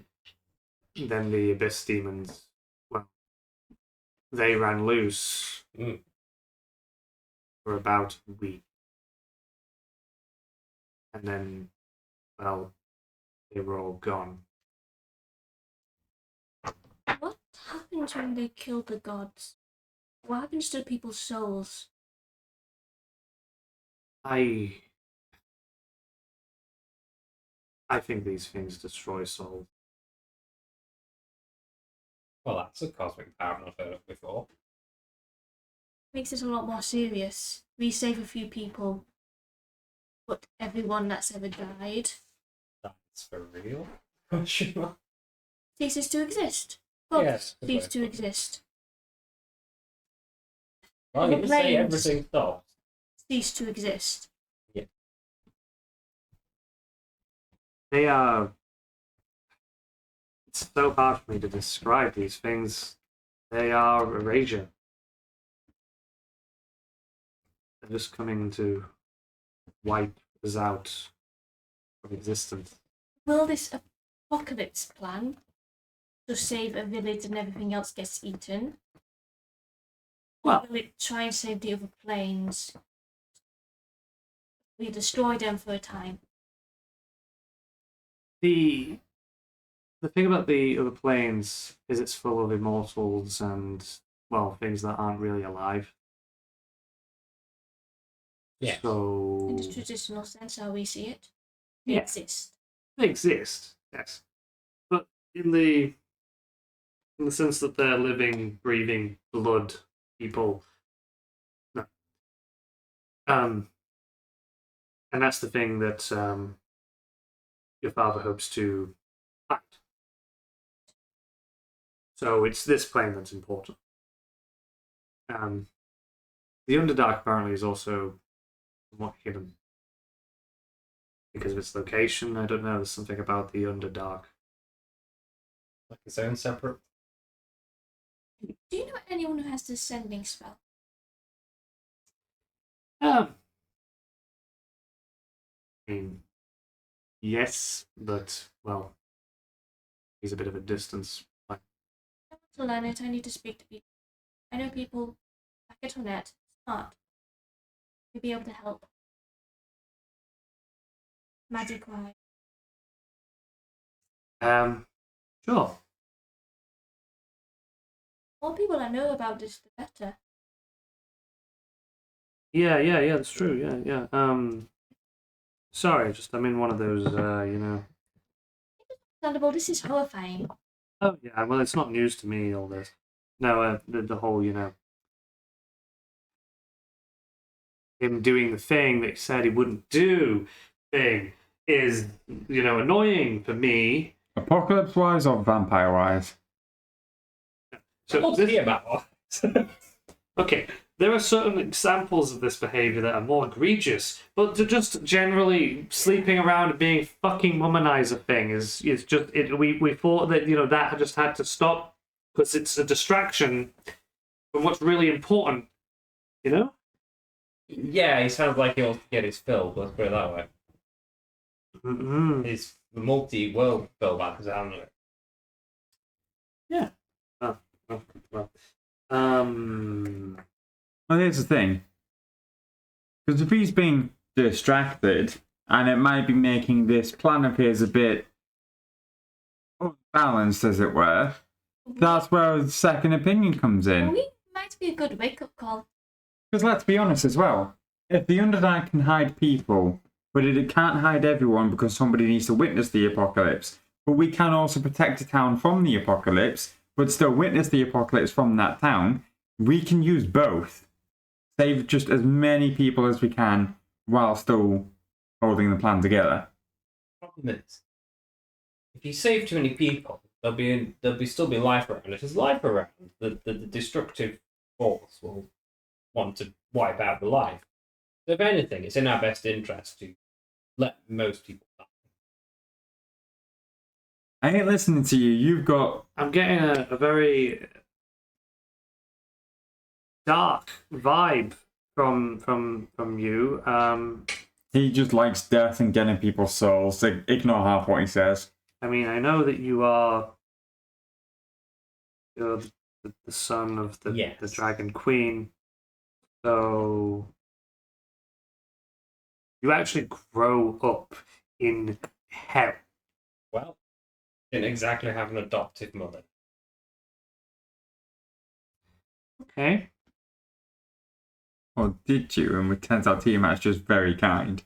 Then the abyss demons, well, they ran loose for about a week, and then, well, they were all gone. What happens when they kill the gods? What happens to people's souls? I think these things destroy souls. Well, that's a cosmic power I've not heard of before. Makes it a lot more serious. We save a few people, but everyone that's ever died That's for real? Question mark. ceases to exist. Gods Yes, good cease way. to exist. Well, you The just say planes. everything stops. Cease to exist. Yeah. They are. It's so hard for me to describe these things. They are erasure. They're just coming to wipe us out of existence. Will this apocalypse plan to save a village and everything else gets eaten? Well, Or will it try and save the other planes? We destroy them for a time. the thing about the other planes is it's full of immortals and, well, things that aren't really alive. Yeah. So In the traditional sense, how we see it, they Yeah. exist. they exist, yes, but in the sense that they're living, breathing blood people, no. And that's the thing that your father hopes to find. So it's this plane that's important. The Underdark apparently is also somewhat hidden because of its location. I don't know. There's something about the Underdark. Like its own separate. Do you know anyone who has the sending spell? I mean, yes, but well, he's a bit of a distance. Like, I want to learn it. I need to speak to people. I know people back at Honette, smart. May be able to help. Magic wise. sure. More people I know about this, the better. Yeah. That's true. Yeah. Sorry, just I'm in one of those. Understandable. This is horrifying. Oh yeah. Well, it's not news to me. All this. No, the whole him doing the thing that he said he wouldn't do thing is annoying for me. Apocalypse wise or vampire wise? So What's this- he about? okay, there are certain examples of this behavior that are more egregious, but to just generally sleeping around and being a fucking womanizer thing is just it. We thought that that just had to stop because it's a distraction from what's really important. Yeah, he sounds like he wants to get his fill, let's put it that way. Mm-hmm. His multi-world fill back as I handle it. Yeah. Well. Well, here's the thing. Because if he's being distracted, and it might be making this plan of his a bit unbalanced, as it were, that's where a second opinion comes in. We might be a good wake-up call. Because let's be honest as well, if the Underdark can hide people, but it can't hide everyone because somebody needs to witness the apocalypse, but we can also protect a town from the apocalypse, but still witness the apocalypse from that town, we can use both. Save just as many people as we can while still holding the plan together. Problem is, if you save too many people, there'll still be life around. If there's life around, the destructive force will want to wipe out the life. So if anything, it's in our best interest to let most people die. I ain't listening to you. You've got... I'm getting a very dark vibe from you. He just likes death and getting people's souls. So ignore half what he says. I mean, I know that you're the son of the Yes. Dragon Queen, so you actually grow up in hell. Well, didn't exactly have an adoptive mother. Okay. Or did you? And it turns out Tiamat's just very kind.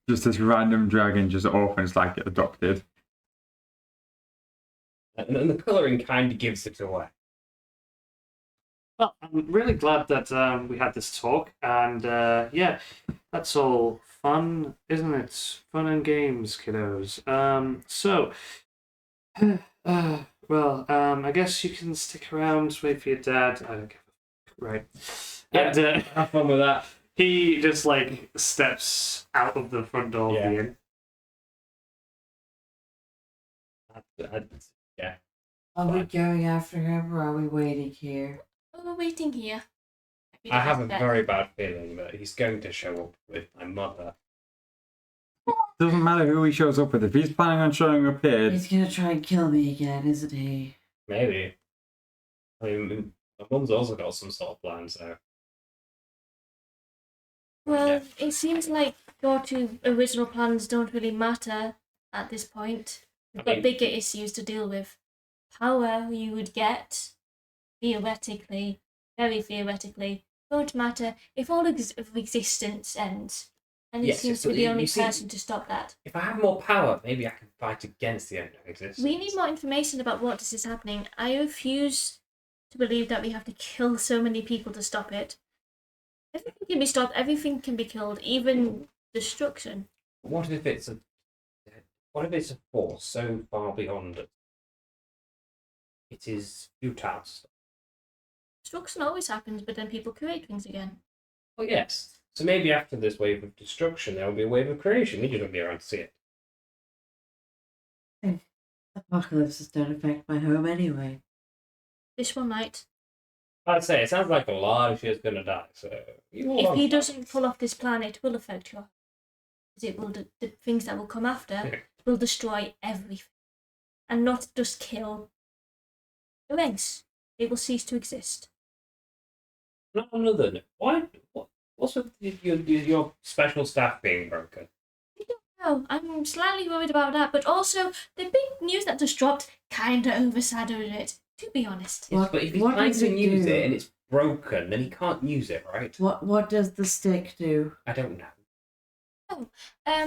Just this random dragon just orphans like it adopted. And the colouring kind of gives it away. Well, I'm really glad that we had this talk, and yeah, that's all fun, isn't it? Fun and games, kiddos. I guess you can stick around, wait for your dad. I don't give a fuck, right? Yeah, And have fun with that. he just steps out of the front door of the inn. Yeah. Are we going after him or are we waiting here? Oh, we're waiting here. I have a very bad feeling that he's going to show up with my mother. Doesn't matter who he shows up with. If he's planning on showing up here, He's gonna try and kill me again, isn't he? Maybe. I mean, my mum's also got some sort of plan, so. Well, Yeah. it seems like your two original plans don't really matter at this point. We've got mean- bigger issues to deal with. Power you would get, theoretically, very theoretically, won't matter if all of existence ends. And he Yes, seems to but be the you only see- person to stop that. If I have more power, maybe I can fight against the end of existence. We need more information about what this is happening. I refuse to believe that we have to kill so many people to stop it. Everything can be stopped, everything can be killed, even destruction. What if it's a force so far beyond it? It is futile. Destruction always happens, but then people create things again. Well, yes. So maybe after this wave of destruction, there will be a wave of creation. We just won't be around to see it. Apocalypses don't affect my home anyway. This one might. I'd say it sounds like a lot of shit's gonna die. So If he doesn't pull off this plan, it will affect your. Because it will. The things that will come after will destroy everything, and not just kill. Erase. It will cease to exist. Not another. What's with your special staff being broken? Oh, I'm slightly worried about that, but also the big news that just dropped kinda overshadowed it. To be honest. Yes, but if he's what trying does to it use do? it and it's broken, then he can't use it, right? What does the stick do? I don't know.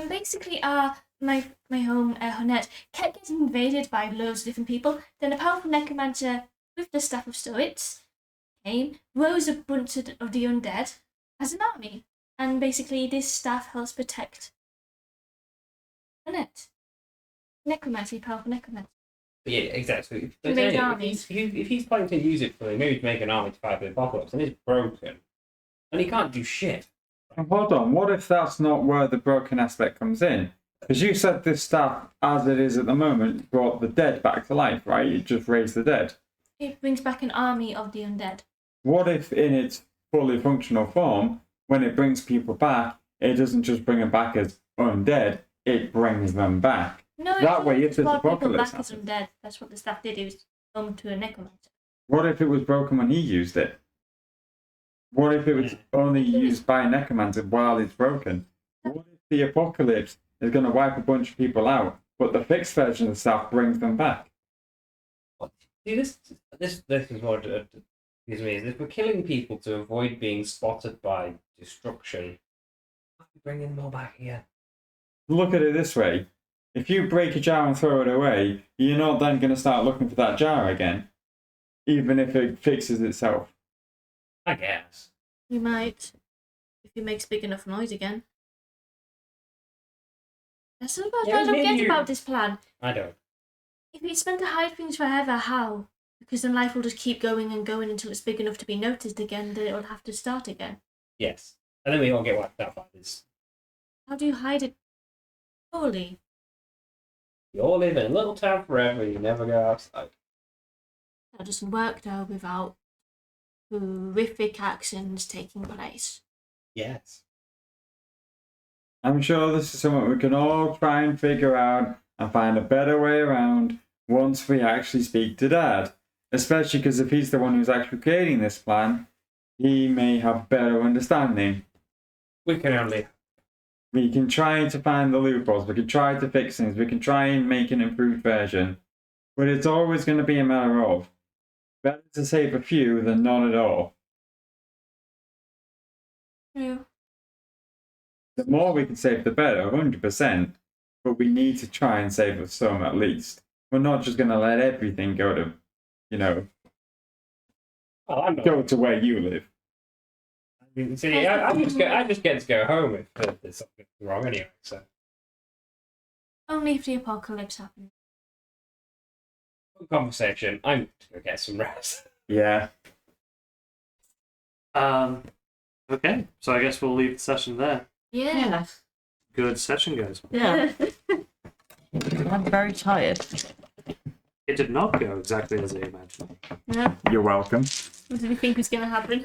Basically, my home, Honette, kept getting invaded by loads of different people. Then a powerful necromancer with the Staff of Stoics came, rose a bunch of the undead as an army, and basically this staff helps protect Honette. Necromancy, powerful necromancy. But yeah, exactly. He made If armies. if he's planning to use it for maybe to make an army to fight the apocalypse, and it's broken, and he can't do shit. hold on. What if that's not where the broken aspect comes in? Because you said this staff, as it is at the moment, brought the dead back to life, right? It just raised the dead. It brings back an army of the undead. What if, in its fully functional form, when it brings people back, it doesn't just bring them back as undead, it brings them back? No, That way, if there's brought people apocalypse back as happens. undead. That's what the staff did. It was home to a necromancer. What if it was broken when he used it? What if it was only used by a necromancer while it's broken? What if the apocalypse is going to wipe a bunch of people out, but the fixed version of the stuff brings them back? See, this is what gives me is if we're killing people to avoid being spotted by destruction, why are we bringing them all back again? Look at it this way. If you break a jar and throw it away, you're not then going to start looking for that jar again, even if it fixes itself. I guess. You might, if it makes big enough noise again. That's the part Yeah, I don't maybe get you- about this plan. I don't. If it's meant to hide things forever, how? Because then life will just keep going and going until it's big enough to be noticed again, then it'll have to start again. Yes. And then we all get wiped out by this. How do you hide it fully? You all live in a little town forever, you never go outside. That doesn't work though without horrific actions taking place. Yes. I'm sure this is something we can all try and figure out and find a better way around once we actually speak to Dad. Especially because if he's the one who's actually creating this plan, he may have better understanding. We can only. We can try to find the loopholes, we can try to fix things, we can try and make an improved version. But it's always going to be a matter of better to save a few than none at all. True. The more we can save, the better, 100%. But we need to try and save some at least. We're not just going to let everything go to, Well, I'm not. go to where you live. See, I just get to go home if there's something wrong anyway. So, Only if the apocalypse happens. conversation. I'm gonna get some rest. Yeah. Okay, so I guess we'll leave the session there. Yeah. Good session, guys. Yeah. I'm very tired. It did not go exactly as I imagined. No. You're welcome. What did we think was going to happen?